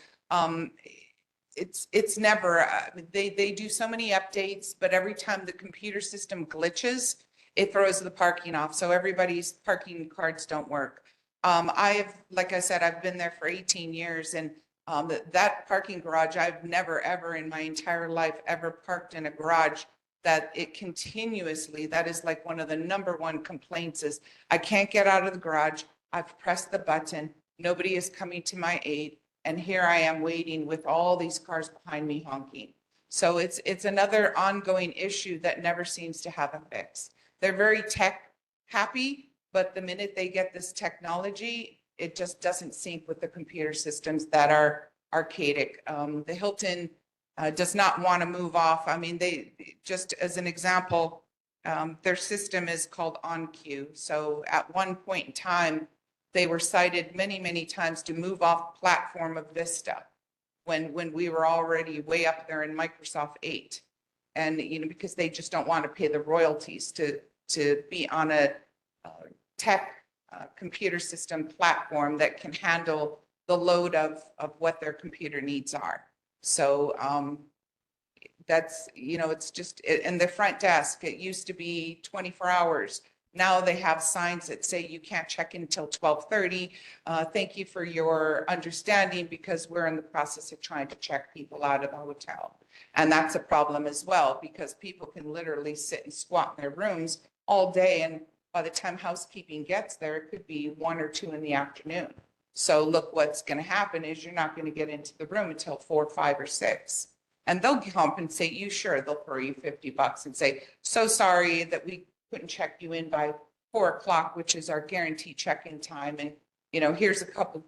it's never, they do so many updates, but every time the computer system glitches, it throws the parking off. So everybody's parking cards don't work. Like I said, I've been there for 18 years, and that parking garage, I've never, ever in my entire life ever parked in a garage that it continuously, that is like one of the #1 complaints is, I can't get out of the garage. I've pressed the button. Nobody is coming to my aid. And here I am waiting with all these cars behind me honking. So it's another ongoing issue that never seems to have a fix. They're very tech happy, but the minute they get this technology, it just doesn't sync with the computer systems that are archaic. The Hilton does not want to move off. I mean, they, just as an example, their system is called OnQ. So at one point in time, they were cited many, many times to move off platform of Vista when we were already way up there in Microsoft 8. And, because they just don't want to pay the royalties to be on a tech computer system platform that can handle the load of what their computer needs are. So that's, it's just, in the front desk, it used to be 24 hours. Now they have signs that say you can't check in until 12:30. Thank you for your understanding, because we're in the process of trying to check people out of the hotel. And that's a problem as well, because people can literally sit and squat in their rooms all day. And by the time housekeeping gets there, it could be 1 or 2 in the afternoon. So look, what's going to happen is you're not going to get into the room until 4, 5, or 6. And they'll compensate you. Sure, they'll throw you $50 and say, so sorry that we couldn't check you in by 4 o'clock, which is our guaranteed check-in time. And, here's a couple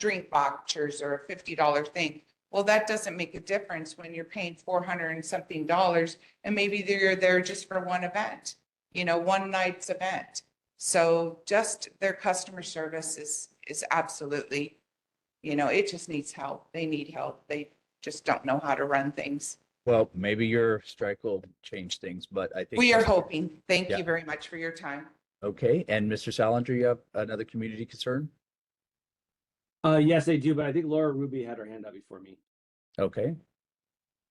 drink vouchers or a $50 thing. Well, that doesn't make a difference when you're paying $400 and something, and maybe you're there just for one event, one night's event. So just their customer service is absolutely, it just needs help. They need help. They just don't know how to run things. Well, maybe your strike will change things, but I think We are hoping. Thank Yeah. you very much for your time. Okay, and Mr. Salinger, you have another community concern? Yes, I do, but I think Laura Ruby had her hand up before me. Okay.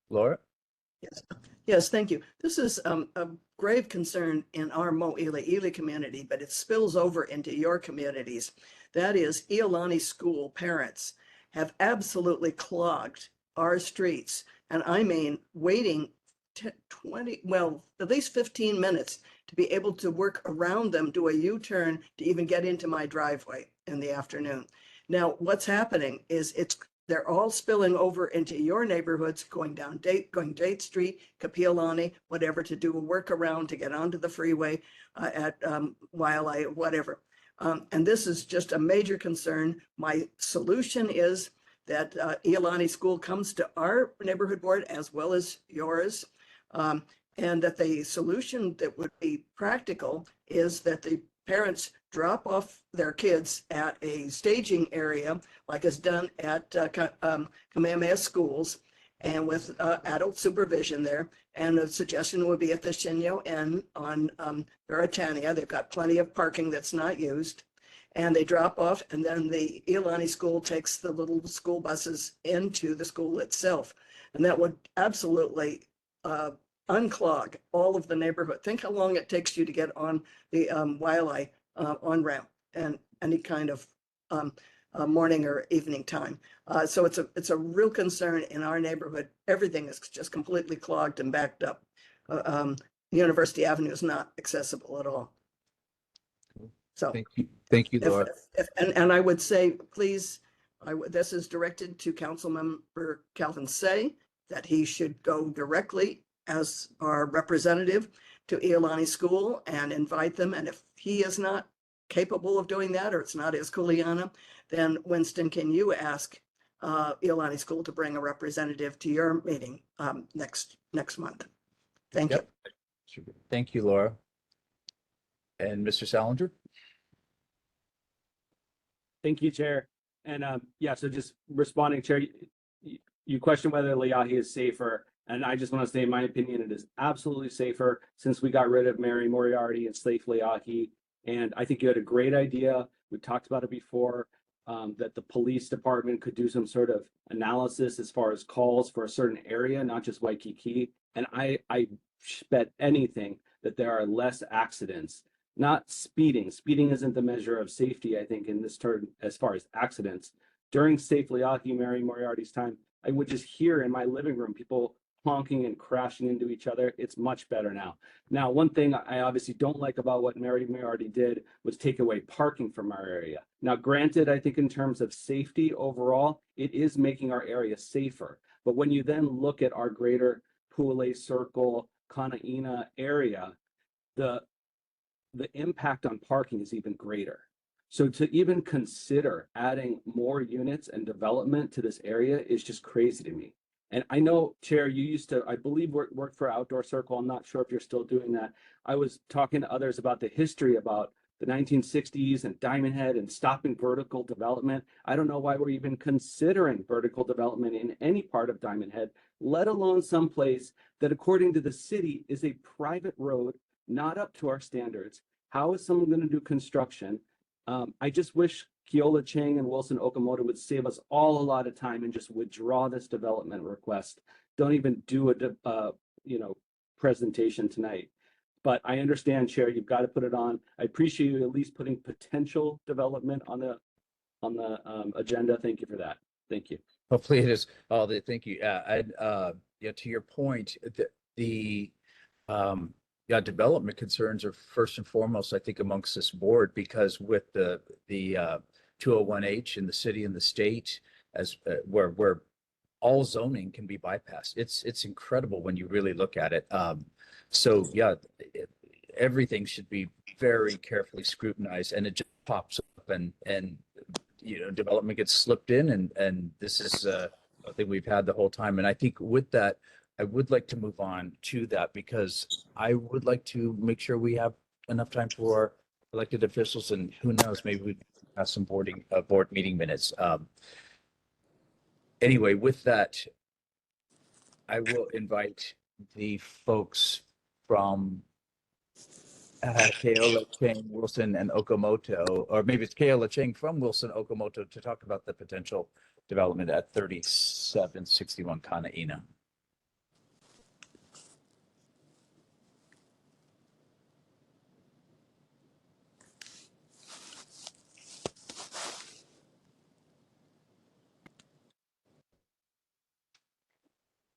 Laura? Yes, thank you. This is a grave concern in our Mo'ili community, but it spills over into your communities. That is, Iolani School parents have absolutely clogged our streets. And I mean, waiting 20, well, at least 15 minutes to be able to work around them, do a U-turn to even get into my driveway in the afternoon. Now, what's happening is they're all spilling over into your neighborhoods, going Date Street, Kapiolani, whatever, to do a workaround to get onto the freeway at Waialae, whatever. And this is just a major concern. My solution is that Iolani School comes to our neighborhood board as well as yours. And that the solution that would be practical is that the parents drop off their kids at a staging area, like is done at Kamehameha schools, and with adult supervision there. And the suggestion would be at the Shinyo Inn on Veritania. They've got plenty of parking that's not used. And they drop off, and then the Iolani school takes the little school buses into the school itself. And that would absolutely unclog all of the neighborhood. Think how long it takes you to get on the Waialae on-ramp and any kind of morning or evening time. So it's a real concern in our neighborhood. Everything is just completely clogged and backed up. University Avenue is not accessible at all. So Thank you, Laura. and I would say, please, this is directed to Councilmember Calvin Say, that he should go directly as our representative to Iolani School and invite them. And if he is not capable of doing that, or it's not his kuleana, then Winston, can you ask Iolani School to bring a representative to your meeting next month? Thank you. Thank you, Laura. And Mr. Salinger? Thank you, Chair. And yeah, so just responding, Chair, you questioned whether Leahi is safer. And I just want to say, in my opinion, it is absolutely safer since we got rid of Mary Moriarty and Slave Leahi. And I think you had a great idea. We talked about it before, that the police department could do some sort of analysis as far as calls for a certain area, not just Waikiki. And I bet anything that there are less accidents, not speeding. Speeding isn't the measure of safety, I think, in this turn, as far as accidents. During Safe Leahi, Mary Moriarty's time, I would just hear in my living room people honking and crashing into each other. It's much better now. Now, one thing I obviously don't like about what Mary Moriarty did was take away parking from our area. Now, granted, I think in terms of safety overall, it is making our area safer. But when you then look at our greater Pu'ulei Circle, Kanaina area, the impact on parking is even greater. So to even consider adding more units and development to this area is just crazy to me. And I know, Chair, you used to, I believe, work for Outdoor Circle. I'm not sure if you're still doing that. I was talking to others about the history about the 1960s and Diamond Head and stopping vertical development. I don't know why we're even considering vertical development in any part of Diamond Head, let alone someplace that, according to the city, is a private road, not up to our standards. How is someone going to do construction? I just wish Keola Chang and Wilson Okamoto would save us all a lot of time and just withdraw this development request. Don't even do a presentation tonight. But I understand, Chair, you've got to put it on. I appreciate you at least putting potential development on the agenda. Thank you for that. Thank you. Hopefully it is. Thank you. To your point, development concerns are first and foremost, I think, amongst this board, because with the 201H in the city and the state, as where all zoning can be bypassed. It's incredible when you really look at it. So yeah, everything should be very carefully scrutinized, and it just pops up and development gets slipped in, and this is a thing we've had the whole time. And I think with that, I would like to move on to that, because I would like to make sure we have enough time for our elected officials, and who knows, maybe we have some board meeting minutes. Anyway, with that, I will invite the folks from Keola Chang, Wilson, and Okamoto, or maybe it's Keola Chang from Wilson, Okamoto, to talk about the potential development at 3761 Kanaina.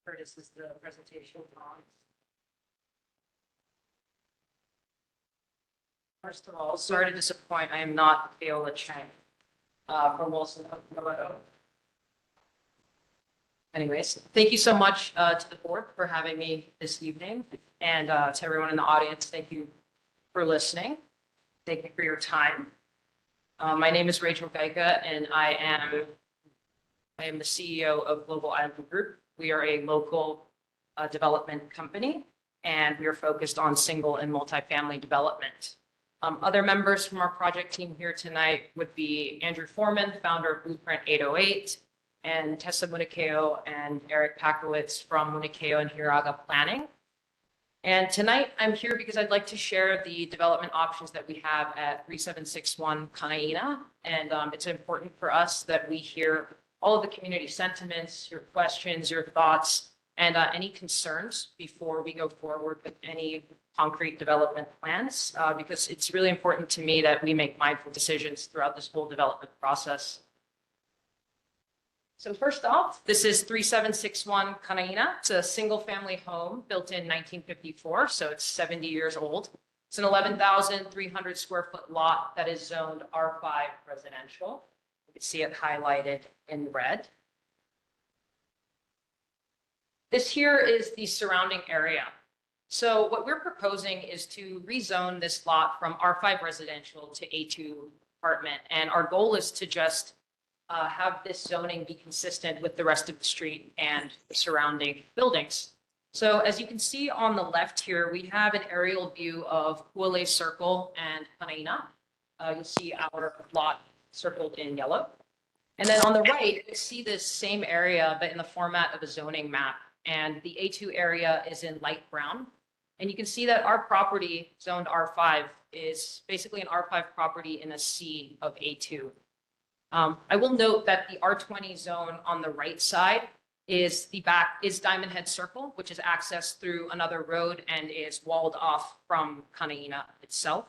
Curtis, is the presentation on? First of all, sorry to disappoint, I am not Keola Chang from Wilson, Okamoto. Anyways, thank you so much to the board for having me this evening, and to everyone in the audience, thank you for listening. Thank you for your time. My name is Rachel Geika, and I am the CEO of Global Island Group. We are a local development company, and we are focused on single and multifamily development. Other members from our project team here tonight would be Andrew Foreman, founder of Blueprint 808, and Tessa Munikeo and Eric Pakowitz from Munikeo and Hiraga Planning. And tonight I'm here because I'd like to share the development options that we have at 3761 Kanaina. And it's important for us that we hear all of the community sentiments, your questions, your thoughts, and any concerns before we go forward with any concrete development plans, because it's really important to me that we make mindful decisions throughout this whole development process. So first off, this is 3761 Kanaina. It's a single family home built in 1954, so it's 70 years old. It's an 11,300 square foot lot that is zoned R5 residential. You can see it highlighted in red. This here is the surrounding area. So what we're proposing is to rezone this lot from R5 residential to A2 apartment. And our goal is to just have this zoning be consistent with the rest of the street and the surrounding buildings. So as you can see on the left here, we have an aerial view of Huale Circle and Kanaina. You'll see our lot circled in yellow. And then on the right, you see this same area, but in the format of a zoning map. And the A2 area is in light brown. And you can see that our property zoned R5 is basically an R5 property in a C of A2. I will note that the R20 zone on the right side is Diamond Head Circle, which is accessed through another road and is walled off from Kanaina itself.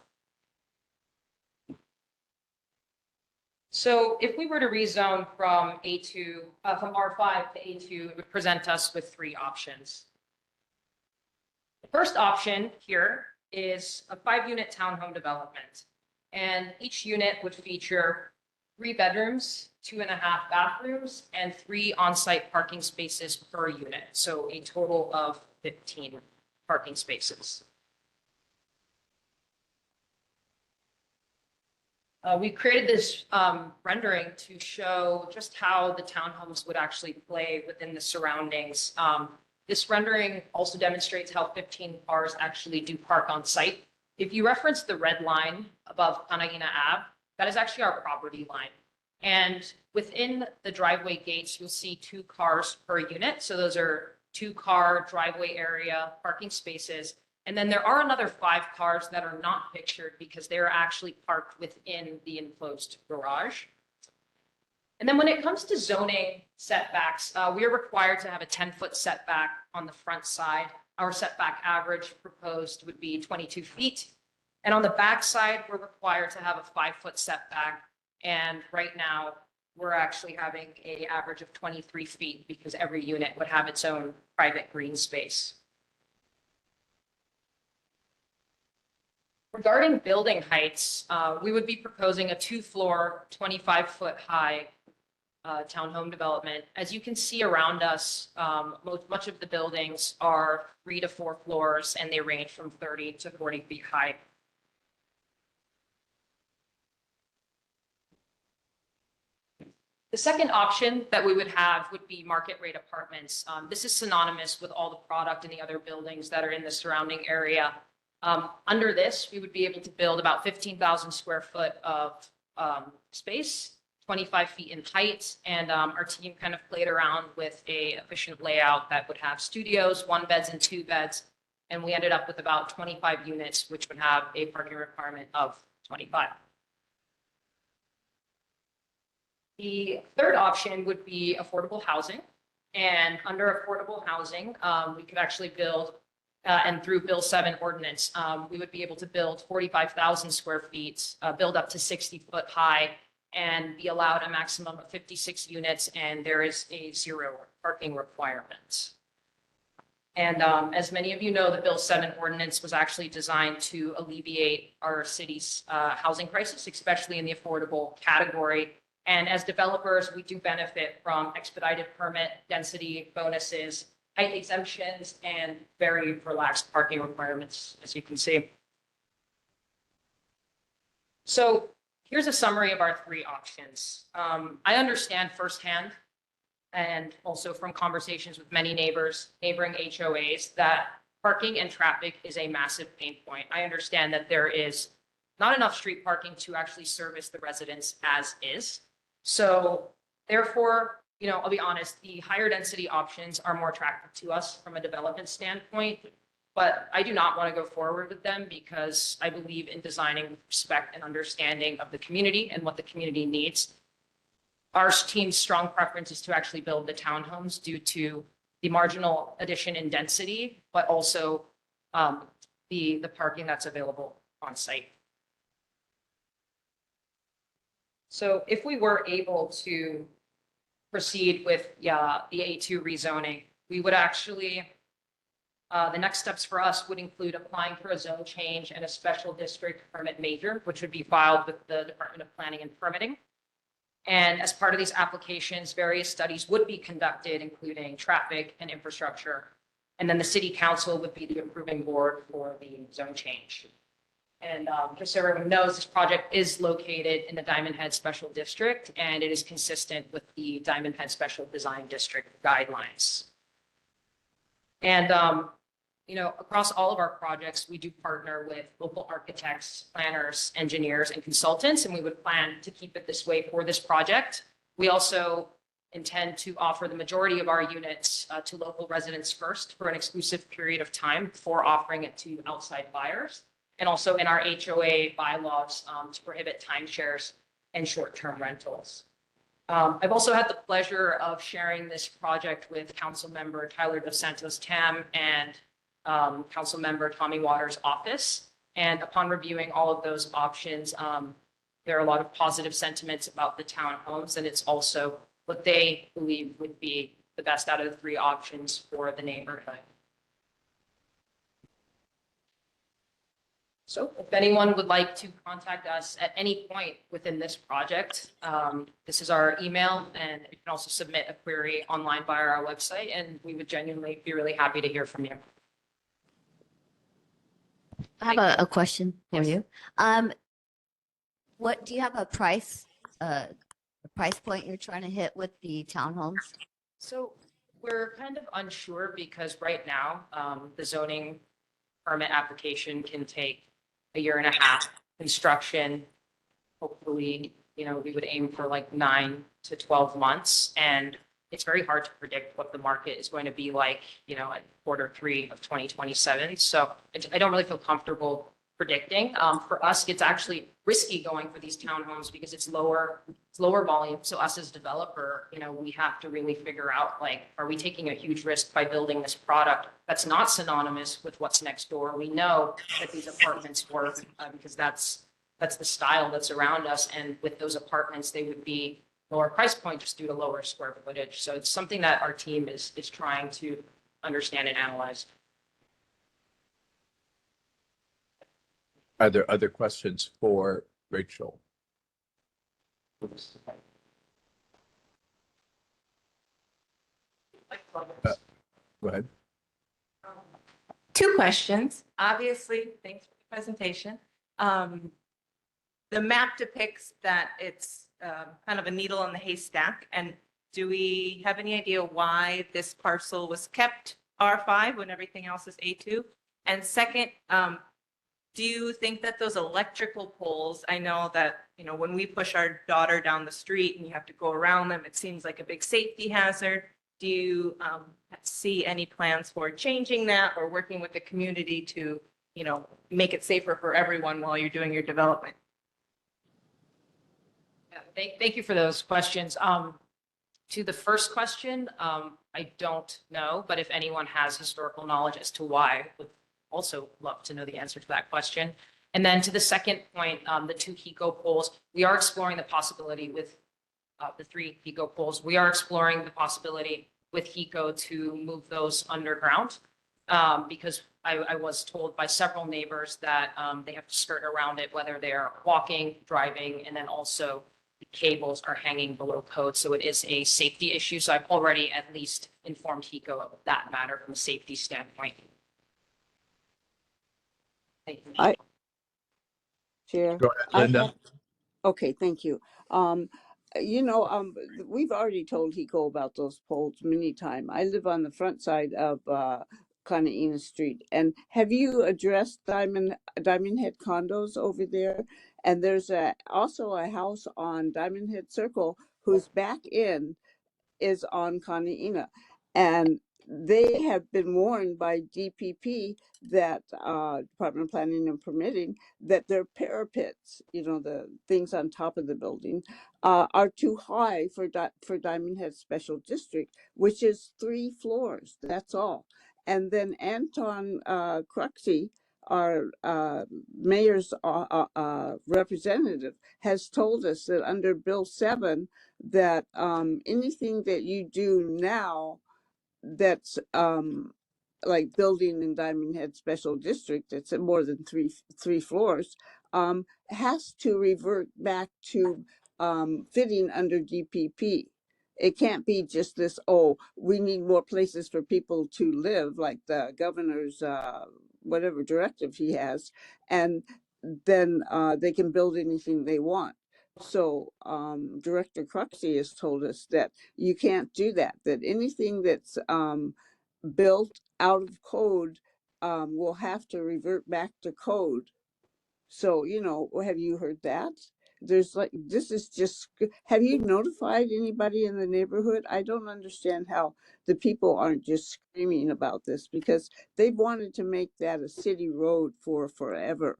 So if we were to rezone from from R5 to A2, it would present us with three options. The first option here is a 5-unit townhome development, and each unit would feature 3 bedrooms, 2.5 bathrooms, and 3 on-site parking spaces per unit. So a total of 15 parking spaces. We created this rendering to show just how the townhomes would actually play within the surroundings. This rendering also demonstrates how 15 cars actually do park on site. If you reference the red line above Kanaina Ave, that is actually our property line. And within the driveway gates, you'll see 2 cars per unit. So those are 2-car driveway area parking spaces. And then there are another 5 cars that are not pictured because they are actually parked within the enclosed garage. And then when it comes to zoning setbacks, we are required to have a 10-foot setback on the front side. Our setback average proposed would be 22 feet. And on the back side, we're required to have a 5-foot setback. And right now, we're actually having an average of 23 feet because every unit would have its own private green space. Regarding building heights, we would be proposing a 2-floor, 25-foot high townhome development. As you can see around us, much of the buildings are 3 to 4 floors, and they range from 30 to 40 feet high. The second option that we would have would be market rate apartments. This is synonymous with all the product and the other buildings that are in the surrounding area. Under this, we would be able to build about 15,000 square foot of space, 25 feet in height, and our team kind of played around with a efficient layout that would have studios, 1 beds and 2 beds, and we ended up with about 25 units, which would have a parking requirement of 25. The third option would be affordable housing, and under affordable housing, we could actually build, and through Bill 7 ordinance, we would be able to build 45,000 square feet, build up to 60-foot high, and be allowed a maximum of 56 units, and there is a 0 parking requirement. And as many of you know, the Bill 7 ordinance was actually designed to alleviate our city's housing crisis, especially in the affordable category. And as developers, we do benefit from expedited permit density bonuses, height exemptions, and very relaxed parking requirements, as you can see. So here's a summary of our 3 options. I understand firsthand, and also from conversations with many neighboring HOAs, that parking and traffic is a massive pain point. I understand that there is not enough street parking to actually service the residents as is. So therefore, I'll be honest, the higher density options are more attractive to us from a development standpoint, but I do not want to go forward with them because I believe in designing with respect and understanding of the community and what the community needs. Our team's strong preference is to actually build the townhomes due to the marginal addition in density, but also the parking that's available on site. So if we were able to proceed with the A2 rezoning, we would actually, the next steps for us would include applying for a zone change and a special district permit major, which would be filed with the Department of Planning and Permitting. And as part of these applications, various studies would be conducted, including traffic and infrastructure. And then the city council would be the approving board for the zone change. And just so everyone knows, this project is located in the Diamond Head Special District, and it is consistent with the Diamond Head Special Design District guidelines. And, across all of our projects, we do partner with local architects, planners, engineers, and consultants, and we would plan to keep it this way for this project. We also intend to offer the majority of our units to local residents first for an exclusive period of time before offering it to outside buyers. And also in our HOA bylaws to prohibit timeshares and short-term rentals. I've also had the pleasure of sharing this project with Councilmember Tyler Dos Santos Tam and Councilmember Tommy Waters' office. And upon reviewing all of those options, there are a lot of positive sentiments about the townhomes, and it's also what they believe would be the best out of the three options for the neighborhood. So if anyone would like to contact us at any point within this project, this is our email, and you can also submit a query online via our website, and we would genuinely be really happy to hear from you. I have a question for you. What do you have a price point you're trying to hit with the townhomes? So we're kind of unsure because right now, the zoning permit application can take a year and a half. Construction, hopefully, we would aim for like 9 to 12 months. And it's very hard to predict what the market is going to be like, at Q3 of 2027. So I don't really feel comfortable predicting. For us, it's actually risky going for these townhomes because it's lower volume. So us as developer, we have to really figure out, like, are we taking a huge risk by building this product that's not synonymous with what's next door? We know that these apartments work because that's the style that's around us. And with those apartments, they would be lower price point just due to lower square footage. So it's something that our team is trying to understand and analyze. Are there other questions for Rachel? Go ahead. Two questions. Obviously, thanks for the presentation. The map depicts that it's kind of a needle in the haystack. And do we have any idea why this parcel was kept R5 when everything else is A2? And second, do you think that those electrical poles, I know that, when we push our daughter down the street and you have to go around them, it seems like a big safety hazard. Do you see any plans for changing that or working with the community to, make it safer for everyone while you're doing your development? Yeah, thank you for those questions. To the first question, I don't know, but if anyone has historical knowledge as to why, would also love to know the answer to that question. And then to the second point, the 2 HECO poles, we are exploring the possibility with the 3 HECO poles. We are exploring the possibility with HECO to move those underground because I was told by several neighbors that they have to skirt around it, whether they're walking, driving, and then also the cables are hanging below code. So it is a safety issue. So I've already at least informed HECO of that matter from a safety standpoint. Chair. Go ahead, Linda. Okay, thank you. We've already told HECO about those poles many times. I live on the front side of Kanaina Street. And have you addressed Diamond Head condos over there? And there's also a house on Diamond Head Circle whose back end is on Kanaina. And they have been warned by DPP, that Department of Planning and Permitting, that their parapets, the things on top of the building, are too high for Diamond Head Special District, which is 3 floors. That's all. And then Anton Cruxy, our mayor's representative, has told us that under Bill 7, that anything that you do now that's like building in Diamond Head Special District, it's more than three floors, has to revert back to fitting under DPP. It can't be just this, oh, we need more places for people to live, like the governor's whatever directive he has, and then they can build anything they want. So Director Cruxy has told us that you can't do that, that anything that's built out of code will have to revert back to code. So, have you heard that? There's this is just, have you notified anybody in the neighborhood? I don't understand how the people aren't just screaming about this, because they've wanted to make that a city road for forever.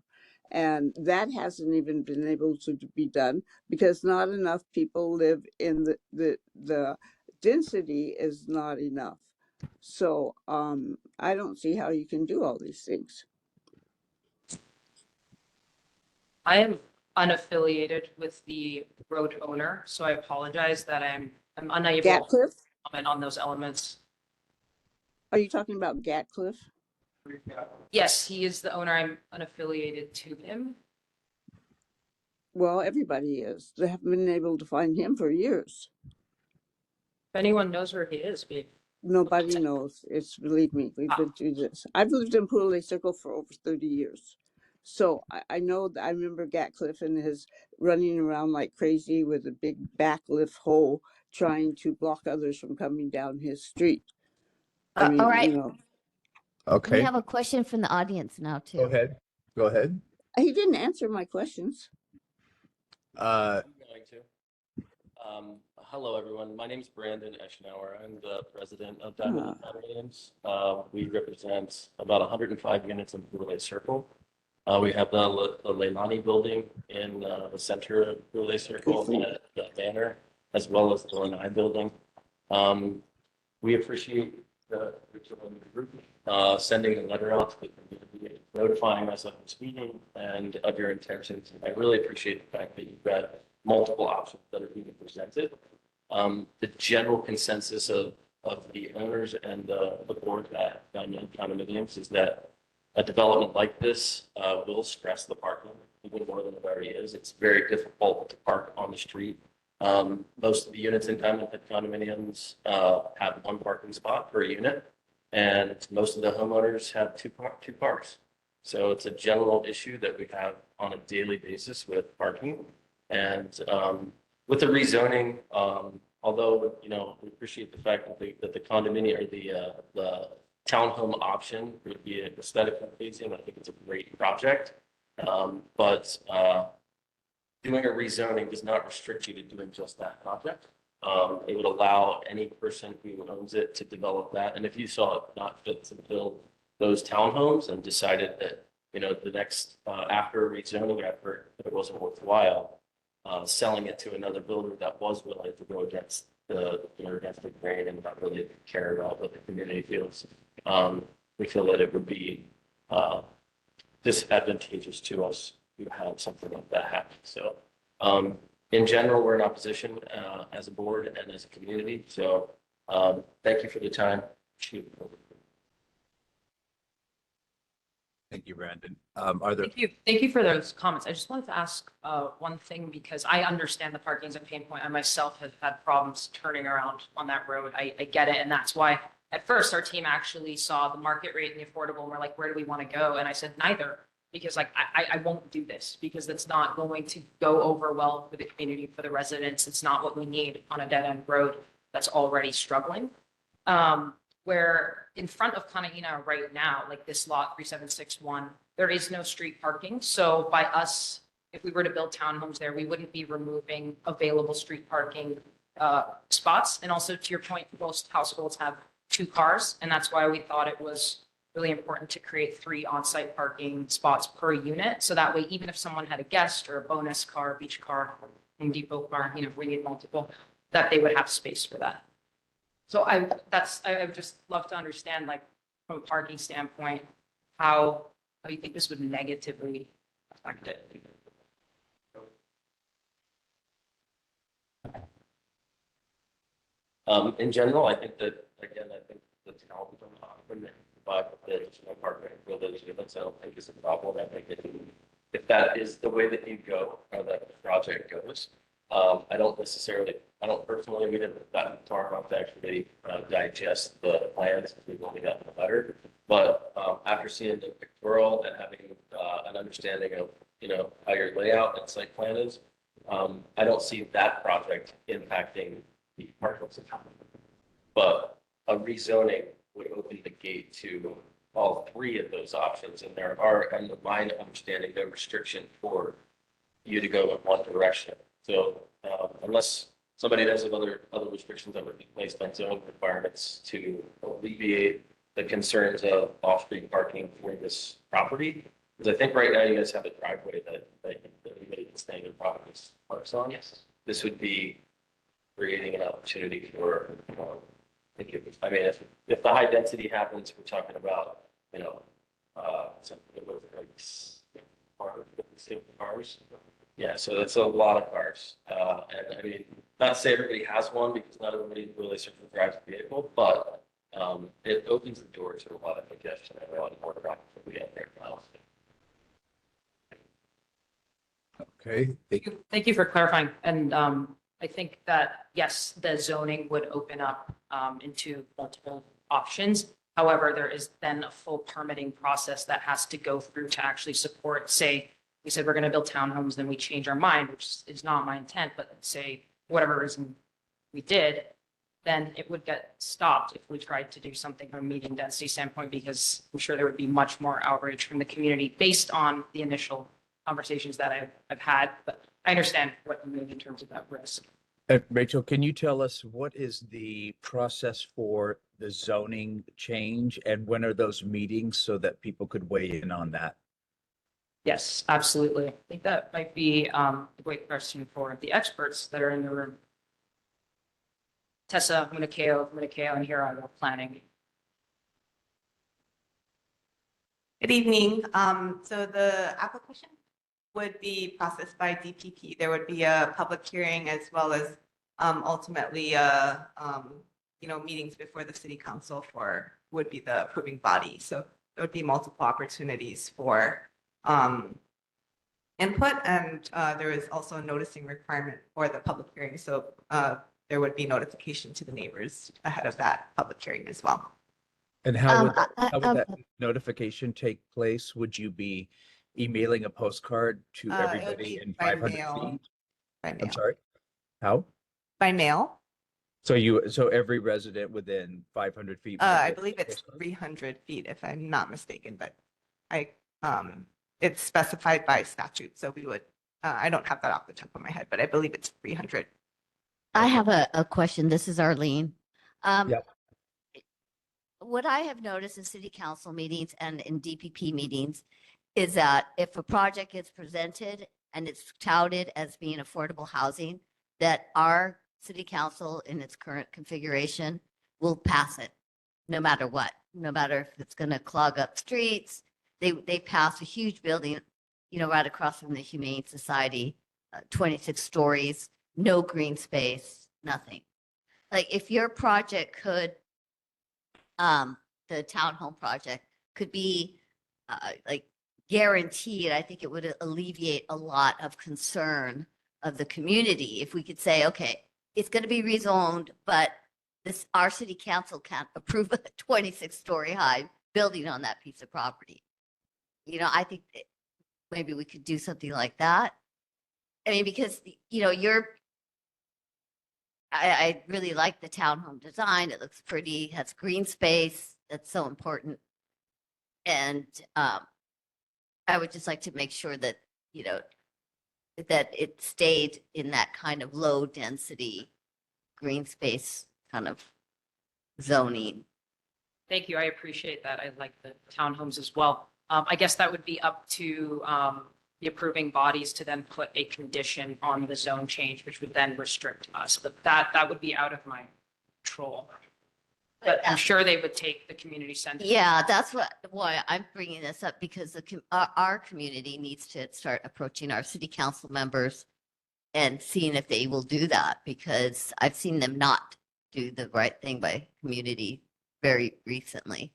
And that hasn't even been able to be done because not enough people live in the density is not enough. So I don't see how you can do all these things. I am unaffiliated with the road owner, so I apologize that I'm unable to Gatcliffe? comment on those elements. Are you talking about Gatcliffe? Yes, he is the owner. I'm unaffiliated to him. Well, everybody is. They haven't been able to find him for years. If anyone knows where he is, Nobody knows. Believe me, we've been through this. I've lived in Pule Circle for over 30 years. So I know that I remember Gatcliffe and his running around like crazy with a big backlift hole trying to block others from coming down his street. I mean, all right. We Okay, have a question from the audience now too. go ahead. Go ahead. He didn't answer my questions. Uh, I'm going to. Hello, everyone. My name is Brandon Eschenauer. I'm the president of Diamond Condominiums. We represent about 105 units in the Relay Circle. We have the Leilani building in the center of Relay Circle, the banner, as well as the Lanai building. We appreciate the group sending a letter out to the community, notifying us of this meeting and of your intentions. I really appreciate the fact that you've got multiple options that are being presented. The general consensus of the owners and the board at Diamond Condominiums is that a development like this will stress the parking even more than it already is. It's very difficult to park on the street. Most of the units in Diamond Condominiums have 1 parking spot per unit, and most of the homeowners have two cars. So it's a general issue that we have on a daily basis with parking. And with the rezoning, although we appreciate the fact that the condominium or the townhome option would be aesthetically pleasing, I think it's a great project. But doing a rezoning does not restrict you to doing just that project. It would allow any person who owns it to develop that. And if you saw it not fit to build those townhomes and decided that, the next, after rezoning effort, if it wasn't worthwhile, selling it to another builder that was willing to go against the grain and not really care about what the community feels, we feel that it would be disadvantageous to us to have something like that happen. So in general, we're in opposition as a board and as a community. So thank you for the time. Thank you, Brandon. Are there? Thank you for those comments. I just wanted to ask one thing, because I understand the parking is a pain point. I myself have had problems turning around on that road. I get it. And that's why at first our team actually saw the market rate and the affordable, and we're like, where do we want to go? And I said, neither, because I won't do this, because that's not going to go over well for the community, for the residents. It's not what we need on a dead end road that's already struggling. where in front of Kanahina right now, like this lot 3761, there is no street parking. So by us, if we were to build townhomes there, we wouldn't be removing available street parking spots. And also to your point, most households have 2 cars, and that's why we thought it was really important to create 3 on-site parking spots per unit. So that way, even if someone had a guest or a bonus car, beach car, Home Depot car, you know, if we need multiple, that they would have space for that. So I would just love to understand, like, from a parking standpoint, how you think this would negatively affect it. In general, I think that, again, I think the town would provide the additional parking for those units. I don't think is a problem. I think if that is the way that you go, or that the project goes, I don't personally, we didn't gotten far enough to actually digest the plans. We've only gotten the letter. But after seeing the pictorial and having an understanding of, you know, how your layout and site plan is, I don't see that project impacting the parcels. But a rezoning would open the gate to all 3 of those options. And there are, in my understanding, no restriction for you to go in one direction. So unless somebody does have other restrictions that would be placed on zoning requirements to alleviate the concerns of off-street parking for this property, because I think right now you guys have a driveway that anybody can stay in properties parks on. Yes. This would be creating an opportunity for, I mean, if the high density happens, we're talking about, you know, something like cars. Yeah, so that's a lot of cars. And I mean, not to say everybody has one because not everybody really drives a vehicle, but it opens the door to a lot of congestion and a lot more traffic that we have there now. Okay. Thank you for clarifying. And I think that, yes, the zoning would open up into multiple options. However, there is then a full permitting process that has to go through to actually support, say, we said we're going to build townhomes, then we change our mind, which is not my intent, but say, whatever reason we did, then it would get stopped if we tried to do something from a medium density standpoint, because I'm sure there would be much more outrage from the community based on the initial conversations that I've had. But I understand what you mean in terms of that risk. Rachel, can you tell us what is the process for the zoning change and when are those meetings so that people could weigh in on that? Yes, absolutely. I think that might be a great question for the experts that are in the room. Tessa Munakeo, and here I will planning. Good evening. So the application would be processed by DPP. There would be a public hearing as well as ultimately, meetings before the city council would be the approving body. So there would be multiple opportunities for input, and there is also a noticing requirement for the public hearing. So there would be notification to the neighbors ahead of that public hearing as well. And how would that notification take place? Would you be emailing a postcard to It would everybody be in by 500 mail. feet? By mail. I'm sorry? How? By mail. So every resident within 500 feet? I believe it's 300 feet, if I'm not mistaken, but it's specified by statute. So we would, I don't have that off the top of my head, but I believe it's 300. I have a question. This is Arlene. Yep. What I have noticed in city council meetings and in DPP meetings is that if a project gets presented and it's touted as being affordable housing, that our city council in its current configuration will pass it no matter what, no matter if it's going to clog up streets. They pass a huge building, right across from the Humane Society, 26 stories, no green space, nothing. Like if your project could, the townhome project could be like guaranteed, I think it would alleviate a lot of concern of the community if we could say, okay, it's going to be rezoned, but our city council can't approve a 26-story high building on that piece of property. I think maybe we could do something like that. I mean, because, I really like the townhome design. It looks pretty, has green space. That's so important. And I would just like to make sure that, you know, that it stayed in that kind of low density green space kind of zoning. Thank you. I appreciate that. I like the townhomes as well. I guess that would be up to the approving bodies to then put a condition on the zone change, which would then restrict us. But that would be out of my control. But I'm sure they would take the community sentiment. Yeah, that's why I'm bringing this up, because our community needs to start approaching our city council members and seeing if they will do that, because I've seen them not do the right thing by community very recently.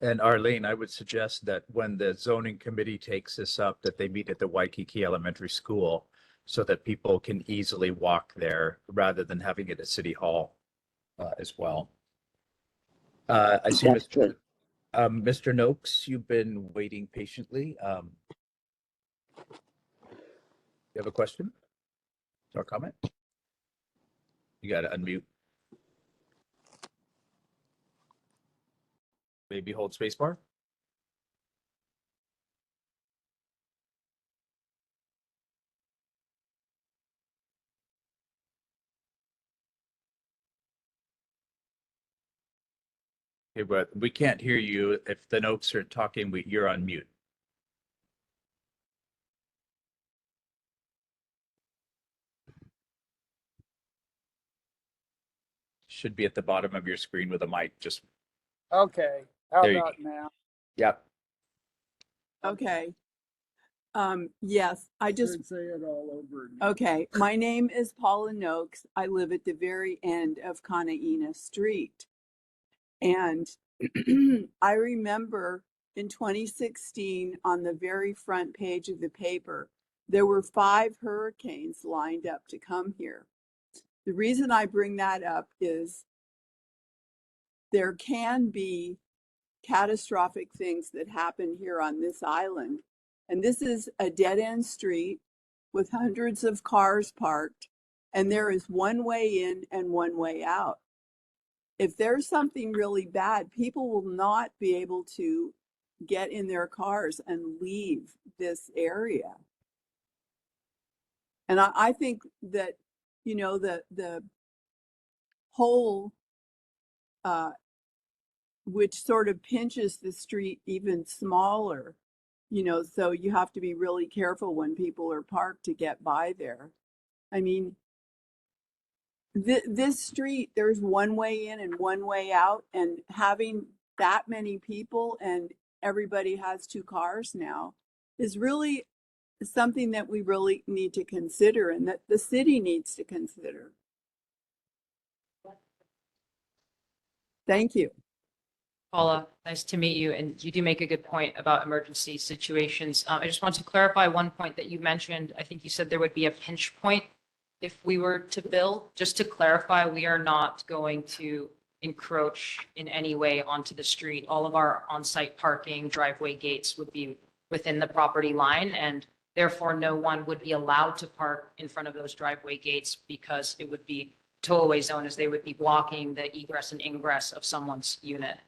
And Arlene, I would suggest that when the zoning committee takes this up, that they meet at the Waikiki Elementary School so that people can easily walk there rather than having it at City Hall as well. I see Mr. Noakes, you've been waiting patiently. You have a question or comment? You got to unmute. Maybe hold spacebar. Okay, but we can't hear you. If the Noakes are talking, you're on mute. Should be at the bottom of your screen with a mic. Just Okay, how there you about go. now? Yep. Okay. Yes, I just say it all over again. Okay, my name is Paula Noakes. I live at the very end of Kanaina Street. And I remember in 2016 on the very front page of the paper, there were 5 hurricanes lined up to come here. The reason I bring that up is there can be catastrophic things that happen here on this island. And this is a dead-end street with hundreds of cars parked, and there is one way in and one way out. If there's something really bad, people will not be able to get in their cars and leave this area. And I think that, you know, the whole which sort of pinches the street even smaller, you know, so you have to be really careful when people are parked to get by there. I mean, this street, there's one way in and one way out, and having that many people and everybody has 2 cars now is really something that we really need to consider and that the city needs to consider. Thank you. Paula, nice to meet you. And you do make a good point about emergency situations. I just want to clarify one point that you mentioned. I think you said there would be a pinch point if we were to build. Just to clarify, we are not going to encroach in any way onto the street. All of our on-site parking, driveway gates would be within the property line, and therefore no one would be allowed to park in front of those driveway gates because it would be tow-away zone, as they would be blocking the egress and ingress of someone's unit.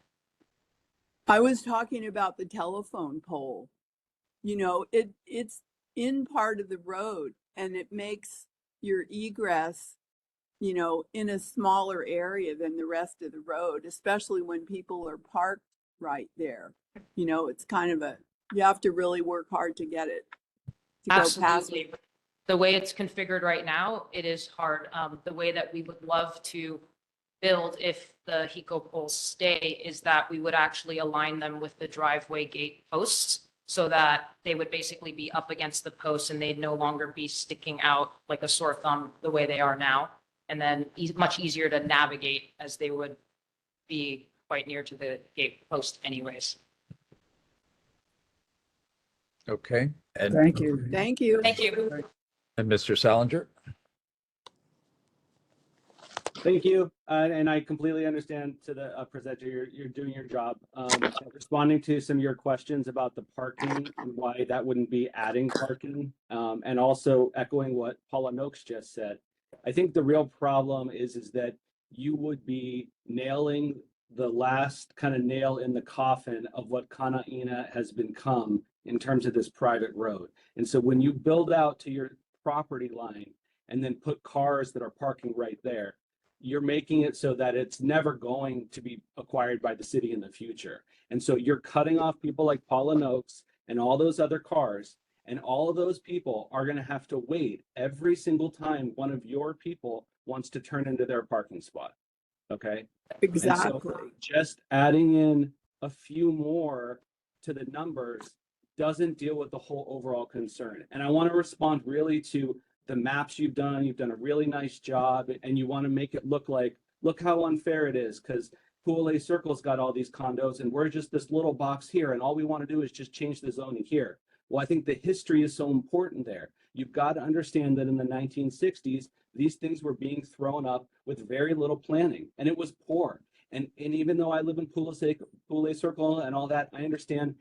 I was talking about the telephone pole. You know, it's in part of the road and it makes your egress, you know, in a smaller area than the rest of the road, especially when people are parked right there. You know, it's kind of you have to really work hard to get it to go past Absolutely. The way it's configured right now, it is hard. The way that we would love to build if the HECO poles stay is that we would actually align them with the driveway gate posts so that they would basically be up against the posts and they'd no longer be sticking out like a sore thumb the way they are now. And then much easier to navigate, as they would be quite near to the gate post anyways. Okay. And Thank you. Thank you. Thank you. And Mr. Salinger. Thank you. And I completely understand to the presenter, you're doing your job. Responding to some of your questions about the parking and why that wouldn't be adding parking. And also echoing what Paula Noakes just said. I think the real problem is that you would be nailing the last kind of nail in the coffin of what Kana'ina has become in terms of this private road. And so when you build out to your property line and then put cars that are parking right there, you're making it so that it's never going to be acquired by the city in the future. And so you're cutting off people like Paula Noakes and all those other cars. And all of those people are going to have to wait every single time one of your people wants to turn into their parking spot. Okay. Exactly. And so just adding in a few more to the numbers doesn't deal with the whole overall concern. And I want to respond really to the maps you've done. You've done a really nice job, and you want to make it look like, look how unfair it is, because Pool Circle's got all these condos and we're just this little box here, and all we want to do is just change the zoning here. Well, I think the history is so important there. You've got to understand that in the 1960s, these things were being thrown up with very little planning, and it was poor. And even though I live in Pool Circle and all that, I understand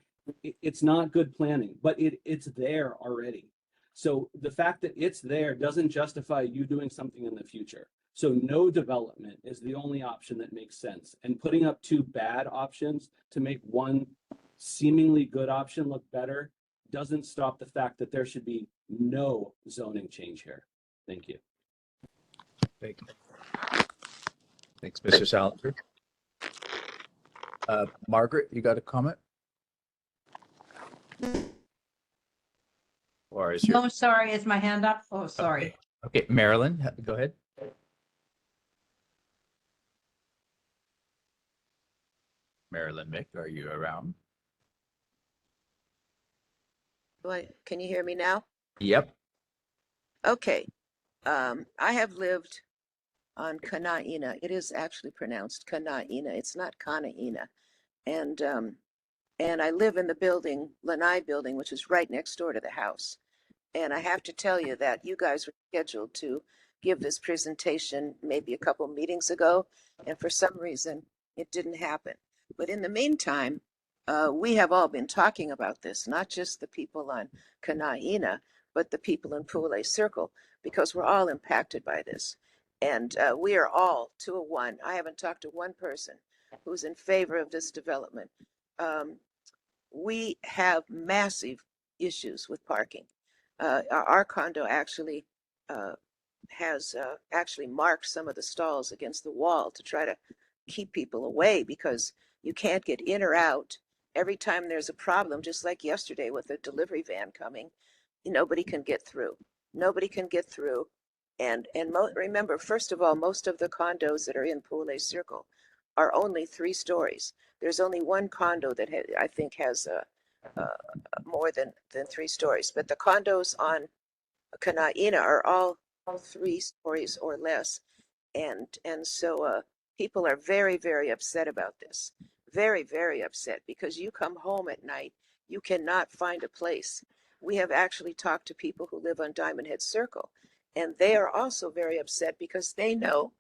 it's not good planning, but it's there already. So the fact that it's there doesn't justify you doing something in the future. So no development is the only option that makes sense. And putting up two bad options to make one seemingly good option look better doesn't stop the fact that there should be no zoning change here. Thank you. Thank you. Thanks, Mr. Salinger. Margaret, you got a comment? Or is your Oh, sorry, is my hand up? Oh, sorry. okay, Marilyn, go ahead. Marilyn Mick, are you around? Can you hear me now? Yep. Okay. I have lived on Kana'ina. It is actually pronounced Kana'ina. It's not Kana'ina. And I live in the building, Lanai building, which is right next door to the house. And I have to tell you that you guys were scheduled to give this presentation maybe a couple meetings ago, and for some reason it didn't happen. But in the meantime, we have all been talking about this, not just the people on Kana'ina, but the people in Pule Circle, because we're all impacted by this. And we are all, to a one, I haven't talked to one person who's in favor of this development. We have massive issues with parking. Our condo actually has actually marked some of the stalls against the wall to try to keep people away, because you can't get in or out. Every time there's a problem, just like yesterday with a delivery van coming, nobody can get through. Nobody can get through. And remember, first of all, most of the condos that are in Pule Circle are only 3 stories. There's only one condo that I think has more than 3 stories. But the condos on Kana'ina are all 3 stories or less. And so people are very, very upset about this. Very, very upset, because you come home at night, you cannot find a place. We have actually talked to people who live on Diamond Head Circle, and they are also very upset because they know,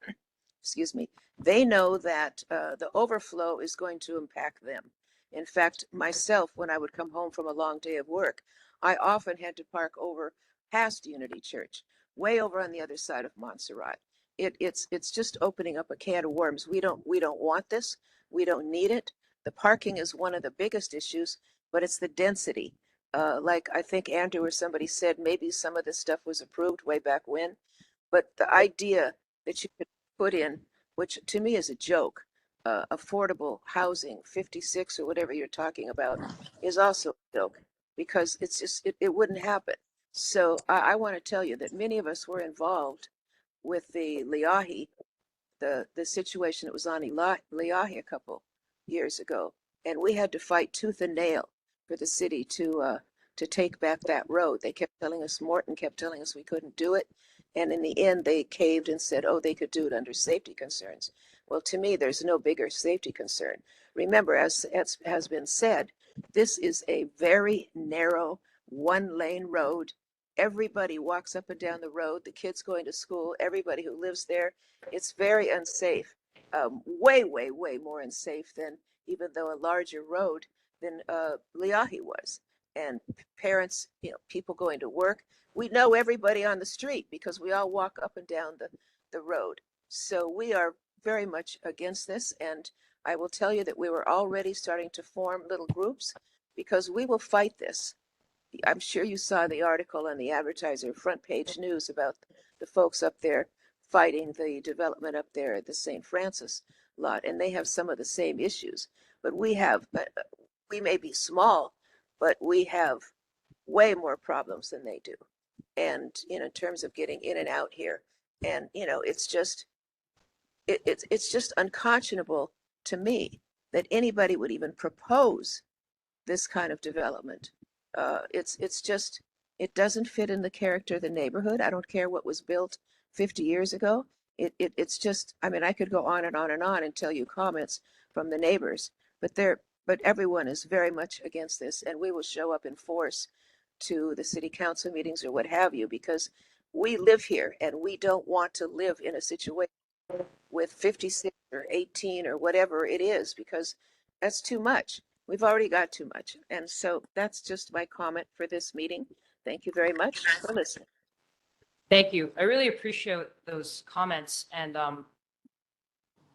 excuse me, they know that the overflow is going to impact them. In fact, myself, when I would come home from a long day of work, I often had to park over past Unity Church, way over on the other side of Montserrat. It's just opening up a can of worms. We don't want this. We don't need it. The parking is one of the biggest issues, but it's the density. Like I think Andrew or somebody said, maybe some of this stuff was approved way back when, but the idea that you could put in, which to me is a joke, affordable housing, 56 or whatever you're talking about, is also a joke, because it's just, it wouldn't happen. So I want to tell you that many of us were involved with the Liahi, the situation that was on Liahi a couple years ago, and we had to fight tooth and nail for the city to take back that road. They kept telling us, Morton kept telling us we couldn't do it, and in the end they caved and said, oh, they could do it under safety concerns. Well, to me, there's no bigger safety concern. Remember, as has been said, this is a very narrow, one-lane road. Everybody walks up and down the road, the kids going to school, everybody who lives there. It's very unsafe, way, way, way more unsafe than, even though a larger road than Liahi was. and parents, people going to work. We know everybody on the street because we all walk up and down the road. So we are very much against this. And I will tell you that we were already starting to form little groups because we will fight this. I'm sure you saw the article on the Advertiser front page news about the folks up there fighting the development up there at the St. Francis lot, and they have some of the same issues. But we may be small, but we have way more problems than they do. And, in terms of getting in and out here. And, it's just unconscionable to me that anybody would even propose this kind of development. It doesn't fit in the character of the neighborhood. I don't care what was built 50 years ago. It's just, I mean, I could go on and on and on and tell you comments from the neighbors, but everyone is very much against this, and we will show up in force to the city council meetings or what have you, because we live here and we don't want to live in a situation with 56 or 18 or whatever it is, because that's too much. We've already got too much. And so that's just my comment for this meeting. Thank you very much for listening. Thank you. I really appreciate those comments. And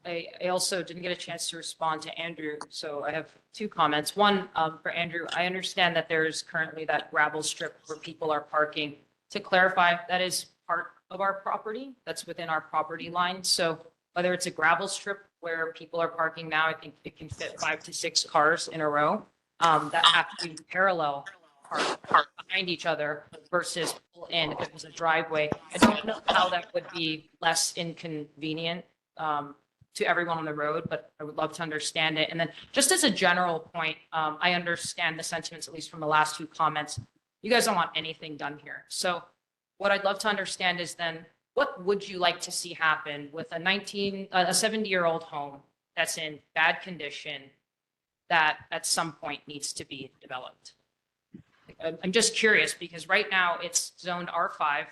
I also didn't get a chance to respond to Andrew. So I have two comments. One, for Andrew, I understand that there is currently that gravel strip where people are parking. To clarify, that is part of our property. That's within our property line. So whether it's a gravel strip where people are parking now, I think it can fit 5 to 6 cars in a row that have to parallel park behind each other versus pull in if it was a driveway. I don't know how that would be less inconvenient to everyone on the road, but I would love to understand it. And then just as a general point, I understand the sentiments, at least from the last two comments. You guys don't want anything done here. So what I'd love to understand is then, what would you like to see happen with a 70-year-old home that's in bad condition that at some point needs to be developed? I'm just curious because right now it's zoned R5.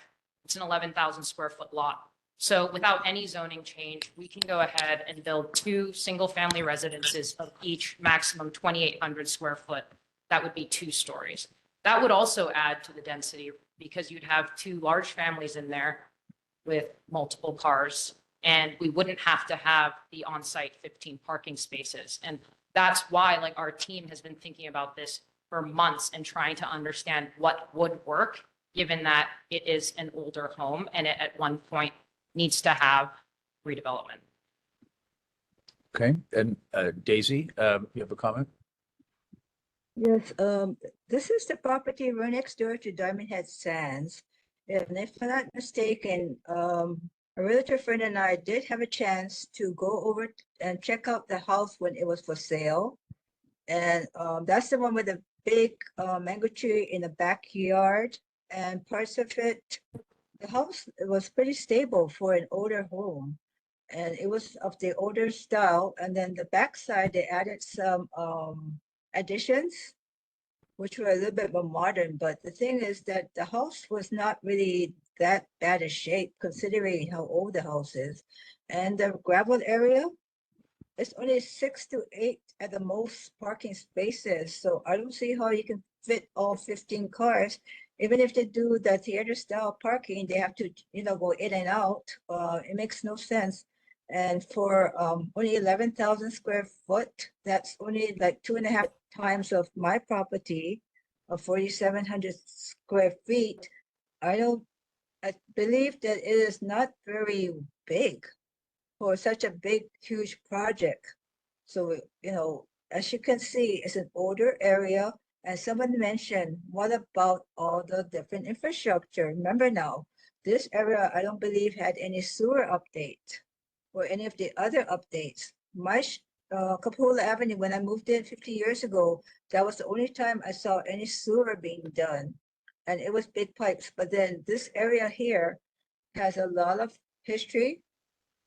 It's an 11,000 square foot lot. So without any zoning change, we can go ahead and build 2 single-family residences of each maximum 2,800 square foot. That would be 2 stories. That would also add to the density because you'd have 2 large families in there with multiple cars, and we wouldn't have to have the on-site 15 parking spaces. And that's why our team has been thinking about this for months and trying to understand what would work, given that it is an older home and it at one point needs to have redevelopment. Okay, and Daisy, you have a comment? Yes, this is the property right next door to Diamond Head Sands. And if I'm not mistaken, a realtor friend and I did have a chance to go over and check out the house when it was for sale. And that's the one with the big mango tree in the backyard, and parts of it, the house was pretty stable for an older home. And it was of the older style. And then the backside, they added some additions, which were a little bit more modern. But the thing is that the house was not really that bad a shape, considering how old the house is. And the gravel area, it's only 6 to 8 at the most parking spaces. So I don't see how you can fit all 15 cars. Even if they do the theater style parking, they have to, go in and out. It makes no sense. And for only 11,000 square foot, that's only like 2.5 times of my property of 4,700 square feet. I believe that it is not very big for such a big, huge project. So, as you can see, it's an older area. And someone mentioned, what about all the different infrastructure? Remember now, this area, I don't believe had any sewer update or any of the other updates. My Kapahulu Avenue, when I moved in 50 years ago, that was the only time I saw any sewer being done. And it was big pipes. But then this area here has a lot of history,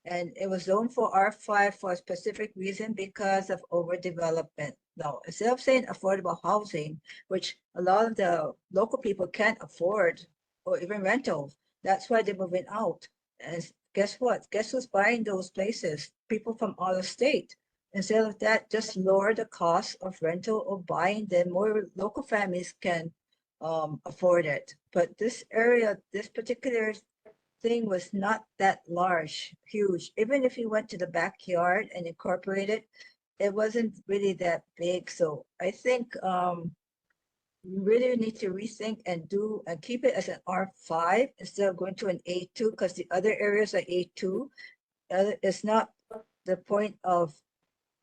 and it was zoned for R5 for a specific reason because of overdevelopment. Now, instead of saying affordable housing, which a lot of the local people can't afford, or even rentals, that's why they're moving out. And guess what? Guess who's buying those places? People from out of state. Instead of that, just lower the cost of rental or buying, then more local families can afford it. But this area, this particular thing was not that large, huge. Even if you went to the backyard and incorporated, it wasn't really that big. So I think you really need to rethink and do and keep it as an R5 instead of going to an A2, because the other areas are A2. It's not the point of,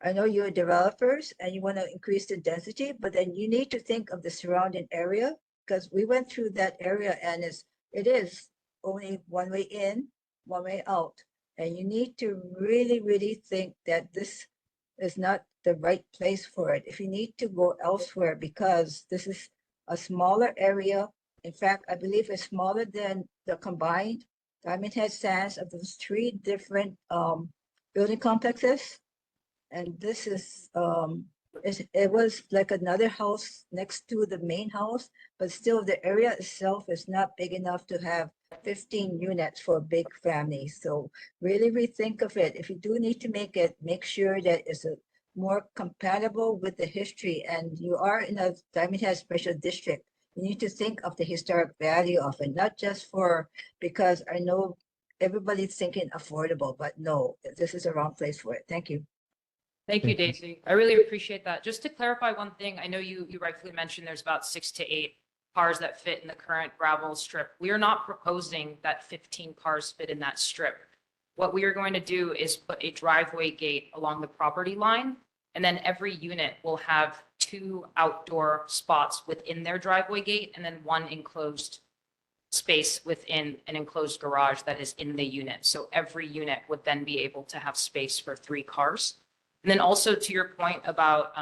I know you're developers and you want to increase the density, but then you need to think of the surrounding area, because we went through that area and it is only one way in, one way out. And you need to really, really think that this is not the right place for it. If you need to go elsewhere, because this is a smaller area. In fact, I believe it's smaller than the combined Diamond Head Sands of those three different building complexes. And this is it was like another house next to the main house, but still the area itself is not big enough to have 15 units for a big family. So really rethink of it. If you do need to make it, make sure that it's a more compatible with the history, and you are in a Diamond Head Special District. You need to think of the historic value of it, not just for, because I know everybody's thinking affordable, but no, this is the wrong place for it. Thank you. Thank you, Daisy. I really appreciate that. Just to clarify one thing, I know you rightfully mentioned there's about 6 to 8 cars that fit in the current gravel strip. We are not proposing that 15 cars fit in that strip. What we are going to do is put a driveway gate along the property line, and then every unit will have 2 outdoor spots within their driveway gate, and then 1 enclosed space within an enclosed garage that is in the unit. So every unit would then be able to have space for 3 cars. And then also to your point about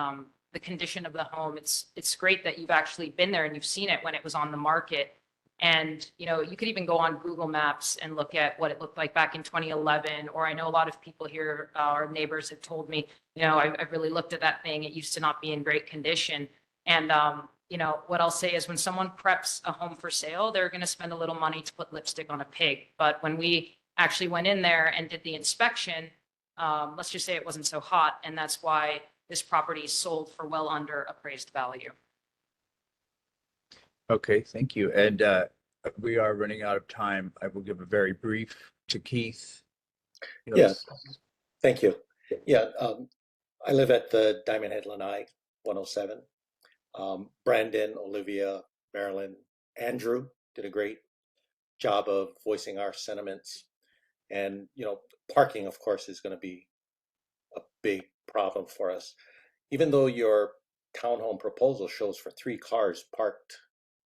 the condition of the home, it's great that you've actually been there and you've seen it when it was on the market. And, you know, you could even go on Google Maps and look at what it looked like back in 2011. Or I know a lot of people here, our neighbors have told me, you know, I really looked at that thing. It used to not be in great condition. And, you know, what I'll say is when someone preps a home for sale, they're going to spend a little money to put lipstick on a pig. But when we actually went in there and did the inspection, let's just say it wasn't so hot, and that's why this property sold for well under appraised value. Okay, thank you. And we are running out of time. I will give a very brief to Keith. Yes, thank you. Yeah, I live at the Diamond Head Lanai 107. Brandon, Olivia, Marilyn, Andrew did a great job of voicing our sentiments. And, you know, parking, of course, is going to be a big problem for us. Even though your townhome proposal shows for 3 cars parked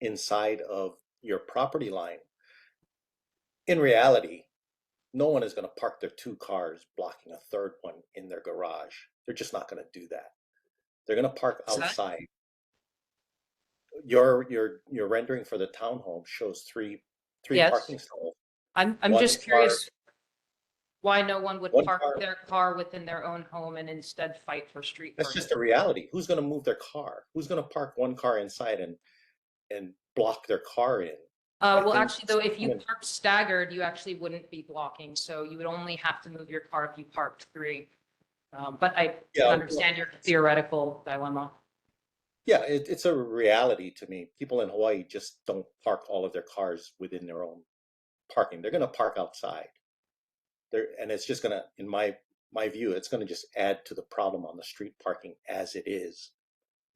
inside of your property line, in reality, no one is going to park their 2 cars blocking a 3rd one in their garage. They're just not going to do that. They're going to park outside. Your rendering for the townhome shows three Yes. parking stalls. I'm just curious why no one would park their car within their own home and instead fight for street That's parking. just a reality. Who's going to move their car? Who's going to park one car inside and block their car in? Well, actually, though, if you parked staggered, you actually wouldn't be blocking. So you would only have to move your car if you parked 3. But I understand your theoretical dilemma. Yeah, it's a reality to me. People in Hawaii just don't park all of their cars within their own parking. They're going to park outside. And it's just going to, in my view, it's going to just add to the problem on the street parking as it is.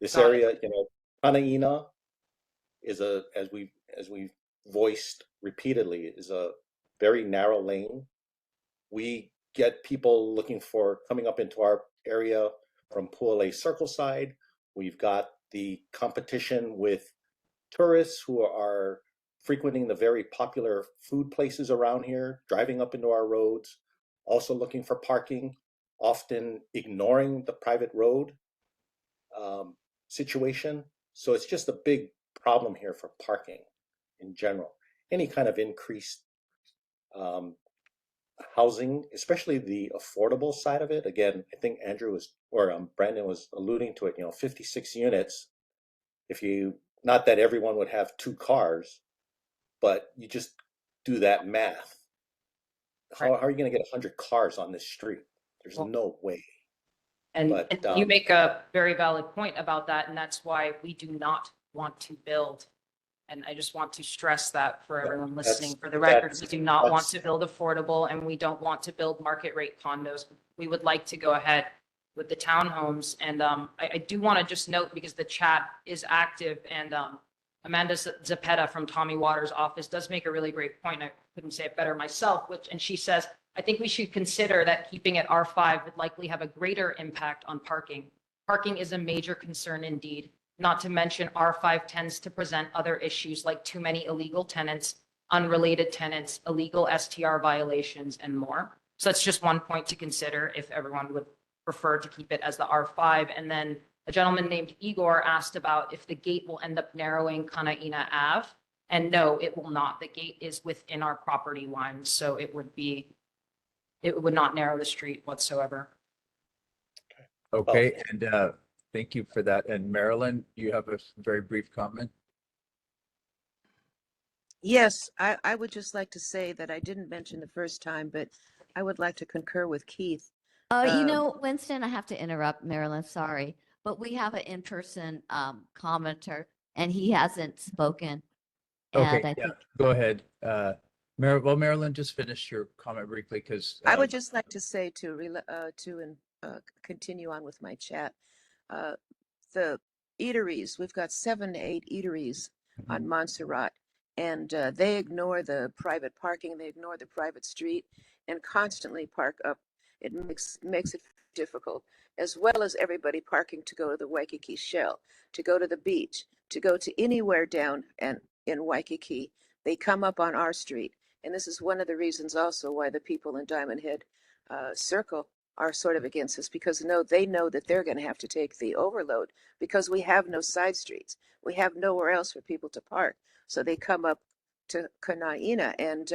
This area, you know, Panaina is as we've voiced repeatedly, is a very narrow lane. We get people coming up into our area from Pualei Circle side. We've got the competition with tourists who are frequenting the very popular food places around here, driving up into our roads, also looking for parking, often ignoring the private road situation. So it's just a big problem here for parking in general. Any kind of increased housing, especially the affordable side of it. Again, I think Brandon was alluding to it, you know, 56 units. Not that everyone would have 2 cars, but you just do that math. How are you going to get 100 cars on this street? There's no way. And, But, and you make a very valid point about that, and that's why we do not want to build. And I just want to stress that for everyone listening. For the record, we do not want to build affordable, and we don't want to build market rate condos. We would like to go ahead with the townhomes. And I do want to just note, because the chat is active, and Amanda Zapeta from Tommy Waters' office does make a really great point. I couldn't say it better myself, and she says, I think we should consider that keeping it R5 would likely have a greater impact on parking. Parking is a major concern indeed, not to mention R5 tends to present other issues like too many illegal tenants, unrelated tenants, illegal STR violations, and more. So that's just one point to consider if everyone would prefer to keep it as the R5. And then a gentleman named Igor asked about if the gate will end up narrowing Kanaina Ave. And no, it will not. The gate is within our property lines, so it would not narrow the street whatsoever. Okay, and thank you for that. And Marilyn, you have a very brief comment? Yes, I would just like to say that I didn't mention the first time, but I would like to concur with Keith. You know, Winston, I have to interrupt, Marilyn, sorry, but we have an in-person commenter and he hasn't spoken. Okay, And I yeah, think go ahead. Marilyn, just finish your comment briefly, because I would just like to say continue on with my chat. The eateries, we've got 7 to 8 eateries on Montserrat, and they ignore the private parking, they ignore the private street, and constantly park up. It makes it difficult, as well as everybody parking to go to the Waikiki Shell, to go to the beach, to go to anywhere down and in Waikiki. They come up on our street. And this is one of the reasons also why the people in Diamond Head Circle are sort of against us, because they know that they're going to have to take the overload because we have no side streets. We have nowhere else for people to park. So they come up to Kanaina, and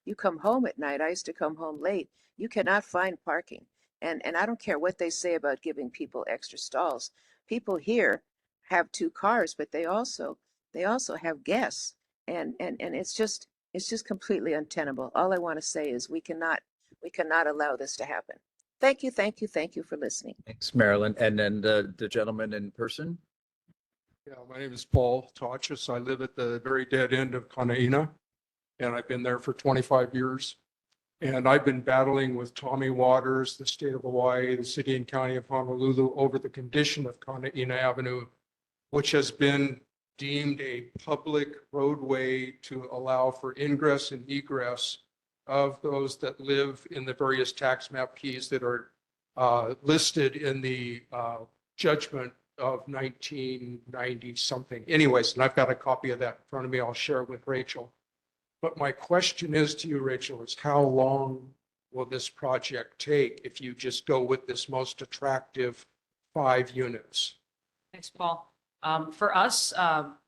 you come home at night. I used to come home late. You cannot find parking. And I don't care what they say about giving people extra stalls. People here have 2 cars, but they also have guests. And it's just completely untenable. All I want to say is we cannot allow this to happen. Thank you for listening. thanks, Marilyn. And then the gentleman in person? Yeah, my name is Paul Tachis. I live at the very dead end of Kanaina, and I've been there for 25 years. And I've been battling with Tommy Waters, the state of Hawaii, the city and county of Honolulu over the condition of Kanaina Avenue, which has been deemed a public roadway to allow for ingress and egress of those that live in the various tax map keys that are listed in the judgment of 1990 something. Anyways, and I've got a copy of that in front of me. I'll share it with Rachel. But my question is to you, Rachel, is how long will this project take if you just go with this most attractive 5 units? Thanks, Paul. For us,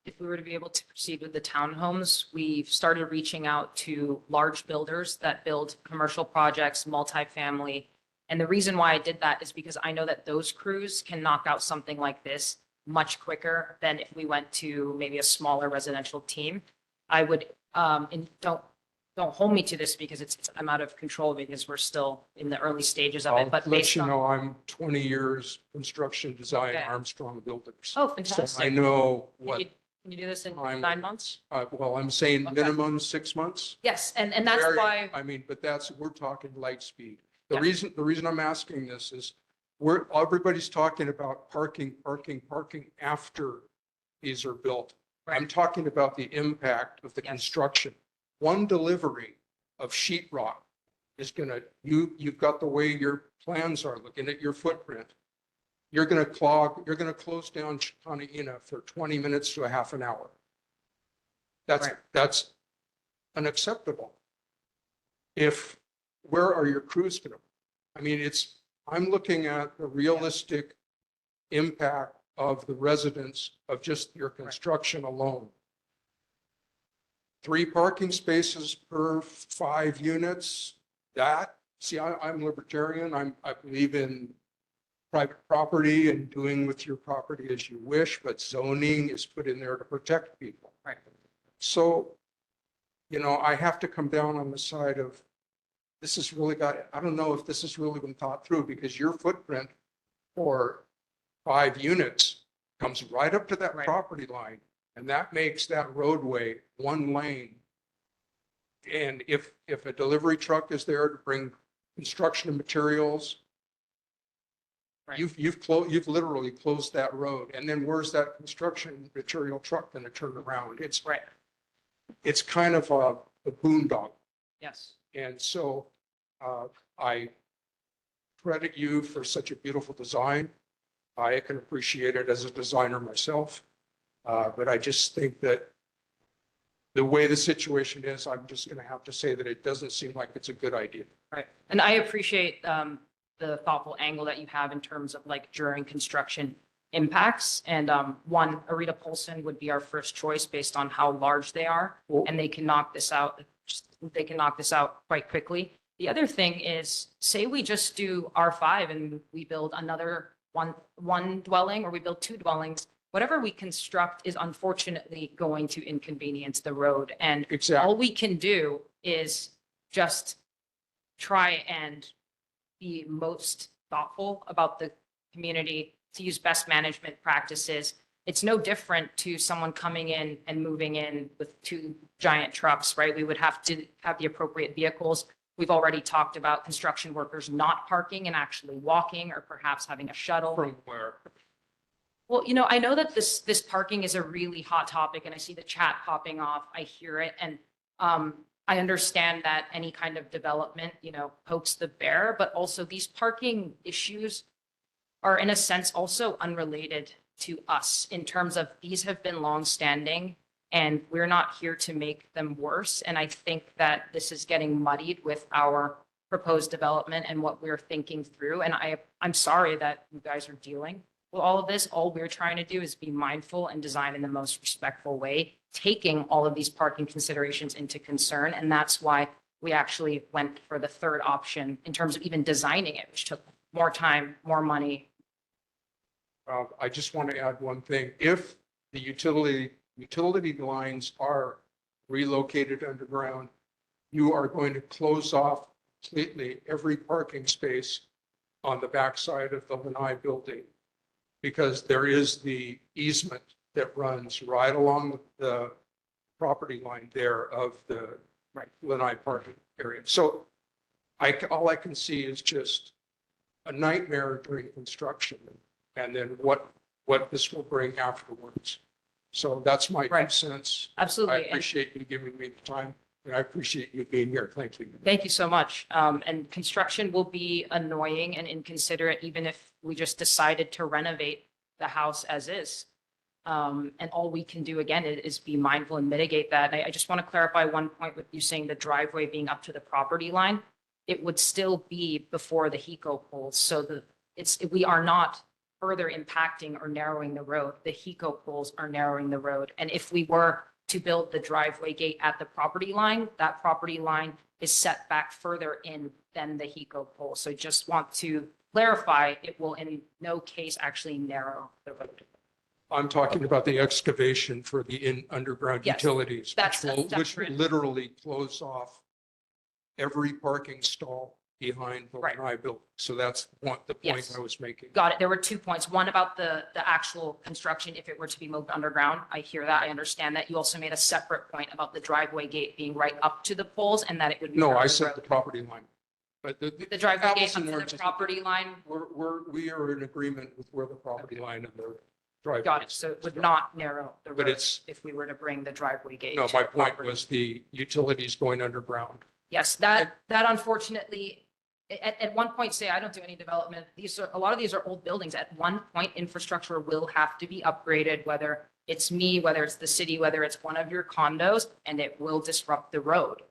if we were to be able to proceed with the townhomes, we've started reaching out to large builders that build commercial projects, multifamily. And the reason why I did that is because I know that those crews can knock out something like this much quicker than if we went to maybe a smaller residential team. I would, and don't hold me to this because I'm out of control because we're still in the early stages of it. But I'll let based you on, know I'm 20 years construction design, Okay. Armstrong Builders. oh, So fantastic. I know Can what, you do this in I'm- 9 months? well, I'm saying Okay. minimum 6 months. Yes, and that's Very- why. I mean, but we're talking light speed. Yeah. The reason I'm asking this is everybody's talking about parking after these are built. I'm talking about the impact of the construction. One delivery of sheetrock is you've got the way your plans are looking at your footprint. You're going to close down Kanaina for 20 minutes to a half an hour. That's unacceptable. Where are your crews going to? I mean, I'm looking at the realistic impact of the residents of just your construction alone. 3 parking spaces per 5 units. I'm libertarian. I believe in private property and doing with your property as you wish, but zoning is put in there to protect people. Right. So, I have to come down on the side of I don't know if this has really been thought through, because your footprint for 5 units comes right up to that property line, and that makes that roadway 1 lane. And if a delivery truck is there to bring construction materials, you've literally closed that road. And then where's that construction material truck going to turn around? It's kind of a boondoggle. Yes. And so I credit you for such a beautiful design. I can appreciate it as a designer myself. But I just think that the way the situation is, I'm just going to have to say that it doesn't seem like it's a good idea. Right. And I appreciate the thoughtful angle that you have in terms of like during construction impacts. And one, Arita Polson would be our first choice based on how large they are, and they can knock this out. They can knock this out quite quickly. The other thing is, say we just do R5 and we build another one dwelling, or we build 2 dwellings. Whatever we construct is unfortunately going to inconvenience the road. And all we can do is just try and be most thoughtful about the community, to use best management practices. It's no different to someone coming in and moving in with 2 giant trucks, right? We would have to have the appropriate vehicles. We've already talked about construction workers not parking and actually walking, or perhaps having a shuttle. From where? Well, you know, I know that this parking is a really hot topic, and I see the chat popping off. I hear it. And I understand that any kind of development, you know, pokes the bear, but also these parking issues are in a sense also unrelated to us, in terms of these have been longstanding and we're not here to make them worse. And I think that this is getting muddied with our proposed development and what we're thinking through. And I'm sorry that you guys are dealing with all of this. All we're trying to do is be mindful and design in the most respectful way, taking all of these parking considerations into concern. And that's why we actually went for the 3rd option in terms of even designing it, which took more time, more money. I just want to add one thing. If the utility lines are relocated underground, you are going to close off completely every parking space on the backside of the Lanai building, because there is the easement that runs right along the property line there of the Lanai parking area. So all I can see is just a nightmare during construction, and then what this will bring afterwards. So that's my 2 cents. Absolutely. I appreciate you giving me the time, and I appreciate you being here. Thank you. Thank you so much. And construction will be annoying and inconsiderate, even if we just decided to renovate the house as is. And all we can do again is be mindful and mitigate that. And I just want to clarify one point with you saying the driveway being up to the property line. It would still be before the HECO poles. So we are not further impacting or narrowing the road. The HECO poles are narrowing the road. And if we were to build the driveway gate at the property line, that property line is set back further in than the HECO pole. So just want to clarify, it will in no case actually narrow the road. I'm talking about the excavation for the underground utilities, which will literally close off every parking stall behind the Lanai building. So that's the point I was making. Got it. There were 2 points. One about the actual construction, if it were to be moved underground. I hear that. I understand that. You also made a separate point about the driveway gate being right up to the poles and that it would. No, I said the property line. But the driveway gate up to the property line. We are in agreement with where the property line and the driveway. Got it. So it would not narrow the road. But it's, if we were to bring the driveway gate. no, to my the point property. was the utilities going underground. Yes, that unfortunately, at one point, say I don't do any development. A lot of these are old buildings. At one point, infrastructure will have to be upgraded, whether it's me, whether it's the city, whether it's one of your condos, and it will disrupt the road.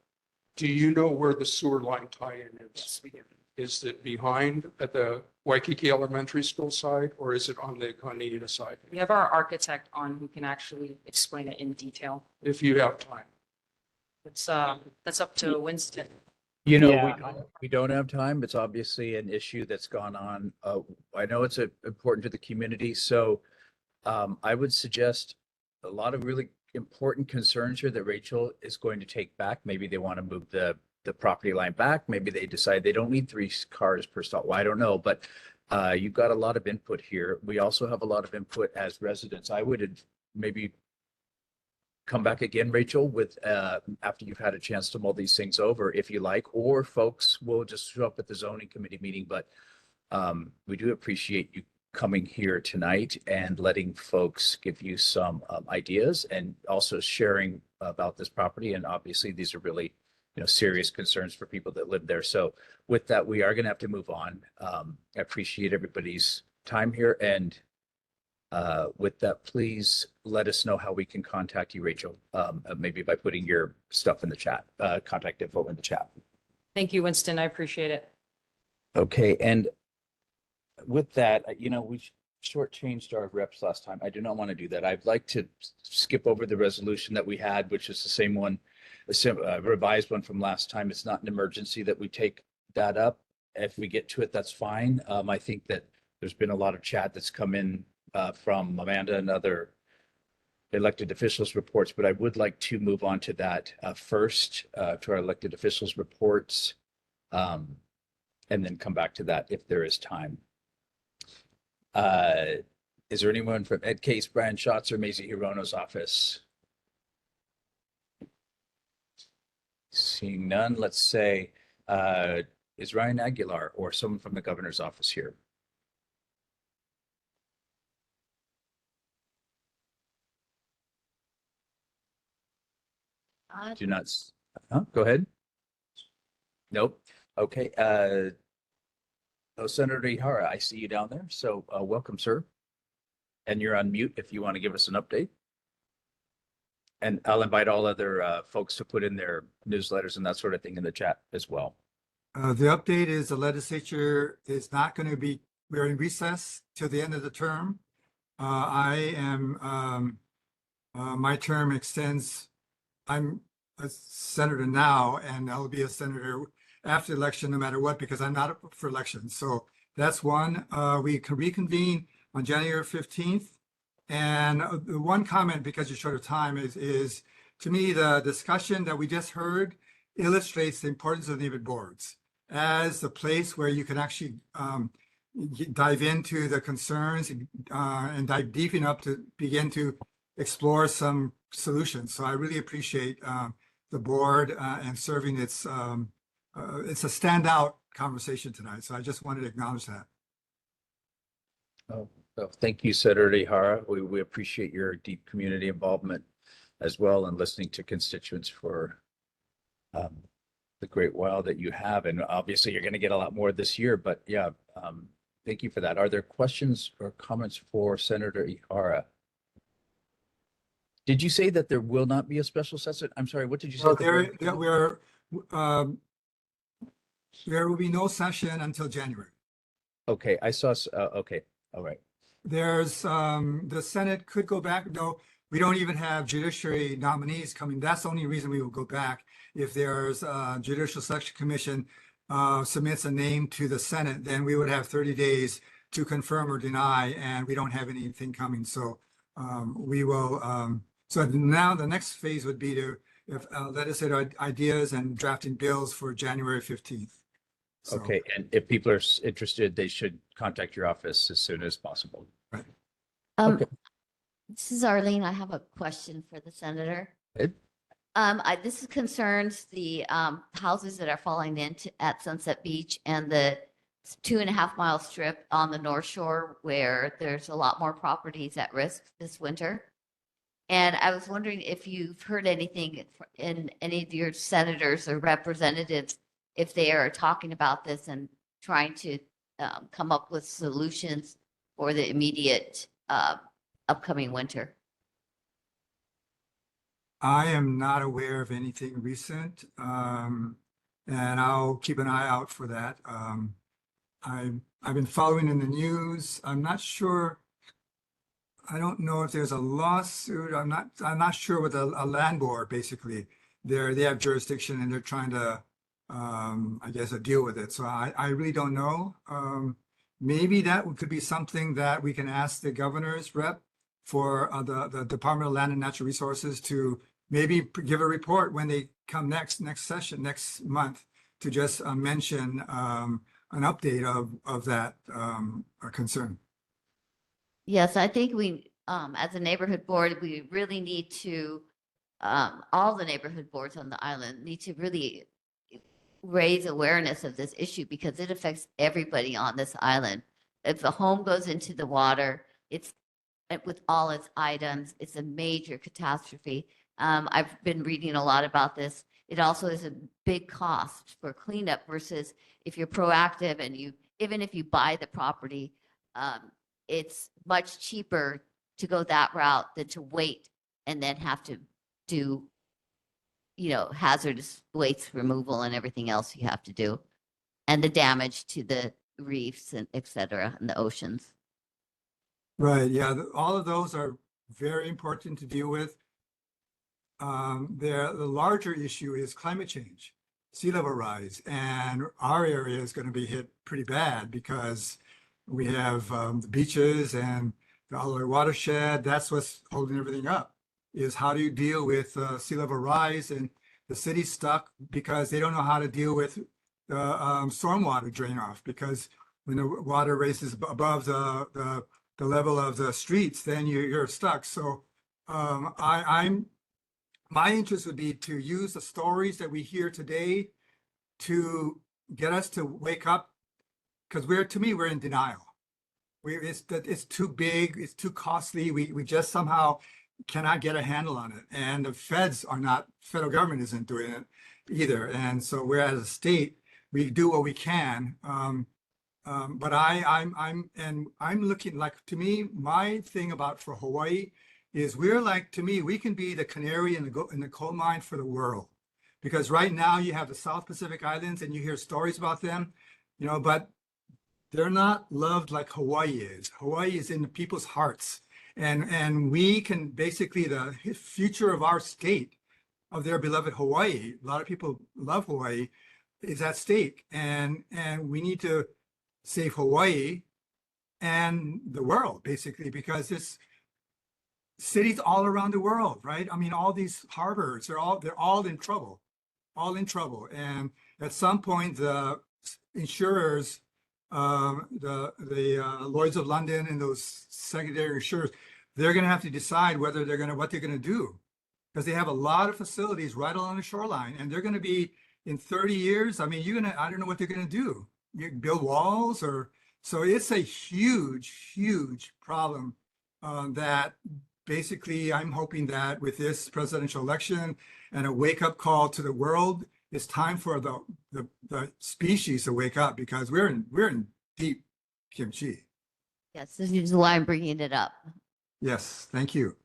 Do you know where the sewer line tie-in is? Yes, we do. Is it behind at the Waikiki Elementary School side, or is it on the Kaneina side? We have our architect on who can actually explain it in detail. If you have time. That's up to Winston. You know, we don't have time. It's obviously an issue that's gone on. I know it's important to the community. So I would suggest a lot of really important concerns here that Rachel is going to take back. Maybe they want to move the property line back. Maybe they decide they don't need 3 cars per stall. Well, I don't know. But You've got a lot of input here. We also have a lot of input as residents. I would maybe come back again, Rachel, with after you've had a chance to mull these things over, if you like, or folks will just show up at the zoning committee meeting. But we do appreciate you coming here tonight and letting folks give you some ideas and also sharing about this property. And obviously, these are really, serious concerns for people that live there. So with that, we are going to have to move on. I appreciate everybody's time here. And with that, please let us know how we can contact you, Rachel, maybe by putting your stuff in the chat, contact info in the chat. Thank you, Winston. I appreciate it. Okay. And with that, we shortchanged our reps last time. I do not want to do that. I'd like to skip over the resolution that we had, which is the same one, a revised one from last time. It's not an emergency that we take that up. If we get to it, that's fine. I think that there's been a lot of chat that's come in from Amanda and other elected officials reports, but I would like to move on to that first, to our elected officials reports, and then come back to that if there is time. Is there anyone from Ed Case, Brian Schatz, or Maisie Hirono's office? Seeing none, let's say, is Ryan Aguilar or someone from the governor's office here? Do not, go ahead. Nope. Okay. Oh, Senator Ihara, I see you down there. So welcome, sir. And you're on mute if you want to give us an update. And I'll invite all other folks to put in their newsletters and that sort of thing in the chat as well. The update is the legislature is not going to be, we're in recess till the end of the term. I am, my term extends, I'm a senator now, and I'll be a senator after the election, no matter what, because I'm not up for election. So that's one. We can reconvene on January 15th. And the one comment, because you're short of time, is to me, the discussion that we just heard illustrates the importance of neighborhood boards as the place where you can actually dive into the concerns and dive deep enough to begin to explore some solutions. So I really appreciate the board and serving it's a standout conversation tonight. So I just wanted to acknowledge that. Oh, well, thank you, Senator Ihara. We appreciate your deep community involvement as well and listening to constituents for the great while that you have. And obviously you're going to get a lot more this year, but yeah, thank you for that. Are there questions or comments for Senator Ihara? Did you say that there will not be a special session? I'm sorry, what did you say? There will be no session until January. Okay, I saw, okay, all right. There's, the Senate could go back. No, we don't even have judiciary nominees coming. That's the only reason we will go back. If there's a Judicial Selection Commission submits a name to the Senate, then we would have 30 days to confirm or deny, and we don't have anything coming. So we will, so now the next phase would be to legislative ideas and drafting bills for January 15th. So, okay, and if people are interested, they should contact your office as soon as possible. Right. Okay. This is Arlene. I have a question for the senator. Good. This concerns the houses that are falling into at Sunset Beach and the 2.5 mile strip on the North Shore where there's a lot more properties at risk this winter. And I was wondering if you've heard anything in any of your senators or representatives, if they are talking about this and trying to come up with solutions for the immediate upcoming winter. I am not aware of anything recent, and I'll keep an eye out for that. I've been following in the news. I'm not sure. I don't know if there's a lawsuit. I'm not sure with a land board. Basically, they have jurisdiction and they're trying to, I guess, deal with it. So I really don't know. Maybe that could be something that we can ask the governor's rep for the Department of Land and Natural Resources to maybe give a report when they come next session next month to just mention an update of that concern. Yes, I think we, as a neighborhood board, we really need to, all the neighborhood boards on the island need to really raise awareness of this issue because it affects everybody on this island. If a home goes into the water, it's with all its items, it's a major catastrophe. I've been reading a lot about this. It also is a big cost for cleanup versus if you're proactive and you, even if you buy the property, it's much cheaper to go that route than to wait and then have to do, hazardous waste removal and everything else you have to do. And the damage to the reefs and et cetera, and the oceans. Right, yeah, all of those are very important to deal with. The larger issue is climate change, sea level rise, and our area is going to be hit pretty bad because we have the beaches and the Alloy watershed. That's what's holding everything up, is how do you deal with sea level rise, and the city's stuck because they don't know how to deal with the stormwater drain off, because when the water raises above the level of the streets, then you're stuck. So my interest would be to use the stories that we hear today to get us to wake up, because to me, we're in denial. It's too big, it's too costly. We just somehow cannot get a handle on it. And the federal government isn't doing it either. And so we're as a state, we do what we can. But I'm looking, like, to me, my thing about for Hawaii is to me, we can be the canary in the coal mine for the world. Because right now you have the South Pacific Islands and you hear stories about them, but they're not loved like Hawaii is. Hawaii is in the people's hearts. And we can basically, the future of our state, of their beloved Hawaii, a lot of people love Hawaii, is at stake. And we need to save Hawaii and the world, basically, because it's cities all around the world, right? I mean, all these harbors, they're all in trouble, And at some point, the insurers, the Lloyd's of London and those secondary insurers, they're going to have to decide what they're going to do, because they have a lot of facilities right along the shoreline, and they're going to be in 30 years. I mean, I don't know what they're going to do. You build walls so it's a huge problem that basically I'm hoping that with this presidential election and a wake-up call to the world, it's time for the species to wake up, because we're in deep kimchi. Yes, this is why I'm bringing it up. Yes, thank you.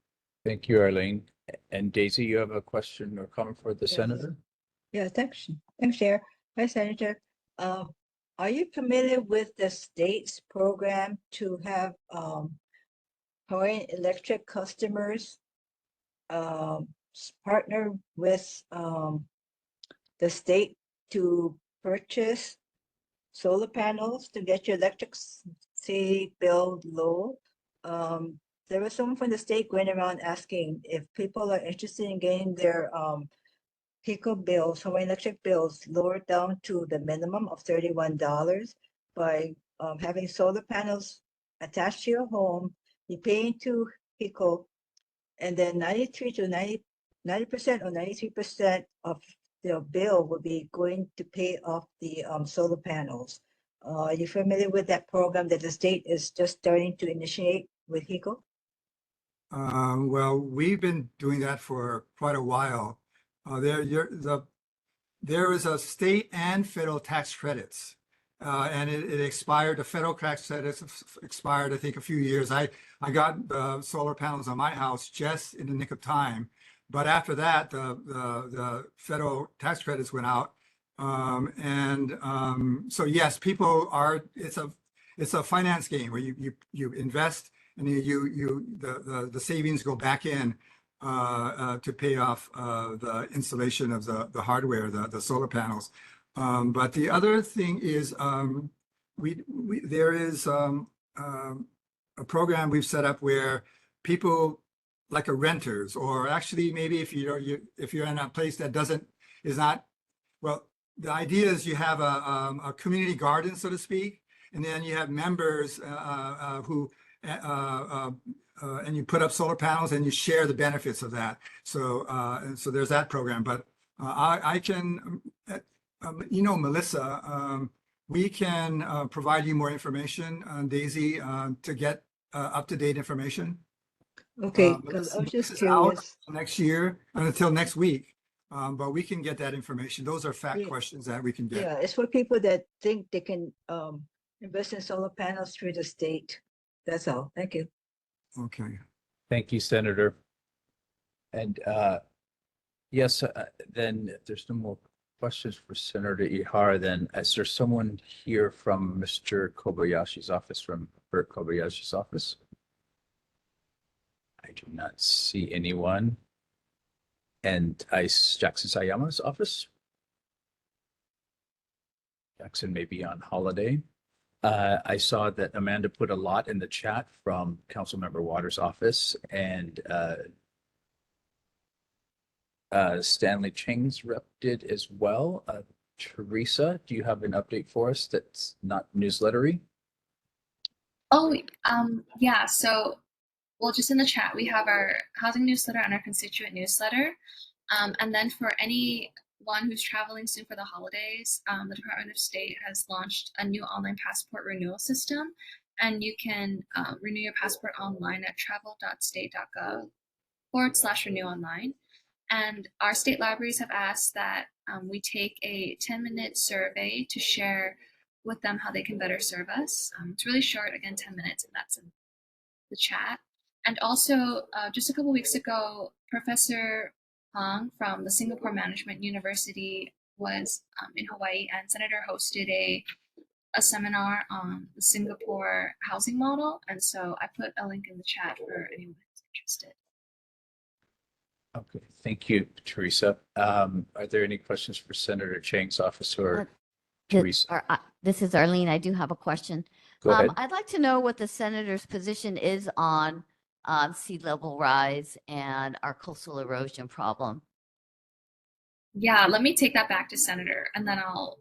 Thank you, Arlene. And Daisy, you have a question or comment for the Yes. senator? Yeah, thanks, Chair. Hi, Senator. Are you familiar with the state's program to have Hawaiian Electric customers partner with the state to purchase solar panels to get your electricity bill low? There was someone from the state going around asking if people are interested in getting their HECO bills, Hawaiian Electric bills, lowered down to the minimum of $31 by having solar panels attached to your home. You pay into HECO, and then 90% or 93% of the bill will be going to pay off the solar panels. Are you familiar with that program that the state is just starting to initiate with HECO? Well, we've been doing that for quite a while. There is a state and federal tax credits, and it expired. The federal tax credits expired, I think, a few years. I got solar panels on my house just in the nick of time, but after that, the federal tax credits went out, so yes, people are. It's a finance game where you invest, and the savings go back in to pay off the installation of the hardware, the solar panels. But the other thing is there is a program we've set up where people, like renters, or actually maybe if you're in a place that is not, well, the idea is you have a community garden, so to speak, and then you have members who and you put up solar panels and you share the benefits of that. So and so there's that program. But I can, Melissa, we can provide you more information on Daisy to get up-to-date information. Okay, because I was just Melissa's out curious. next year until next week. But we can get that information. Those are fact Yeah. questions that we can get. Yeah, it's for people that think they can invest in solar panels through the state. That's all. Thank you. Okay. Thank you, Senator. And yes, then if there's no more questions for Senator Ihara, then is there someone here from Mr. Kobayashi's office, from Bert Kobayashi's office? I do not see anyone. And Jackson Sayama's office? Jackson may be on holiday. I saw that Amanda put a lot in the chat from Councilmember Waters' office, and Stanley Chang's rep did as well. Teresa, do you have an update for us that's not newslettery? Oh, yeah. So, well, just in the chat, we have our housing newsletter and our constituent newsletter. And then for anyone who's traveling soon for the holidays, the Department of State has launched a new online passport renewal system, and you can renew your passport online at travel.state.gov/renew online. And our state libraries have asked that we take a 10-minute survey to share with them how they can better serve us. It's really short, again, 10 minutes, and that's in the chat. And also, just a couple weeks ago, Professor Hong from the Singapore Management University was in Hawaii, and Senator hosted a seminar on the Singapore housing model. And so I put a link in the chat for anyone who's interested. Okay, thank you, Teresa. Are there any questions for Senator Chang's office or Teresa? This is Arlene. I do have a question. Go ahead. I'd like to know what the senator's position is on sea level rise and our coastal erosion problem. Yeah, let me take that back to Senator, and then I'll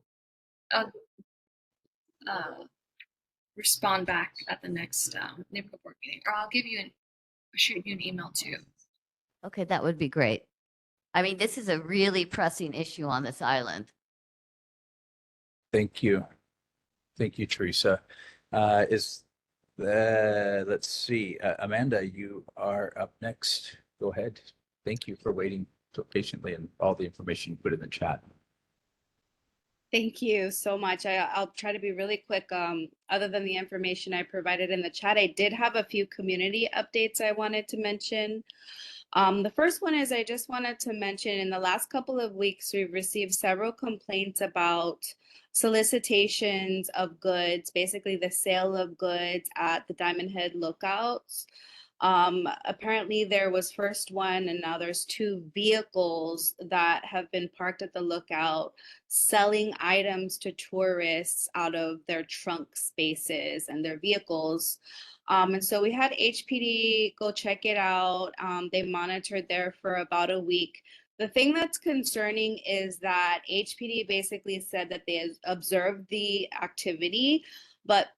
respond back at the next neighborhood board meeting, or I'll shoot you an email too. Okay, that would be great. I mean, this is a really pressing issue on this island. Thank you. Thank you, Teresa. Let's see, Amanda, you are up next. Go ahead. Thank you for waiting so patiently and all the information you put in the chat. Thank you so much. I'll try to be really quick. Other than the information I provided in the chat, I did have a few community updates I wanted to mention. The first one is I just wanted to mention in the last couple of weeks, we've received several complaints about solicitations of goods, basically the sale of goods at the Diamond Head lookouts. Apparently there was first one, and now there's two vehicles that have been parked at the lookout selling items to tourists out of their trunk spaces and their vehicles. And so we had HPD go check it out. They monitored there for about a week. The thing that's concerning is that HPD basically said that they observed the activity, but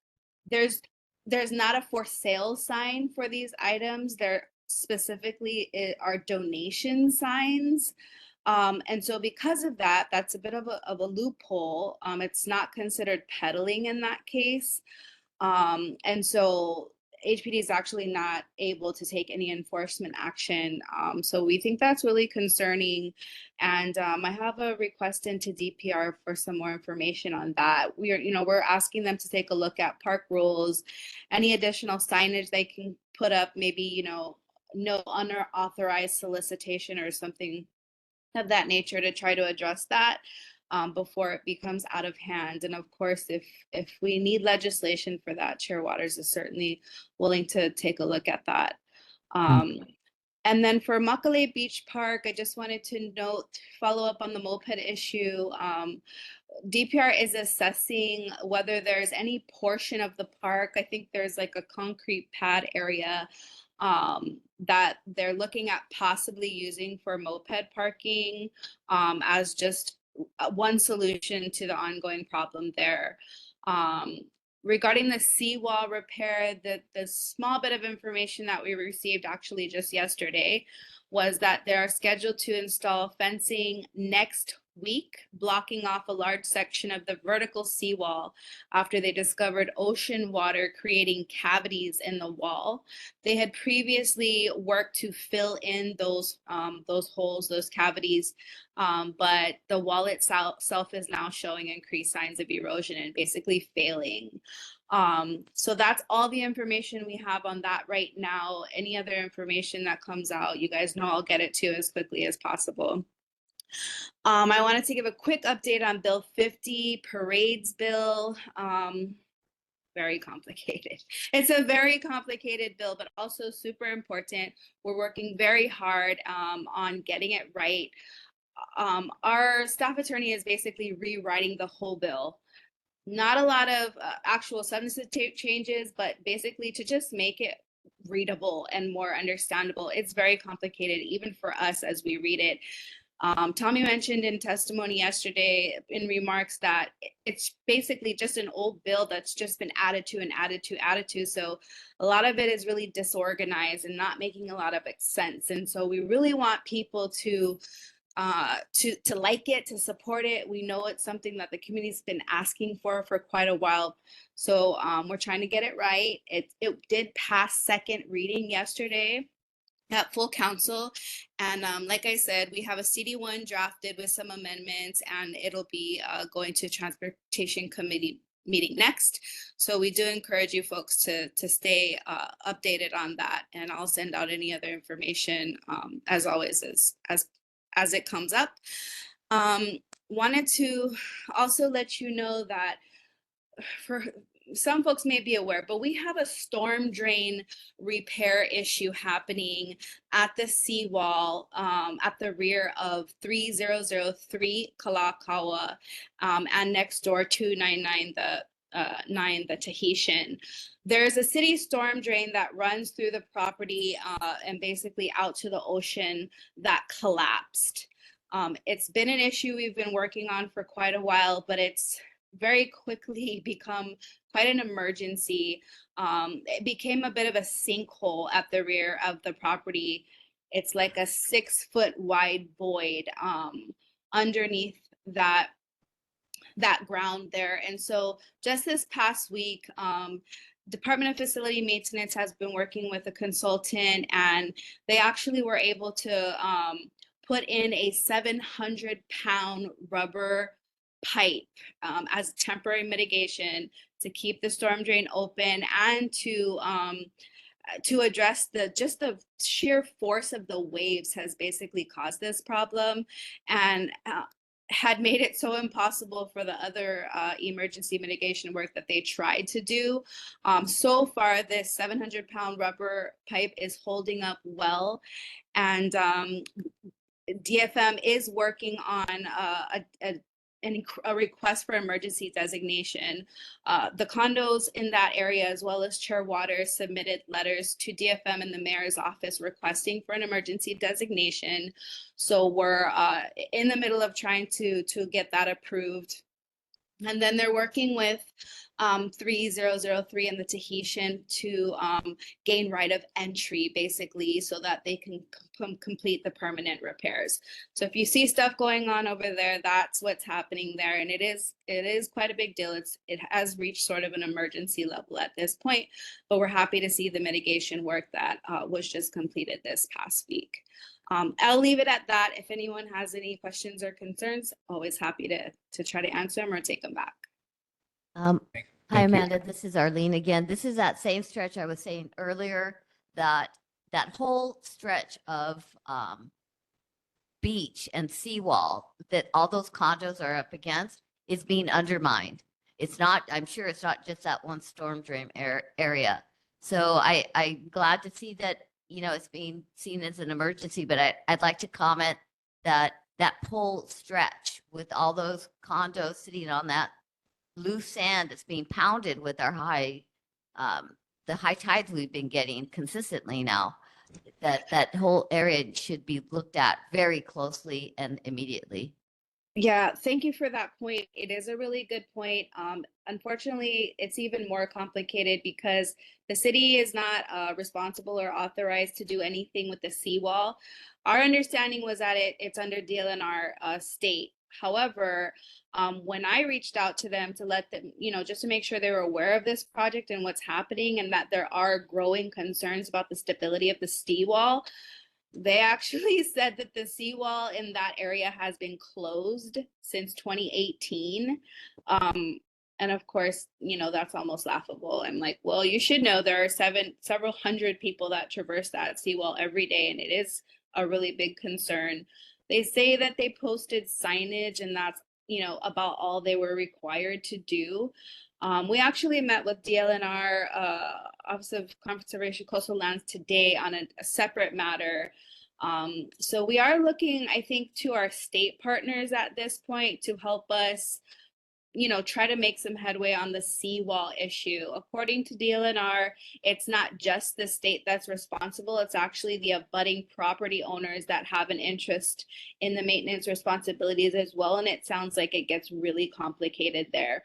there's not a for sale sign for these items. There specifically are donation signs. And so because of that, that's a bit of a loophole. It's not considered peddling in that case. And so HPD is actually not able to take any enforcement action. So we think that's really concerning. And I have a request into DPR for some more information on that. We're asking them to take a look at park rules, any additional signage they can put up, maybe, no unauthorized solicitation or something of that nature to try to address that. Before it becomes out of hand. And of course, if we need legislation for that, Chair Waters is certainly willing to take a look at that. And then for Makalei Beach Park, I just wanted to follow up on the moped issue. DPR is assessing whether there's any portion of the park, I think there's like a concrete pad area that they're looking at possibly using for moped parking as just one solution to the ongoing problem there. Regarding the seawall repair, the small bit of information that we received actually just yesterday was that they are scheduled to install fencing next week, blocking off a large section of the vertical seawall after they discovered ocean water creating cavities in the wall. They had previously worked to fill in those holes, those cavities, but the wall itself is now showing increased signs of erosion and basically failing. So that's all the information we have on that right now. Any other information that comes out, you guys know I'll get it to you as quickly as possible. I wanted to give a quick update on Bill 50, parades bill. Very complicated. It's a very complicated bill, but also super important. We're working very hard on getting it right. Our staff attorney is basically rewriting the whole bill. Not a lot of actual substantive changes, but basically to just make it readable and more understandable. It's very complicated, even for us as we read it. Tommy mentioned in testimony yesterday in remarks that it's basically just an old bill that's just been added to and added to, added to. So a lot of it is really disorganized and not making a lot of sense. And so we really want people to like it, to support it. We know it's something that the community's been asking for quite a while. So we're trying to get it right. It did pass second reading yesterday at full council. And like I said, we have a CD1 drafted with some amendments, and it'll be going to Transportation Committee meeting next. So we do encourage you folks to stay updated on that. And I'll send out any other information as always as it comes up. Wanted to also let you know that for some folks may be aware, but we have a storm drain repair issue happening at the seawall at the rear of 3003 Kalakaua and next door 299 the Tahitian. There's a city storm drain that runs through the property and basically out to the ocean that collapsed. It's been an issue we've been working on for quite a while, but it's very quickly become quite an emergency. It became a bit of a sinkhole at the rear of the property. It's like a 6-foot wide void underneath that ground there. And so just this past week, Department of Facility Maintenance has been working with a consultant, and they actually were able to put in a 700-pound rubber pipe as temporary mitigation to keep the storm drain open and to address the sheer force of the waves has basically caused this problem, and had made it so impossible for the other emergency mitigation work that they tried to do. So far, this 700-pound rubber pipe is holding up well, and DFM is working on a request for emergency designation. The condos in that area, as well as Chair Waters, submitted letters to DFM and the mayor's office requesting for an emergency designation. So we're in the middle of trying to get that approved. And then they're working with 3003 and the Tahitian to gain right of entry, basically, so that they can complete the permanent repairs. So if you see stuff going on over there, that's what's happening there. And it is quite a big deal. It has reached sort of an emergency level at this point, but we're happy to see the mitigation work that was just completed this past week. I'll leave it at that. If anyone has any questions or concerns, always happy to try to answer them or take them back. Hi, Amanda. This is Arlene again. This is that same stretch I was saying earlier, that whole stretch of beach and seawall that all those condos are up against is being undermined. It's not, I'm sure it's not just that one storm drain area. So I'm glad to see that, you know, it's being seen as an emergency, but I'd like to comment that whole stretch with all those condos sitting on that loose sand that's being pounded with our the high tides we've been getting consistently now, that whole area should be looked at very closely and immediately. Yeah, thank you for that point. It is a really good point. Unfortunately, it's even more complicated because the city is not responsible or authorized to do anything with the seawall. Our understanding was that it's under DLNR state. However, when I reached out to them to let them, just to make sure they were aware of this project and what's happening and that there are growing concerns about the stability of the seawall, they actually said that the seawall in that area has been closed since 2018. And of course, that's almost laughable. I'm like, well, you should know there are several hundred people that traverse that seawall every day, and it is a really big concern. They say that they posted signage, and that's, about all they were required to do. We actually met with DLNR, Office of Conservation Coastal Lands today on a separate matter. So we are looking, I think, to our state partners at this point to help us, try to make some headway on the seawall issue. According to DLNR, it's not just the state that's responsible, it's actually the abutting property owners that have an interest in the maintenance responsibilities as well. And it sounds like it gets really complicated there.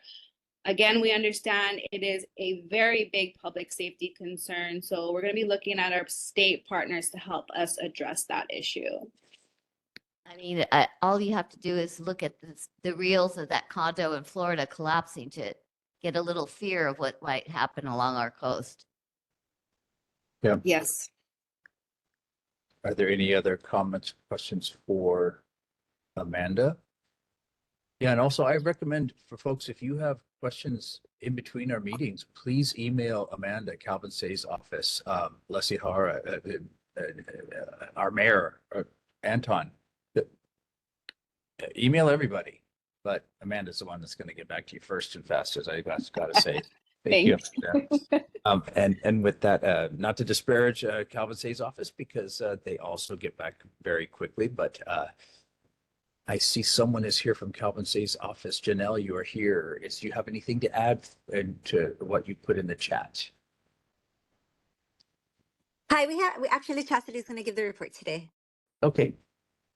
Again, we understand it is a very big public safety concern, so we're going to be looking at our state partners to help us address that issue. I mean, all you have to do is look at the reels of that condo in Florida collapsing to get a little fear of what might happen along our coast. Yeah. Yes. Are there any other comments, questions for Amanda? Yeah, and also I recommend for folks, if you have questions in between our meetings, please email Amanda, Calvin Say's office, Leslie Hara, our mayor, Anton. Email everybody, but Amanda's the one that's going to get back to you first and fastest. I got to say. Thank you. And with that, not to disparage Calvin Say's office, because they also get back very quickly, but I see someone is here from Calvin Say's office. Janelle, you are here. Do you have anything to add to what you put in the chat? Hi, we actually Chastity is going to give the report today. Okay.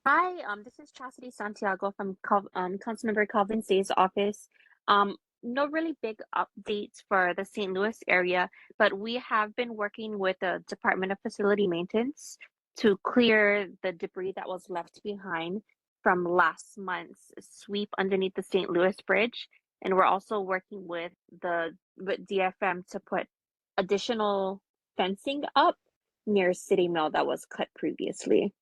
Hi, this is Chastity Santiago from Councilmember Calvin Say's office. No really big updates for the St. Louis area, but we have been working with the Department of Facility Maintenance to clear the debris that was left behind from last month's sweep underneath the St. Louis Bridge. And we're also working with DFM to put additional fencing up near City Mill that was cut previously.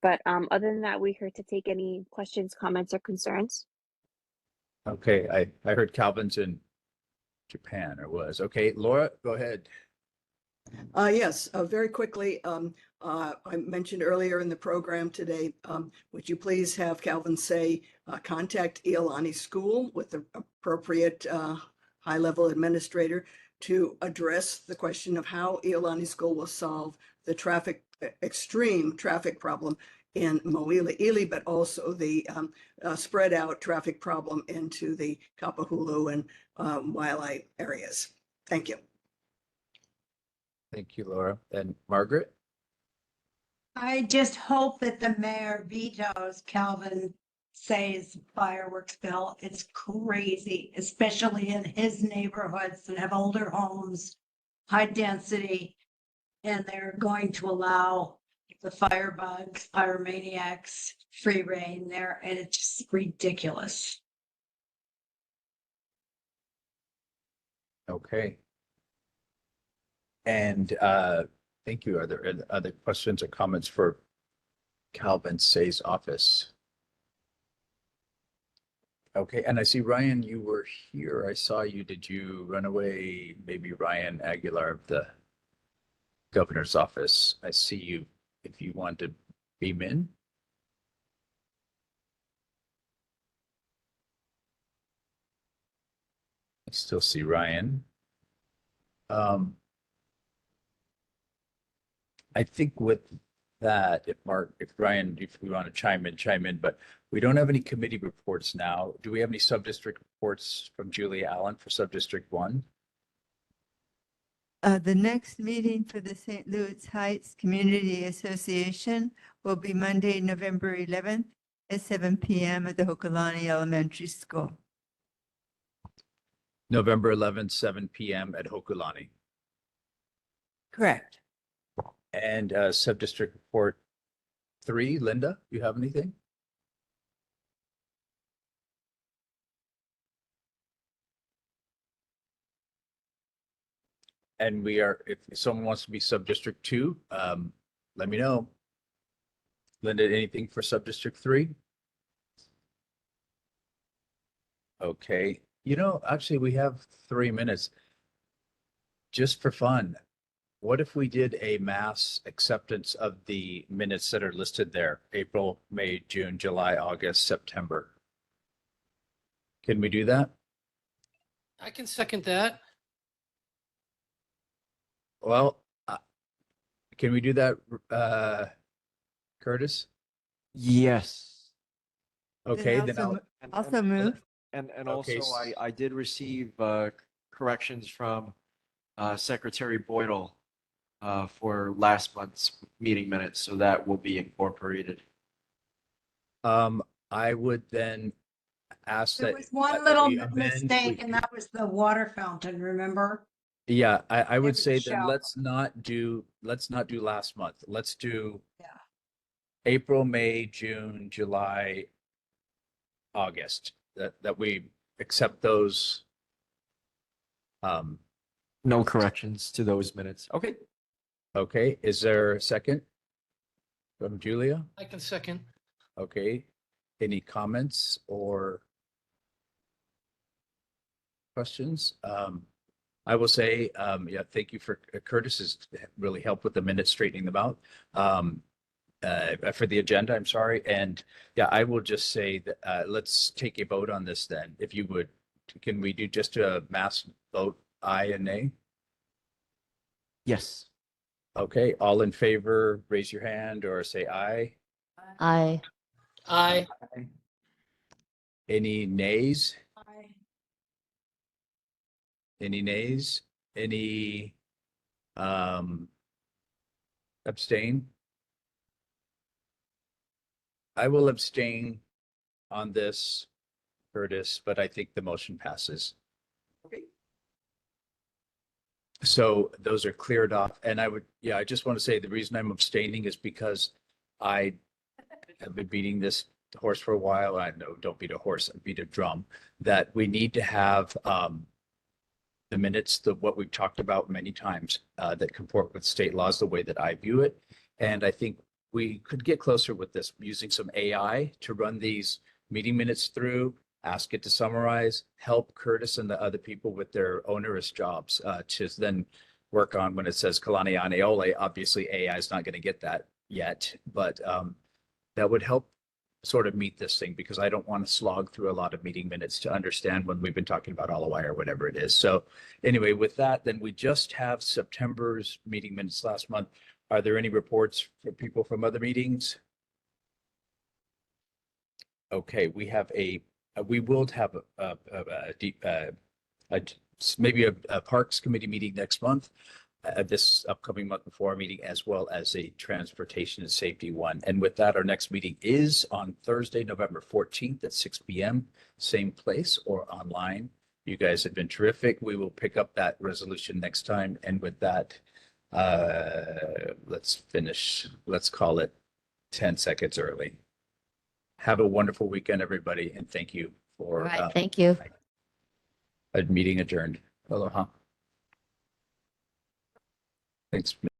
But other than that, we're here to take any questions, comments, or concerns. Okay, I heard Calvin's in Japan, or was. Okay, Laura, go ahead. Yes, very quickly, I mentioned earlier in the program today, would you please have Calvin Say contact Iolani School with the appropriate high-level administrator to address the question of how Iolani School will solve the extreme traffic problem in Mo'ili, Ely, but also the spread out traffic problem into the Kapahulu and Waialae areas. Thank you. Thank you, Laura. And Margaret? I just hope that the mayor vetoes Calvin Say's fireworks bill. It's crazy, especially in his neighborhoods that have older homes, high density, and they're going to allow the firebugs, pyromaniacs, free reign there, and it's just ridiculous. Okay. And thank you. Are there other questions or comments for Calvin Say's office? Okay, and I see Ryan, you were here. I saw you. Did you run away? Maybe Ryan Aguilar of the governor's office. I see you if you want to beam in. I still see Ryan. I think with that, if Ryan, if we want to chime in, but we don't have any committee reports now. Do we have any sub-district reports from Julia Allen for sub-district 1? The next meeting for the St. Louis Heights Community Association will be Monday, November 11th at 7 p.m. at the Hokulani Elementary School. November 11th, 7 p.m. at Hokulani. Correct. And Subdistrict Report 3, Linda, you have anything? And we are, if someone wants to be Subdistrict 2, let me know. Linda, anything for Subdistrict 3? Okay, you know, actually, we have 3 minutes. Just for fun, what if we did a mass acceptance of the minutes that are listed there? April, May, June, July, August, September. Can we do that? I can second that. Well, can we do that, Curtis? Yes. Okay, then also, I'll. also move. And Okay, also, I did receive corrections from Secretary Boydell for last month's meeting minutes, so that will be incorporated. I would then ask There that. was one that little we amend- mistake, we- and that was the water fountain, remember? Yeah, I would was say a then shower. let's not do last month. Let's do Yeah. April, May, June, July, August, that we accept those. No corrections to those minutes. Okay. Okay, is there a second from Julia? I can second. Okay, any comments or questions? I will say, yeah, thank you for Curtis has really helped with the minutes, straightening them out. For the agenda, I'm sorry. And yeah, I will just say that, let's take a vote on this then. If you would, can we do just a mass vote, aye and nay? Yes. Okay, all in favor, raise your hand or say aye. Aye. Aye. Any nays? Aye. Any nays? Any abstain? I will abstain on this, Curtis, but I think the motion passes. Okay. So those are cleared off. And I would, yeah, I just want to say the reason I'm abstaining is because I have been beating this horse for a while. I know, don't beat a horse, beat a drum, that we need to have the minutes, what we've talked about many times, that comport with state laws, the way that I view it. And I think we could get closer with this using some AI to run these meeting minutes through, ask it to summarize, help Curtis and the other people with their onerous jobs to then work on when it says Kalani Ane Ole. Obviously, AI is not going to get that yet, but that would help sort of meet this thing because I don't want to slog through a lot of meeting minutes to understand when we've been talking about Alawai or whatever it is. So anyway, with that, then we just have September's meeting minutes last month. Are there any reports for people from other meetings? Okay, we have we will have maybe a Parks Committee meeting next month, this upcoming month before our meeting, as well as a Transportation and Safety one. And with that, our next meeting is on Thursday, November 14th at 6 p.m., same place or online. You guys have been terrific. We will pick up that resolution next time. And with that, let's finish. Let's call it 10 seconds early. Have a wonderful weekend, everybody, and thank you for All right, thank you. a meeting adjourned. Aloha. Thanks.